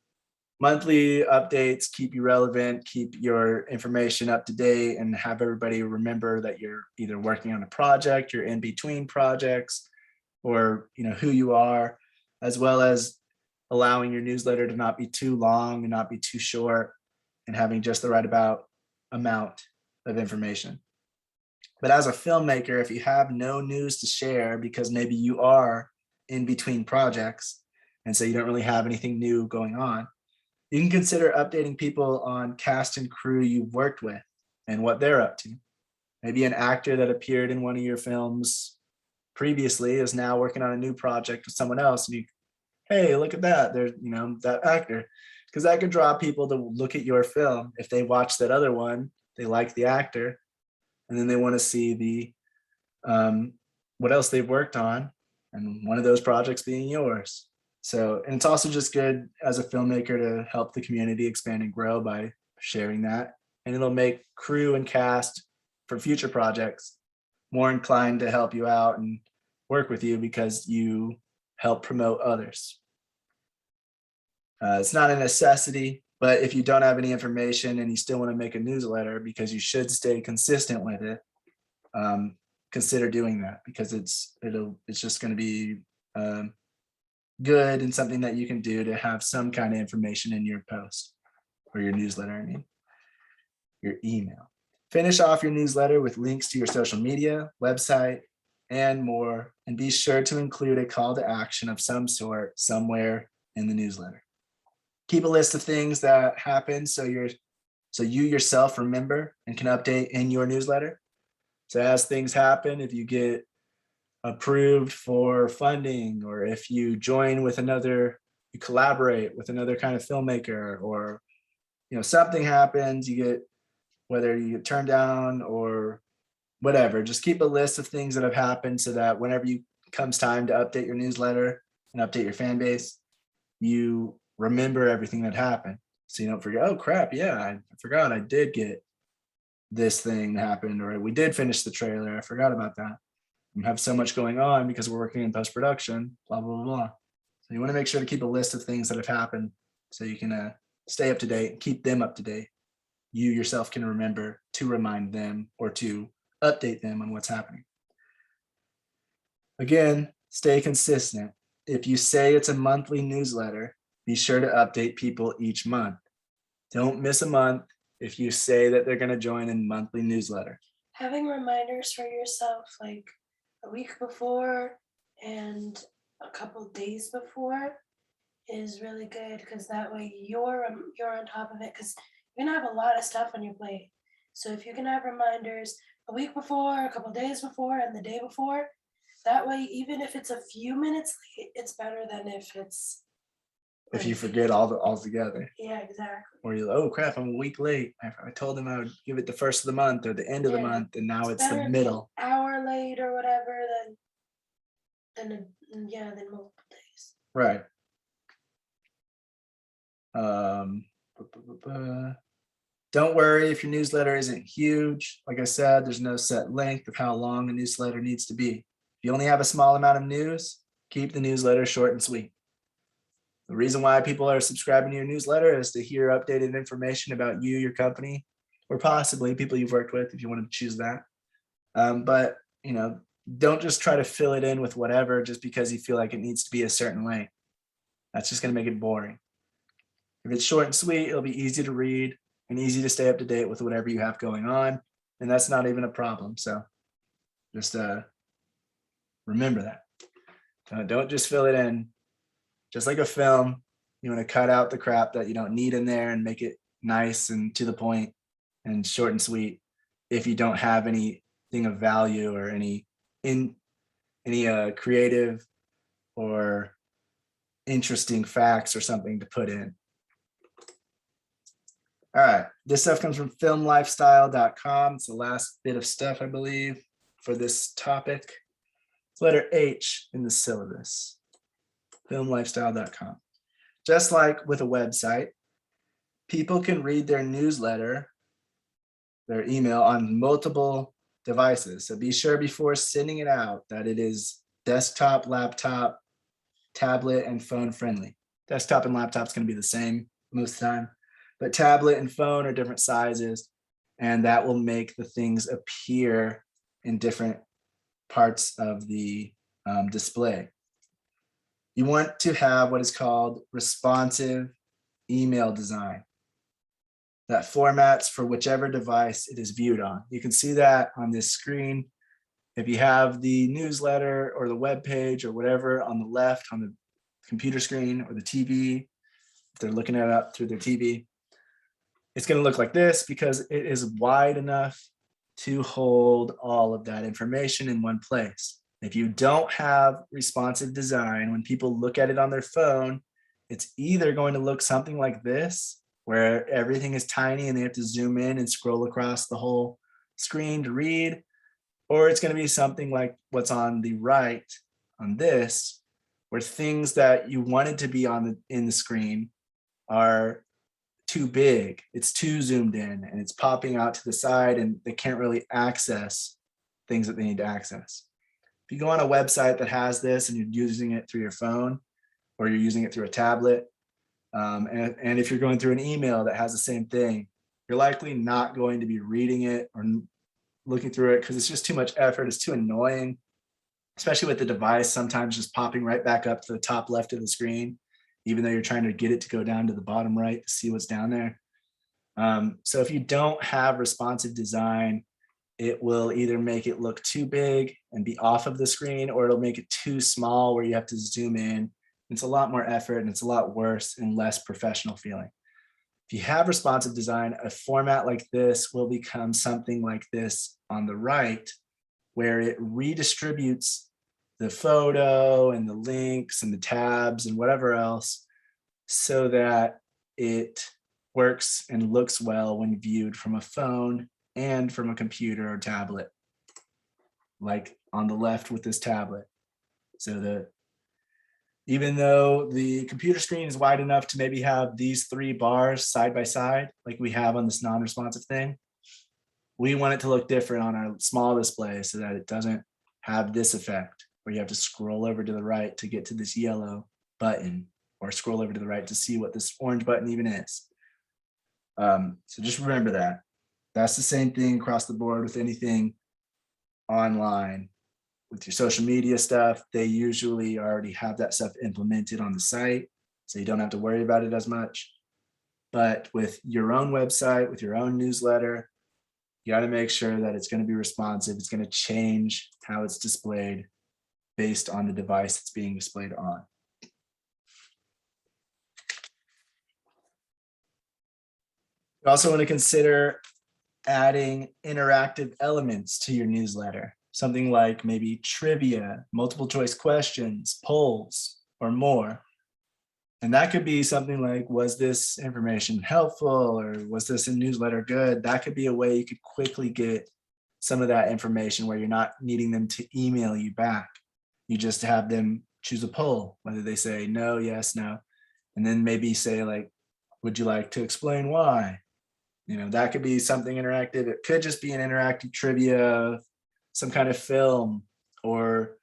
Monthly updates keep you relevant, keep your information up to date, and have everybody remember that you're either working on a project, you're in between projects, or who you are, as well as allowing your newsletter to not be too long and not be too short, and having just the right amount of information. But as a filmmaker, if you have no news to share because maybe you are in between projects and so you don't really have anything new going on, you can consider updating people on cast and crew you've worked with and what they're up to. Maybe an actor that appeared in one of your films previously is now working on a new project with someone else, and hey, look at that, there's that actor, because that could draw people to look at your film. If they watch that other one, they like the actor, and then they want to see the what else they've worked on, and one of those projects being yours. So, and it's also just good as a filmmaker to help the community expand and grow by sharing that. And it'll make crew and cast for future projects more inclined to help you out and work with you because you help promote others. It's not a necessity, but if you don't have any information and you still want to make a newsletter because you should stay consistent with it, consider doing that because it's just going to be good and something that you can do to have some kind of information in your post or your newsletter. I mean, your email. Finish off your newsletter with links to your social media, website, and more, and be sure to include a call to action of some sort somewhere in the newsletter. Keep a list of things that happen so you yourself remember and can update in your newsletter. So as things happen, if you get approved for funding, or if you join with another, you collaborate with another kind of filmmaker, or something happens, you get, whether you get turned down or whatever, just keep a list of things that have happened so that whenever comes time to update your newsletter and update your fan base, you remember everything that happened. So you don't forget, oh crap, yeah, I forgot I did get this thing happened, or we did finish the trailer, I forgot about that. We have so much going on because we're working in post-production, blah, blah, blah. So you want to make sure to keep a list of things that have happened so you can stay up to date and keep them up to date. You yourself can remember to remind them or to update them on what's happening. Again, stay consistent. If you say it's a monthly newsletter, be sure to update people each month. Don't miss a month if you say that they're going to join a monthly newsletter. Having reminders for yourself like a week before and a couple days before is really good, because that way you're on top of it, because you're gonna have a lot of stuff on your plate. So if you can have reminders a week before, a couple days before, and the day before, that way, even if it's a few minutes late, it's better than if it's if you forget all together. Yeah, exactly. Or you, oh crap, I'm a week late. I told them I would give it the first of the month or the end of the month, and now it's the middle. An hour late or whatever than multiple days. Right. Don't worry if your newsletter isn't huge. Like I said, there's no set length of how long a newsletter needs to be. If you only have a small amount of news, keep the newsletter short and sweet. The reason why people are subscribing to your newsletter is to hear updated information about you, your company, or possibly people you've worked with if you want to choose that. But don't just try to fill it in with whatever just because you feel like it needs to be a certain length. That's just going to make it boring. If it's short and sweet, it'll be easy to read and easy to stay up to date with whatever you have going on. And that's not even a problem. So just remember that. Don't just fill it in. Just like a film, you want to cut out the crap that you don't need in there and make it nice and to the point and short and sweet. If you don't have anything of value or any creative or interesting facts or something to put in. All right, this stuff comes from filmlifestyle.com. It's the last bit of stuff, I believe, for this topic. It's letter H in the syllabus. Filmlifestyle.com. Just like with a website, people can read their newsletter, their email on multiple devices. So be sure before sending it out that it is desktop, laptop, tablet, and phone friendly. Desktop and laptop is going to be the same most of the time, but tablet and phone are different sizes, and that will make the things appear in different parts of the display. You want to have what is called responsive email design that formats for whichever device it is viewed on. You can see that on this screen. If you have the newsletter or the web page or whatever on the left on the computer screen or the TV, if they're looking at it up through their TV, it's going to look like this because it is wide enough to hold all of that information in one place. If you don't have responsive design, when people look at it on their phone, it's either going to look something like this, where everything is tiny and they have to zoom in and scroll across the whole screen to read, or it's going to be something like what's on the right on this, where things that you wanted to be in the screen are too big, it's too zoomed in, and it's popping out to the side, and they can't really access things that they need to access. If you go on a website that has this and you're using it through your phone, or you're using it through a tablet, and if you're going through an email that has the same thing, you're likely not going to be reading it or looking through it because it's just too much effort. It's too annoying, especially with the device sometimes just popping right back up to the top left of the screen, even though you're trying to get it to go down to the bottom right to see what's down there. So if you don't have responsive design, it will either make it look too big and be off of the screen, or it'll make it too small where you have to zoom in. It's a lot more effort and it's a lot worse and less professional feeling. If you have responsive design, a format like this will become something like this on the right, where it redistributes the photo and the links and the tabs and whatever else so that it works and looks well when viewed from a phone and from a computer or tablet, like on the left with this tablet. So that even though the computer screen is wide enough to maybe have these 3 bars side by side, like we have on this non-responsive thing, we want it to look different on our small display so that it doesn't have this effect where you have to scroll over to the right to get to this yellow button, or scroll over to the right to see what this orange button even is. So just remember that. That's the same thing across the board with anything online. With your social media stuff, they usually already have that stuff implemented on the site, so you don't have to worry about it as much. But with your own website, with your own newsletter, you got to make sure that it's going to be responsive. It's going to change how it's displayed based on the device it's being displayed on. You also want to consider adding interactive elements to your newsletter, something like maybe trivia, multiple choice questions, polls, or more. And that could be something like, was this information helpful, or was this newsletter good? That could be a way you could quickly get some of that information where you're not needing them to email you back. You just have them choose a poll, whether they say no, yes, no, and then maybe say like, would you like to explain why? You know, that could be something interactive. It could just be an interactive trivia, some kind of film, or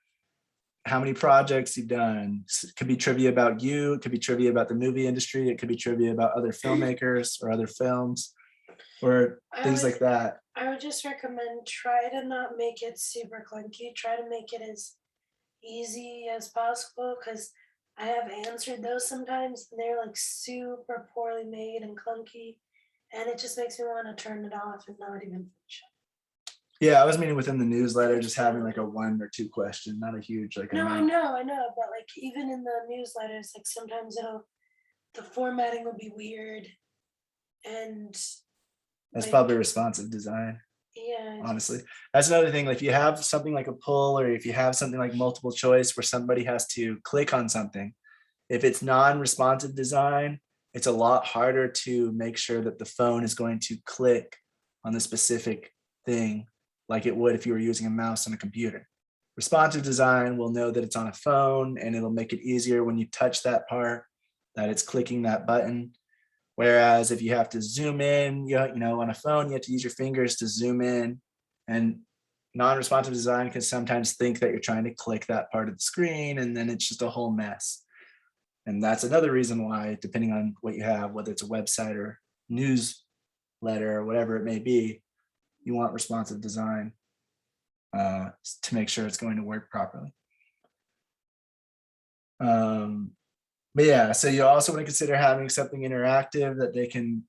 how many projects you've done. It could be trivia about you. It could be trivia about the movie industry. It could be trivia about other filmmakers or other films, or things like that. I would just recommend try to not make it super clunky. Try to make it as easy as possible, because I have answered those sometimes and they're like super poorly made and clunky, and it just makes me want to turn it off and not even finish it. Yeah, I was meaning within the newsletter, just having like a 1 or 2 question, not a huge like. No, I know, but like even in the newsletters, like sometimes the formatting will be weird, and That's like, probably responsive design. Yeah. Honestly, that's another thing. Like if you have something like a poll, or if you have something like multiple choice where somebody has to click on something, if it's non-responsive design, it's a lot harder to make sure that the phone is going to click on the specific thing like it would if you were using a mouse on a computer. Responsive design will know that it's on a phone, and it'll make it easier when you touch that part that it's clicking that button. Whereas if you have to zoom in, you know, on a phone, you have to use your fingers to zoom in, and non-responsive design can sometimes think that you're trying to click that part of the screen, and then it's just a whole mess. And that's another reason why, depending on what you have, whether it's a website or newsletter or whatever it may be, you want responsive design to make sure it's going to work properly. But yeah, so you also want to consider having something interactive that they can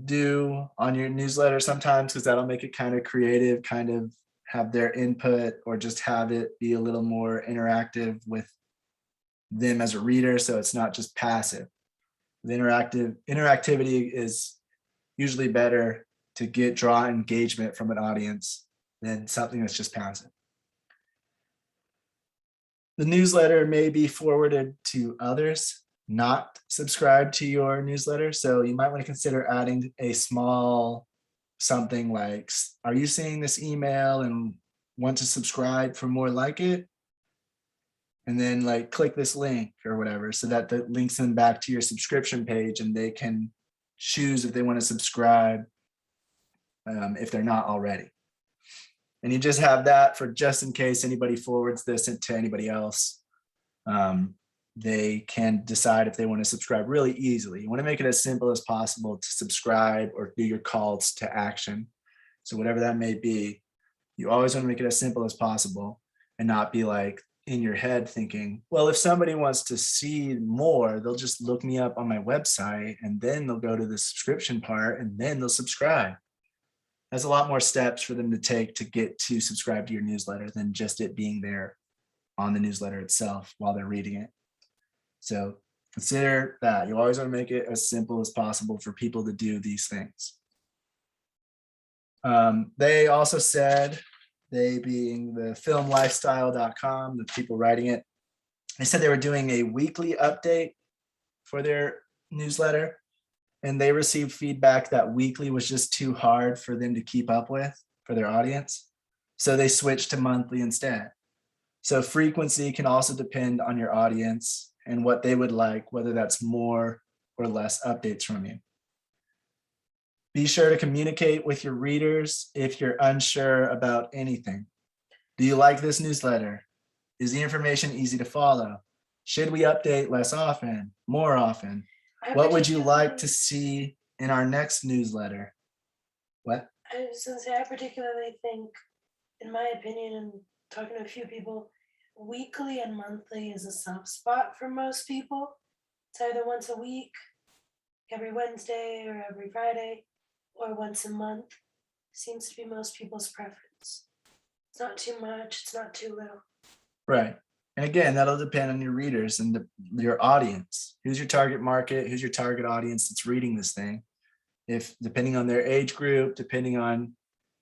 do on your newsletter sometimes, because that'll make it kind of creative, kind of have their input, or just have it be a little more interactive with them as a reader, so it's not just passive. The interactivity is usually better to draw engagement from an audience than something that's just passive. The newsletter may be forwarded to others not subscribed to your newsletter, so you might want to consider adding a small something like, are you seeing this email and want to subscribe for more like it? and then like click this link or whatever, so that that links them back to your subscription page and they can choose if they want to subscribe if they're not already. And you just have that for just in case anybody forwards this to anybody else. They can decide if they want to subscribe really easily. You want to make it as simple as possible to subscribe or do your calls to action. So whatever that may be, you always want to make it as simple as possible and not be like in your head thinking, well, if somebody wants to see more, they'll just look me up on my website and then they'll go to the subscription part and then they'll subscribe. There's a lot more steps for them to take to get to subscribe to your newsletter than just it being there on the newsletter itself while they're reading it. So consider that. You always want to make it as simple as possible for people to do these things. They also said, they being the filmlifestyle.com, the people writing it, they said they were doing a weekly update for their newsletter. And they received feedback that weekly was just too hard for them to keep up with for their audience. So they switched to monthly instead. So frequency can also depend on your audience and what they would like, whether that's more or less updates from you. Be sure to communicate with your readers if you're unsure about anything. Do you like this newsletter? Is the information easy to follow? Should we update less often, more often? What would you like to see in our next newsletter? What? I was gonna say, I particularly think, in my opinion, and talking to a few people, weekly and monthly is a soft spot for most people. It's either once a week, every Wednesday or every Friday, or once a month. Seems to be most people's preference. It's not too much, it's not too little. Right. And again, that'll depend on your readers and your audience. Who's your target market? Who's your target audience that's reading this thing? If depending on their age group, depending on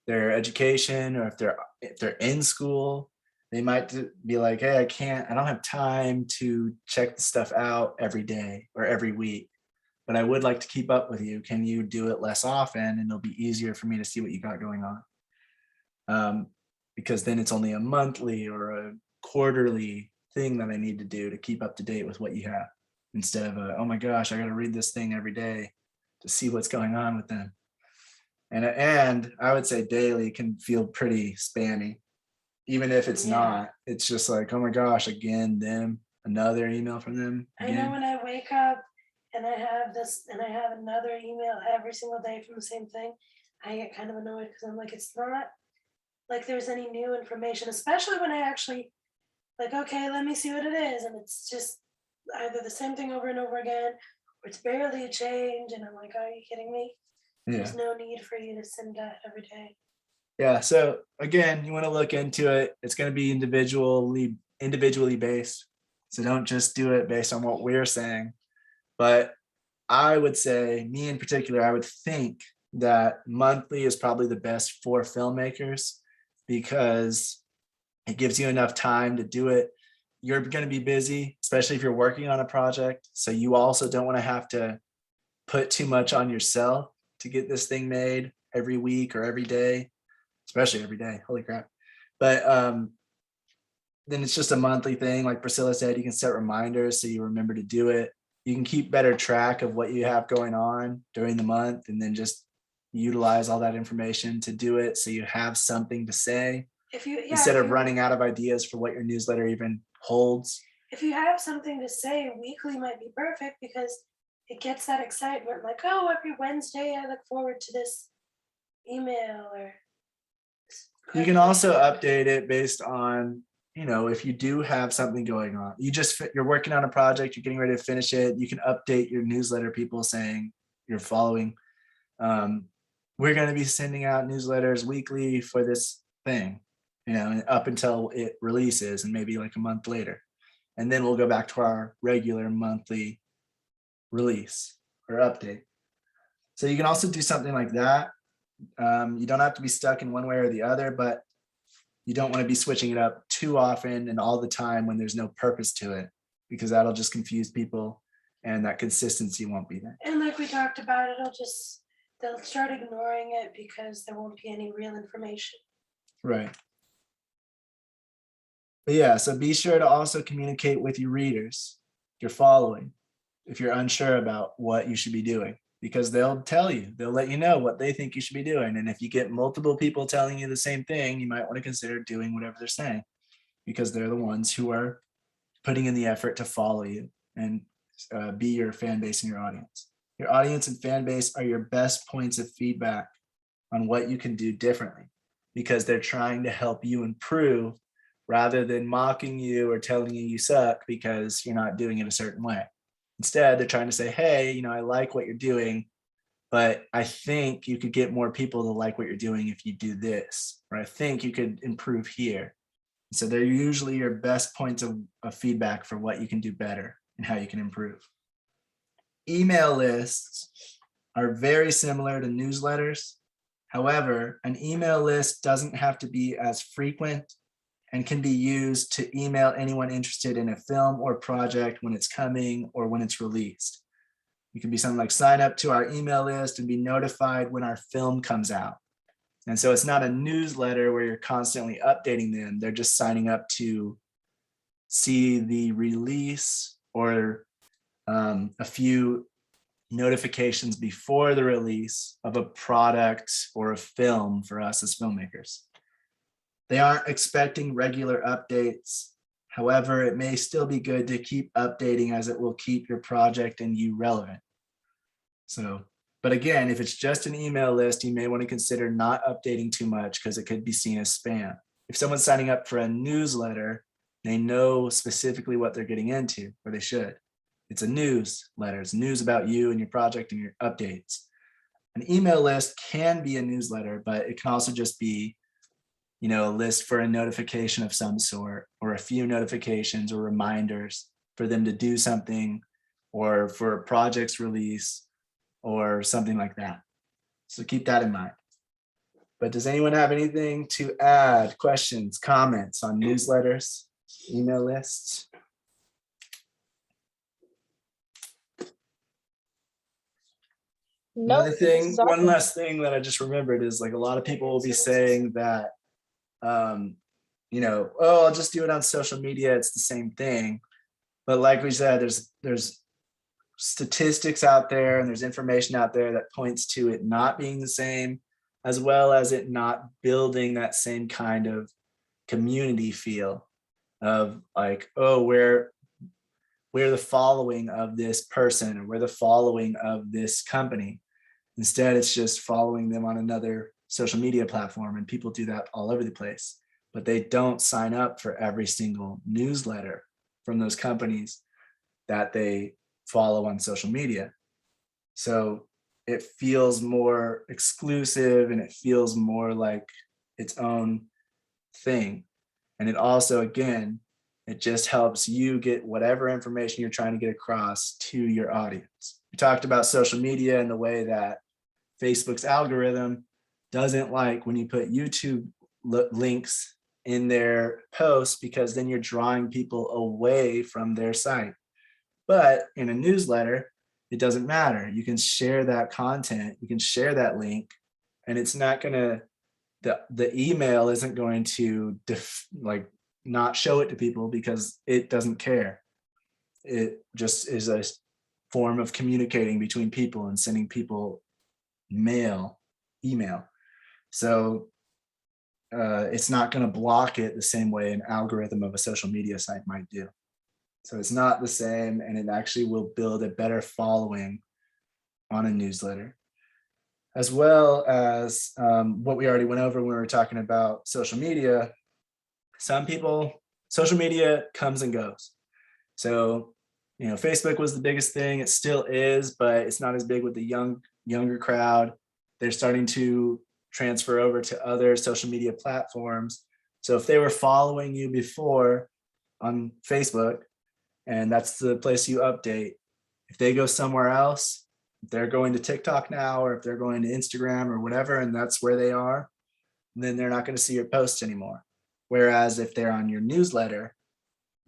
their education, or if they're in school, they might be like, hey, I don't have time to check the stuff out every day or every week, but I would like to keep up with you. Can you do it less often? And it'll be easier for me to see what you got going on. Because then it's only a monthly or a quarterly thing that I need to do to keep up to date with what you have, instead of oh my gosh, I got to read this thing every day to see what's going on with them. And I would say daily can feel pretty spammy, even if it's not. It's just like, oh my gosh, again, them, another email from them. Again. I know when I wake up and I have this and I have another email every single day from the same thing, I get kind of annoyed because I'm like, it's not like there's any new information, especially when I actually like, okay, let me see what it is. And it's just either the same thing over and over again, or it's barely a change. And I'm like, are you kidding me? Yeah. There's no need for you to send that every day. Yeah. So again, you want to look into it. It's going to be individually based. So don't just do it based on what we're saying. But I would say, me in particular, I would think that monthly is probably the best for filmmakers, because it gives you enough time to do it. You're going to be busy, especially if you're working on a project. So you also don't want to have to put too much on yourself to get this thing made every week or every day, especially every day. Holy crap. But then it's just a monthly thing. Like Priscilla said, you can set reminders so you remember to do it. You can keep better track of what you have going on during the month, and then just utilize all that information to do it so you have something to say instead of running out of ideas for what your newsletter even holds. If you have something to say, weekly might be perfect because it gets that excitement, like, oh, every Wednesday I look forward to this email. Or you can also update it based on, if you do have something going on, you're working on a project, you're getting ready to finish it, you can update your newsletter people saying you're following. We're going to be sending out newsletters weekly for this thing, up until it releases, and maybe like a month later. And then we'll go back to our regular monthly release or update. So you can also do something like that. You don't have to be stuck in one way or the other, but you don't want to be switching it up too often and all the time when there's no purpose to it, because that'll just confuse people and that consistency won't be there. And like we talked about, they'll start ignoring it because there won't be any real information. Right. But yeah, so be sure to also communicate with your readers, your following, if you're unsure about what you should be doing, because they'll tell you, they'll let you know what they think you should be doing. And if you get multiple people telling you the same thing, you might want to consider doing whatever they're saying, because they're the ones who are putting in the effort to follow you and be your fan base and your audience. Your audience and fan base are your best points of feedback on what you can do differently, because they're trying to help you improve rather than mocking you or telling you you suck because you're not doing it a certain way. Instead, they're trying to say, hey, I like what you're doing, but I think you could get more people to like what you're doing if you do this, or I think you could improve here. So they're usually your best points of feedback for what you can do better and how you can improve. Email lists are very similar to newsletters. However, an email list doesn't have to be as frequent and can be used to email anyone interested in a film or project when it's coming or when it's released. It can be something like sign up to our email list and be notified when our film comes out. And so it's not a newsletter where you're constantly updating them. They're just signing up to see the release or a few notifications before the release of a product or a film for us as filmmakers. They aren't expecting regular updates. However, it may still be good to keep updating, as it will keep your project and you relevant. So, but again, if it's just an email list, you may want to consider not updating too much because it could be seen as spam. If someone's signing up for a newsletter, they know specifically what they're getting into, or they should. It's a newsletter. It's news about you and your project and your updates. An email list can be a newsletter, but it can also just be, a list for a notification of some sort, or a few notifications or reminders for them to do something, or for a project's release, or something like that. So keep that in mind. But does anyone have anything to add? Questions, comments on newsletters, email lists? No, One last thing that I just remembered is, like, a lot of people will be saying that, oh, I'll just do it on social media, it's the same thing. But like we said, there's statistics out there and there's information out there that points to it not being the same, as well as it not building that same kind of community feel of like, oh, we're the following of this person, or we're the following of this company. Instead, it's just following them on another social media platform, and people do that all over the place, but they don't sign up for every single newsletter from those companies that they follow on social media. So it feels more exclusive and it feels more like its own thing. And it also, again, it just helps you get whatever information you're trying to get across to your audience. We talked about social media and the way that Facebook's algorithm doesn't like when you put YouTube links in their posts, because then you're drawing people away from their site. But in a newsletter, it doesn't matter. You can share that content, you can share that link, and it's not going to, the email isn't going to not show it to people because it doesn't care. It just is a form of communicating between people and sending people email. So it's not going to block it the same way an algorithm of a social media site might do. So it's not the same, and it actually will build a better following on a newsletter. As well as what we already went over when we were talking about social media. Some people, social media comes and goes. So, Facebook was the biggest thing. It still is, but it's not as big with the younger crowd. They're starting to transfer over to other social media platforms. So if they were following you before on Facebook, and that's the place you update, if they go somewhere else, if they're going to TikTok now, or if they're going to Instagram or whatever, and that's where they are, then they're not going to see your posts anymore. Whereas if they're on your newsletter,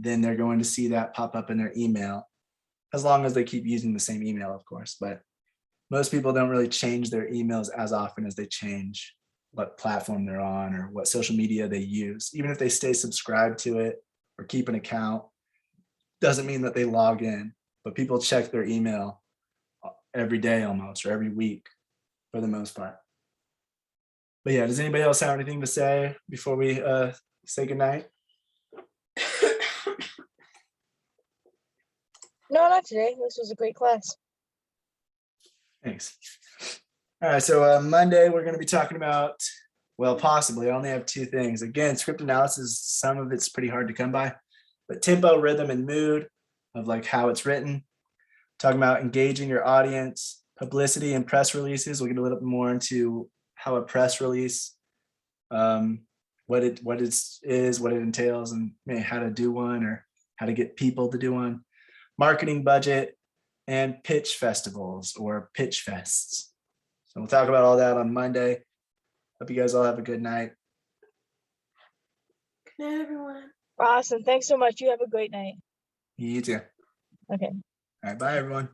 then they're going to see that pop up in their email, as long as they keep using the same email, of course. But most people don't really change their emails as often as they change what platform they're on or what social media they use. Even if they stay subscribed to it or keep an account, doesn't mean that they log in, but people check their email every day almost, or every week for the most part. But yeah, does anybody else have anything to say before we say goodnight? No, not today. This was a great class. Thanks. All right, so Monday we're going to be talking about, well, possibly, I only have two things. Again, script analysis, some of it's pretty hard to come by, but tempo, rhythm, and mood of like how it's written. Talking about engaging your audience, publicity and press releases. We'll get a little bit more into how a press release, what it is, what it entails, and maybe how to do one or how to get people to do one. Marketing budget and pitch festivals or pitch fests. So we'll talk about all that on Monday. Hope you guys all have a good night. Good night, everyone. Awesome. Thanks so much. You have a great night. You too. Okay. All right, bye everyone.